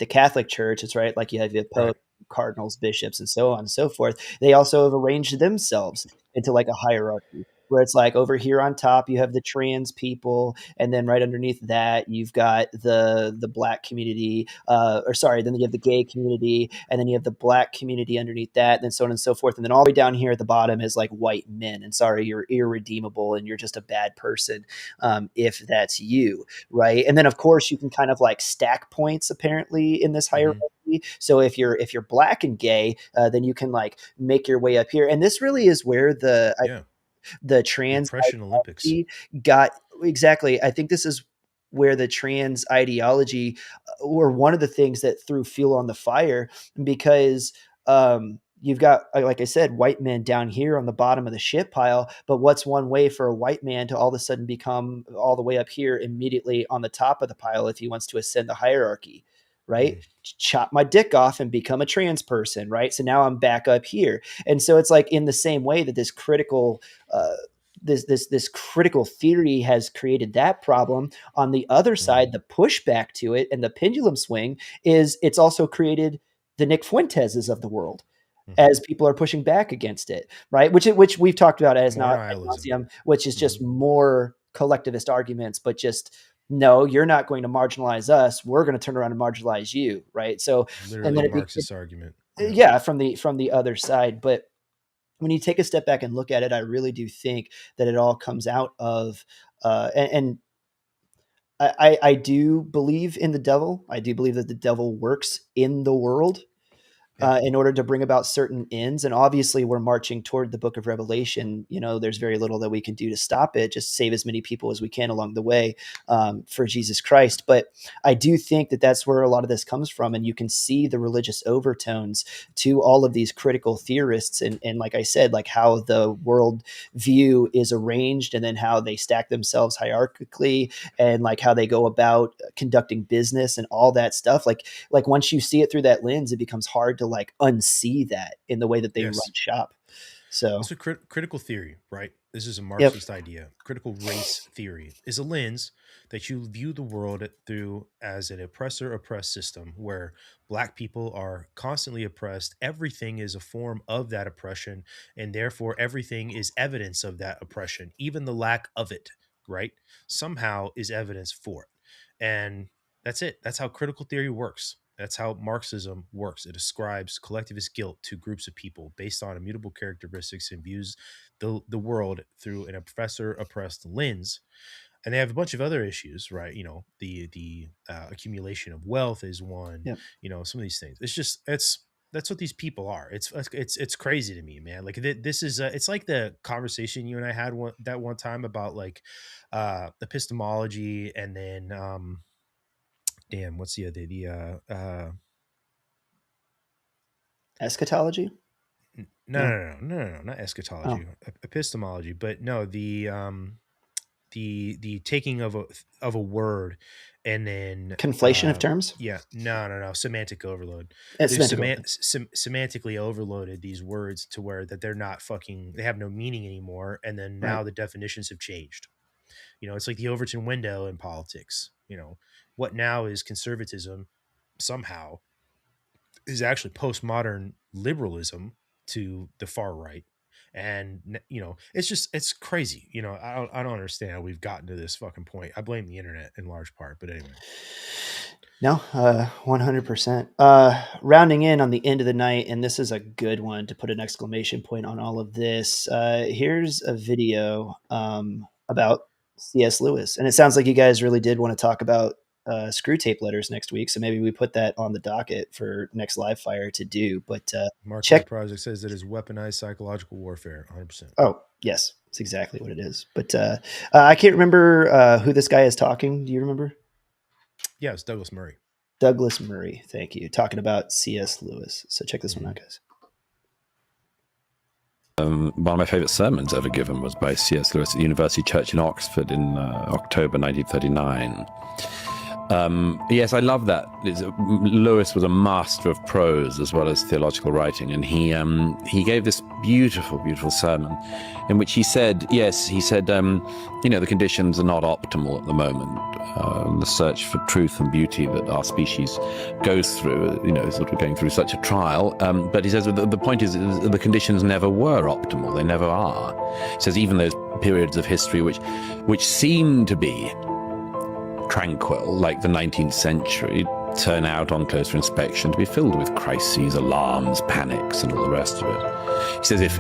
Catholic Church, it's right. Like you have Pope, cardinals, bishops, and so on and so forth. They also have arranged themselves into like a hierarchy, where it's like over here on top you have the trans people, and then right underneath that you've got the black community, then you have the gay community, and then you have the black community underneath that, and then so on and so forth. And then all the way down here at the bottom is like white men, and sorry, you're irredeemable and you're just a bad person if that's you, right? And then of course you can kind of like stack points apparently in this hierarchy. So if you're black and gay, then you can like make your way up here. And this really is where the trans Depression Olympics got exactly. I think this is where the trans ideology were one of the things that threw fuel on the fire, because you've got, like I said, white men down here on the bottom of the shit pile. But what's one way for a white man to all of a sudden become all the way up here immediately on the top of the pile if he wants to ascend the hierarchy? Right? Chop my dick off and become a trans person, right? So now I'm back up here. And so it's like in the same way that this critical this critical theory has created that problem. On the other side, the pushback to it and the pendulum swing is it's also created the Nick Fuenteses of the world, as people are pushing back against it, right? Which we've talked about as not ad nauseum, which is just more collectivist arguments, but just no, you're not going to marginalize us. We're going to turn around and marginalize you, right? So, literally and then Marxist argument. Yeah, from the other side. But when you take a step back and look at it, I really do think that it all comes out of and I do believe in the devil. I do believe that the devil works in the world. in order to bring about certain ends. And obviously we're marching toward the book of Revelation. You know, there's very little that we can do to stop it, just save as many people as we can along the way for Jesus Christ. But I do think that that's where a lot of this comes from. And you can see the religious overtones to all of these critical theorists. And like I said, like how the world view is arranged and then how they stack themselves hierarchically and like how they go about conducting business and all that stuff. Like once you see it through that lens, it becomes hard to like unsee that in the way that they run shop. So it's a critical theory, right? This is a Marxist idea. Critical race theory is a lens that you view the world through as an oppressor-oppressed system where Black people are constantly oppressed. Everything is a form of that oppression, and therefore everything is evidence of that oppression. Even the lack of it, right, somehow is evidence for it. And that's it. That's how critical theory works. That's how Marxism works. It ascribes collectivist guilt to groups of people based on immutable characteristics and views the world through an oppressor-oppressed lens. And they have a bunch of other issues, right? You know, the accumulation of wealth is one. You know, some of these things. It's just that's what these people are. It's crazy to me, man. Like this is it's like the conversation you and I had that one time about like epistemology, and then damn, what's the other eschatology? No, not eschatology. Epistemology, but no, the taking of a word and then conflation of terms. Yeah, no, semantic overload. Semantically overloaded these words to where that they're not they have no meaning anymore. And then now the definitions have changed. You know, it's like the Overton window in politics. You know, what now is conservatism somehow is actually postmodern liberalism to the far right. And, you know, it's crazy. You know, I don't understand how we've gotten to this fucking point. I blame the internet in large part, but anyway. No, 100%. Rounding in on the end of the night, and this is a good one to put an exclamation point on all of this. Here's a video about C.S. Lewis. And it sounds like you guys really did want to talk about screw tape letters next week. So maybe we put that on the docket for next live fire to do. But Mark Project says that is weaponized psychological warfare, 100%. Oh, yes. That's exactly what it is. But I can't remember who this guy is talking. Do you remember? Yeah, it's Douglas Murray. Douglas Murray. Thank you. Talking about C.S. Lewis. So check this one out, guys. One of my favorite sermons ever given was by C.S. Lewis at University Church in Oxford in October 1939. Yes, I love that. Lewis was a master of prose as well as theological writing, and he gave this beautiful, beautiful sermon in which he said, you know, the conditions are not optimal at the moment. The search for truth and beauty that our species goes through, you know, sort of going through such a trial. But he says the point is the conditions never were optimal. They never are. He says even those periods of history which seem to be tranquil, like the 19th century, turn out on closer inspection to be filled with crises, alarms, panics, and all the rest of it. He says if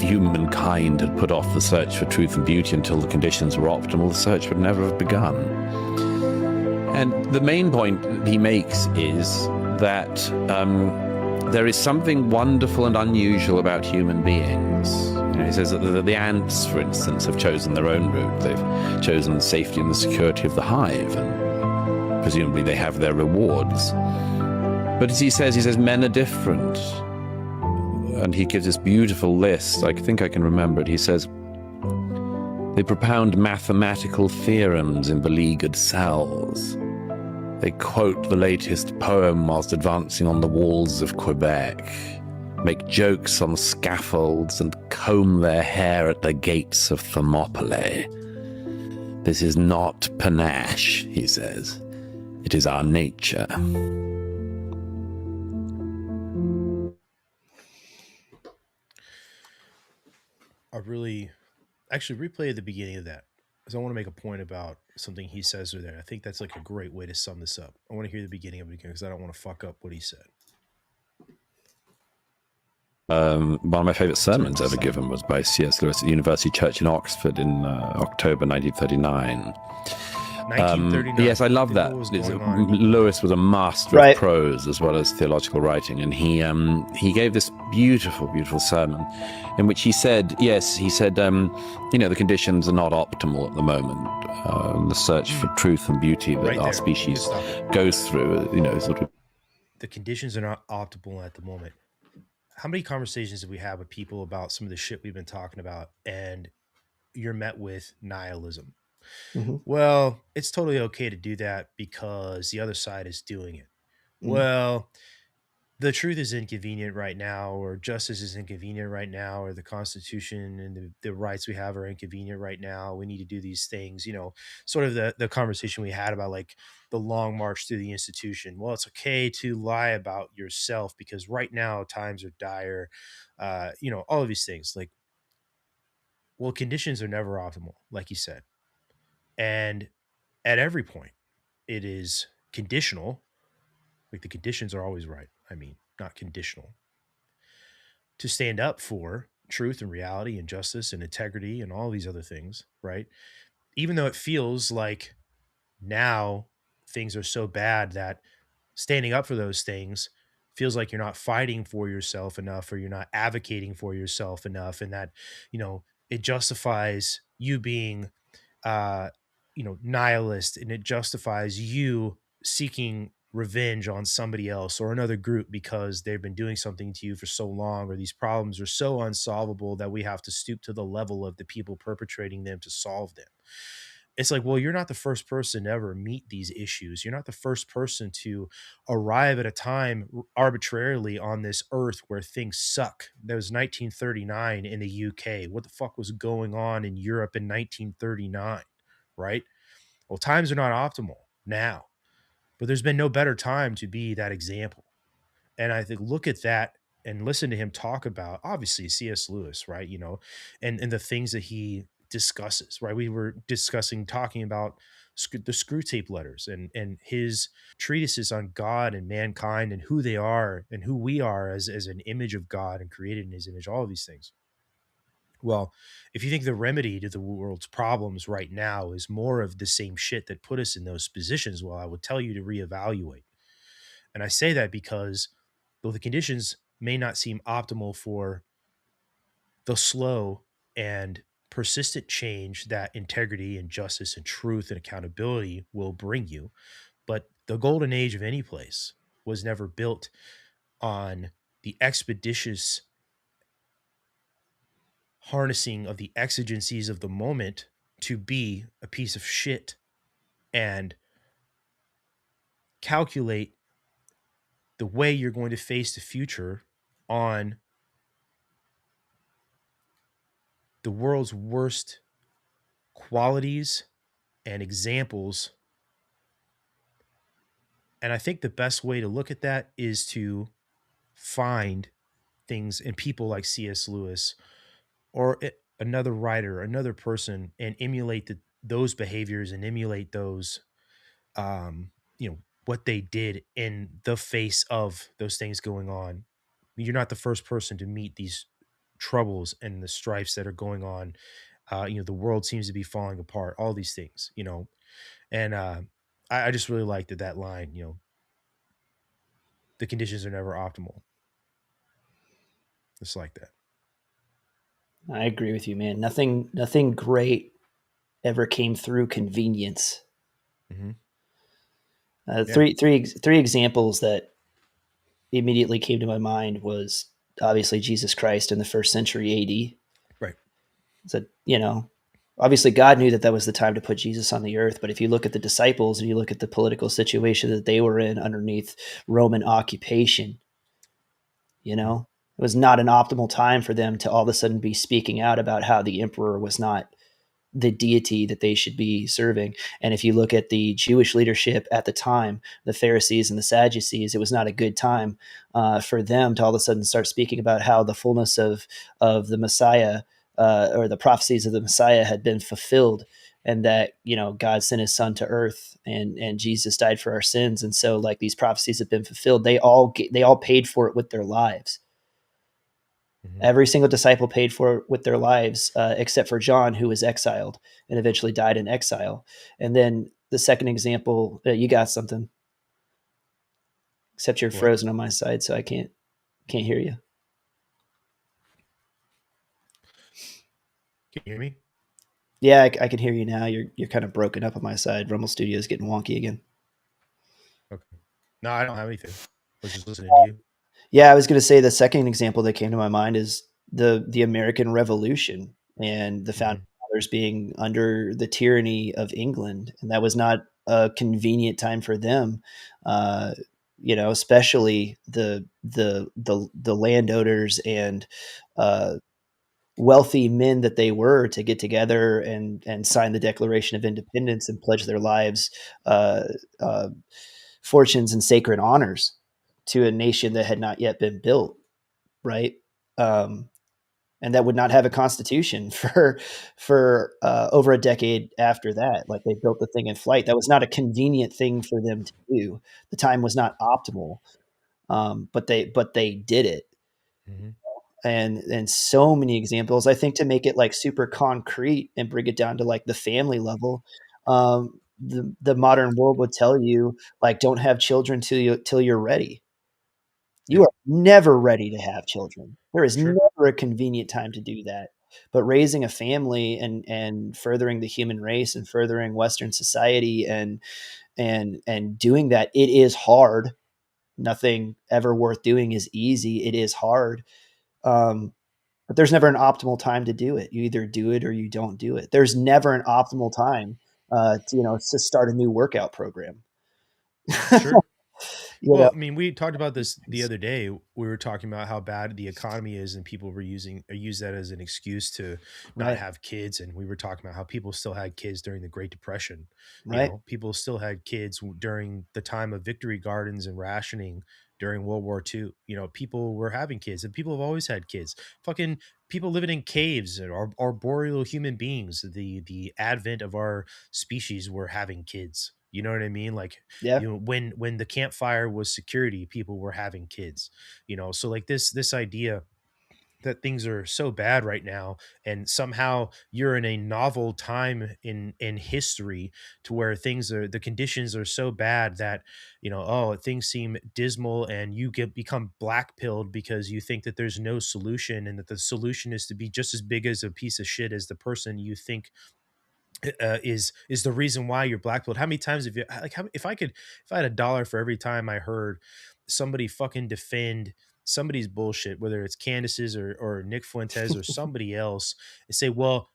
humankind had put off the search for truth and beauty until the conditions were optimal, the search would never have begun. And the main point he makes is that there is something wonderful and unusual about human beings. You know, he says that the ants, for instance, have chosen their own route. They've chosen the safety and the security of the hive, and presumably they have their rewards. But as he says men are different. And he gives this beautiful list. I think I can remember it. He says, they propound mathematical theorems in beleaguered cells. They quote the latest poem whilst advancing on the walls of Quebec, make jokes on scaffolds, and comb their hair at the gates of Thermopylae. This is not panache, he says. It is our nature. I really actually replay the beginning of that because I want to make a point about something he says there. I think that's like a great way to sum this up. I want to hear the beginning of it again because I don't want to fuck up what he said. One of my favorite sermons ever given was by C.S. Lewis at University Church in Oxford in October 1939. 1939. Yes, I love that. Lewis was a master of prose as well as theological writing, and he gave this beautiful, beautiful sermon in which he said, the conditions are not optimal at the moment. The search for truth and beauty that our species goes through, sort of. The conditions are not optimal at the moment. How many conversations have we had with people about some of the shit we've been talking about, and you're met with nihilism? Mm-hmm. Well, it's totally okay to do that because the other side is doing it. Well, the truth is inconvenient right now, or justice is inconvenient right now, or the Constitution and the rights we have are inconvenient right now. We need to do these things, sort of the conversation we had about like the long march through the institution. Well, it's okay to lie about yourself because right now times are dire. All of these things. Like, well, conditions are never optimal, like you said. And at every point, it is conditional. Like the conditions are always right. I mean, not conditional. To stand up for truth and reality and justice and integrity and all these other things, right? Even though it feels like now things are so bad that standing up for those things feels like you're not fighting for yourself enough, or you're not advocating for yourself enough, and that, it justifies you being nihilist, and it justifies you seeking revenge on somebody else or another group because they've been doing something to you for so long, or these problems are so unsolvable that we have to stoop to the level of the people perpetrating them to solve them. It's like, well, you're not the first person to ever meet these issues. You're not the first person to arrive at a time arbitrarily on this earth where things suck. There was 1939 in the UK. What the fuck was going on in Europe in 1939, right? Well, times are not optimal now, but there's been no better time to be that example. And I think look at that and listen to him talk about, obviously, C.S. Lewis, right? And the things that he discusses, right? We were talking about the Screw Tape Letters and his treatises on God and mankind and who they are and who we are as an image of God and created in his image, all of these things. Well, if you think the remedy to the world's problems right now is more of the same shit that put us in those positions, well, I would tell you to reevaluate. And I say that because though the conditions may not seem optimal for the slow and persistent change that integrity and justice and truth and accountability will bring you, but the golden age of any place was never built on the expeditious harnessing of the exigencies of the moment to be a piece of shit and calculate the way you're going to face the future on the world's worst qualities and examples. And I think the best way to look at that is to find things in people like C.S. Lewis or another writer, another person, and emulate those behaviors and emulate those, what they did in the face of those things going on. You're not the first person to meet these troubles and the strifes that are going on. The world seems to be falling apart, all these things, and I just really liked that line, the conditions are never optimal. Just like that. I agree with you, man. Nothing great ever came through convenience. Mm-hmm. Three examples that immediately came to my mind was obviously Jesus Christ in the 1st century AD. Right. So, obviously God knew that was the time to put Jesus on the earth. But if you look at the disciples and you look at the political situation that they were in underneath Roman occupation, it was not an optimal time for them to all of a sudden be speaking out about how the emperor was not the deity that they should be serving. And if you look at the Jewish leadership at the time, the Pharisees and the Sadducees, it was not a good time for them to all of a sudden start speaking about how the fullness of the Messiah or the prophecies of the Messiah had been fulfilled, and that, God sent his son to earth and Jesus died for our sins. And so like these prophecies have been fulfilled. They all paid for it with their lives. Mm-hmm. Every single disciple paid for it with their lives, except for John, who was exiled and eventually died in exile. And then the second example, you got something. Except you're frozen on my side, so I can't hear you. Can you hear me? Yeah, I can hear you now. You're kind of broken up on my side. Rumble Studio is getting wonky again. Okay. No, I don't have anything. I was just listening to you. Yeah, I was going to say the second example that came to my mind is the American Revolution and the founding fathers being under the tyranny of England, and that was not a convenient time for them. Especially the landowners and wealthy men that they were, to get together and sign the Declaration of Independence and pledge their lives, fortunes, and sacred honors to a nation that had not yet been built, right? And that would not have a constitution for over a decade after that. Like, they built the thing in flight. That was not a convenient thing for them to do. The time was not optimal, but they did it. Mm-hmm. And so many examples, I think, to make it like super concrete and bring it down to like the family level. The modern world would tell you, like, don't have children till you're ready. You are never ready to have children. There is never a convenient time to do that. But raising a family and furthering the human race and furthering Western society and doing that, it is hard. Nothing ever worth doing is easy. It is hard. But there's never an optimal time to do it. You either do it or you don't do it. There's never an optimal time to start a new workout program. Sure. Well, I mean, we talked about this the other day. We were talking about how bad the economy is, and people were use that as an excuse to not have kids. And we were talking about how people still had kids during the Great Depression. Right. You know, people still had kids during the time of Victory Gardens and rationing during World War II. You know, people were having kids, and people have always had kids. Fucking people living in caves are arboreal human beings. The advent of our species were having kids. You know what I mean? Like, when the campfire was security, people were having kids, so like this idea that things are so bad right now, and somehow you're in a novel time in history to where the conditions are so bad that, things seem dismal, and you become black-pilled because you think that there's no solution, and that the solution is to be just as big as a piece of shit as the person you think is the reason why you're blackpilled. How many times have you, like, if I had $1 for every time I heard somebody fucking defend somebody's bullshit, whether it's Candace's or Nick Fuentes or somebody else, and say, well,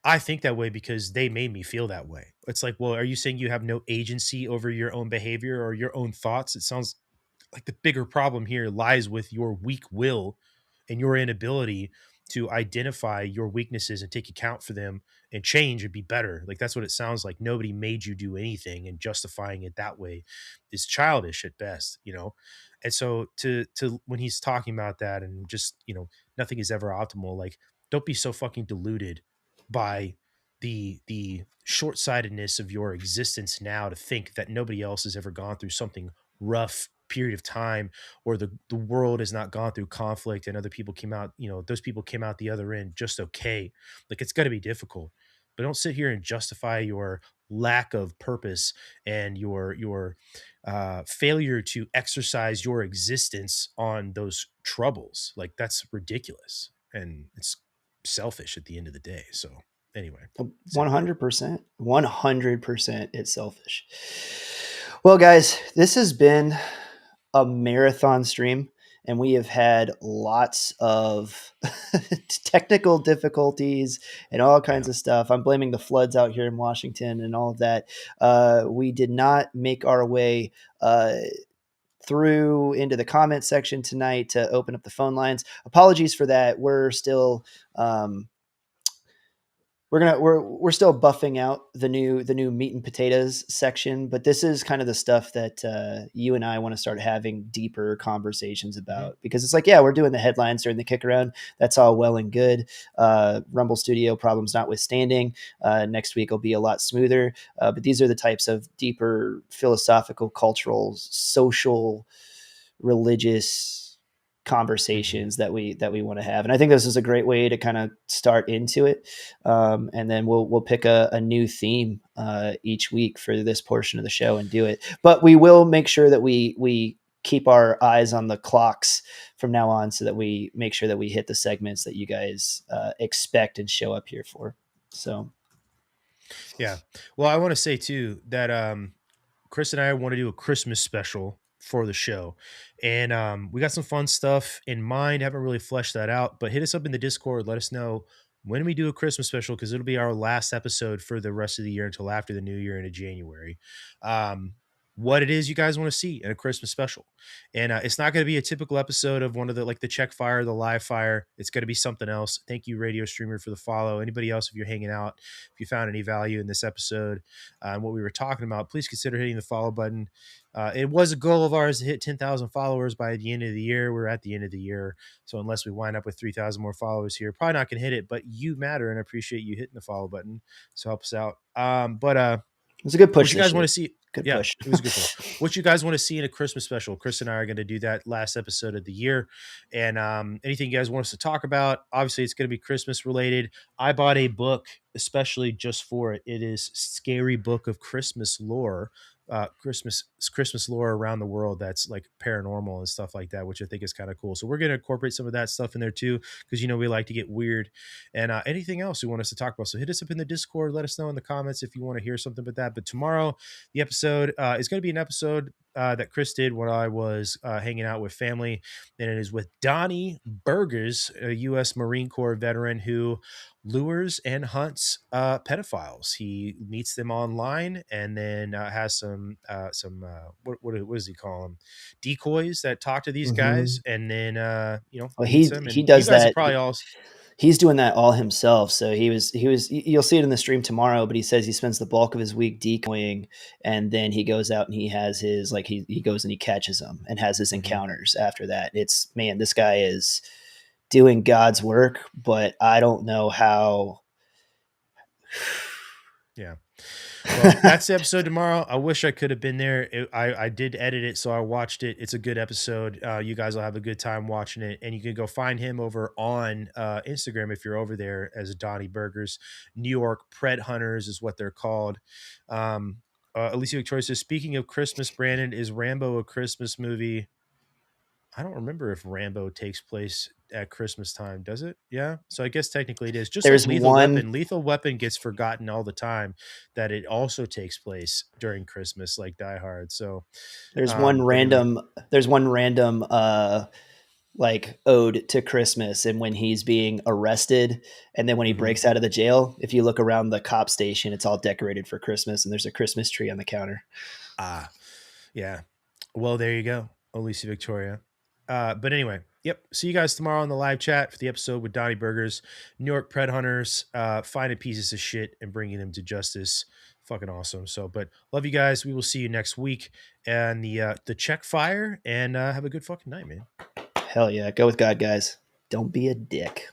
I think that way because they made me feel that way. It's like, well, are you saying you have no agency over your own behavior or your own thoughts? It sounds like the bigger problem here lies with your weak will and your inability to identify your weaknesses and take account for them and change and be better. Like, that's what it sounds like. Nobody made you do anything, and justifying it that way is childish at best, And so to when he's talking about that, and just, nothing is ever optimal, like, don't be so fucking deluded by the short-sightedness of your existence now to think that nobody else has ever gone through something rough period of time, or the world has not gone through conflict and other people came out, those people came out the other end just okay. Like, it's got to be difficult, but don't sit here and justify your lack of purpose and your failure to exercise your existence on those troubles. Like, that's ridiculous, and it's selfish at the end of the day. So anyway, 100%, 100% it's selfish. Well, guys, this has been a marathon stream, and we have had lots of technical difficulties and all kinds of stuff. I'm blaming the floods out here in Washington and all of that. We did not make our way through into the comment section tonight to open up the phone lines. Apologies for that. We're still we're still buffing out the new meat and potatoes section, but this is kind of the stuff that you and I want to start having deeper conversations about, because it's like, yeah, we're doing the headlines during the kick around. That's all well and good. Rumble Studio problems notwithstanding, next week will be a lot smoother. But these are the types of deeper philosophical, cultural, social, religious conversations that we want to have. And I think this is a great way to kind of start into it. And then we'll pick a new theme each week for this portion of the show and do it. But we will make sure that we keep our eyes on the clocks from now on, so that we make sure that we hit the segments that you guys expect and show up here for. So, yeah. Well, I want to say too that Chris and I want to do a Christmas special for the show, and we got some fun stuff in mind. Haven't really fleshed that out, but hit us up in the Discord. Let us know when we do a Christmas special, because it'll be our last episode for the rest of the year until after the new year into January. What it is you guys want to see in a Christmas special. And it's not going to be a typical episode of one of the, like the check fire, the live fire. It's going to be something else. Thank you, Radio Streamer, for the follow. Anybody else, if you're hanging out, if you found any value in this episode and what we were talking about, please consider hitting the follow button. It was a goal of ours to hit 10,000 followers by the end of the year. We're at the end of the year. So unless we wind up with 3,000 more followers here, probably not going to hit it, but you matter. And I appreciate you hitting the follow button. So help us out. it was a good push. What you guys want to see? Good yeah, push. It was a good push. What you guys want to see in a Christmas special? Chris and I are going to do that last episode of the year. And anything you guys want us to talk about, obviously it's going to be Christmas related. I bought a book especially just for it. It is Scary Book of Christmas Lore. Christmas lore around the world that's like paranormal and stuff like that, which I think is kind of cool. So we're going to incorporate some of that stuff in there too, because we like to get weird. And anything else you want us to talk about, so hit us up in the Discord. Let us know in the comments if you want to hear something about that. But tomorrow the episode is going to be an episode that Chris did when I was hanging out with family, and it is with Donnie Burgers, a U.S. Marine Corps veteran who lures and hunts pedophiles. He meets them online and then has some what does he call them, decoys that talk to these guys, and then he does that. Probably all. He's doing that all himself. So he was, you'll see it in the stream tomorrow, but he says he spends the bulk of his week decoying, and then he goes out and he has his, like, he goes and he catches them and has his encounters after that. It's, man, this guy is doing God's work, but I don't know how. Yeah. Well, that's the episode tomorrow. I wish I could have been there. I did edit it, so I watched it. It's a good episode. You guys will have a good time watching it, and you can go find him over on Instagram if you're over there as Donnie Burgers. New York Pred Hunters is what they're called. Alicia Victoria says, speaking of Christmas, Brandon, is Rambo a Christmas movie? I don't remember if Rambo takes place at Christmas time, does it? Yeah. So I guess technically it is. Just There's like Lethal one... Weapon. Lethal Weapon gets forgotten all the time that it also takes place during Christmas, like Die Hard. So there's one random like ode to Christmas, and when he's being arrested, and then when he breaks out of the jail, if you look around the cop station, it's all decorated for Christmas, and there's a Christmas tree on the counter. Yeah. Well, there you go, Alicia Victoria. But anyway, yep. See you guys tomorrow on the live chat for the episode with Donnie Burgers, New York Pred Hunters, finding pieces of shit and bringing them to justice. Fucking awesome. So, but love you guys. We will see you next week and the check fire, and have a good fucking night, man. Hell yeah. Go with God, guys. Don't be a dick.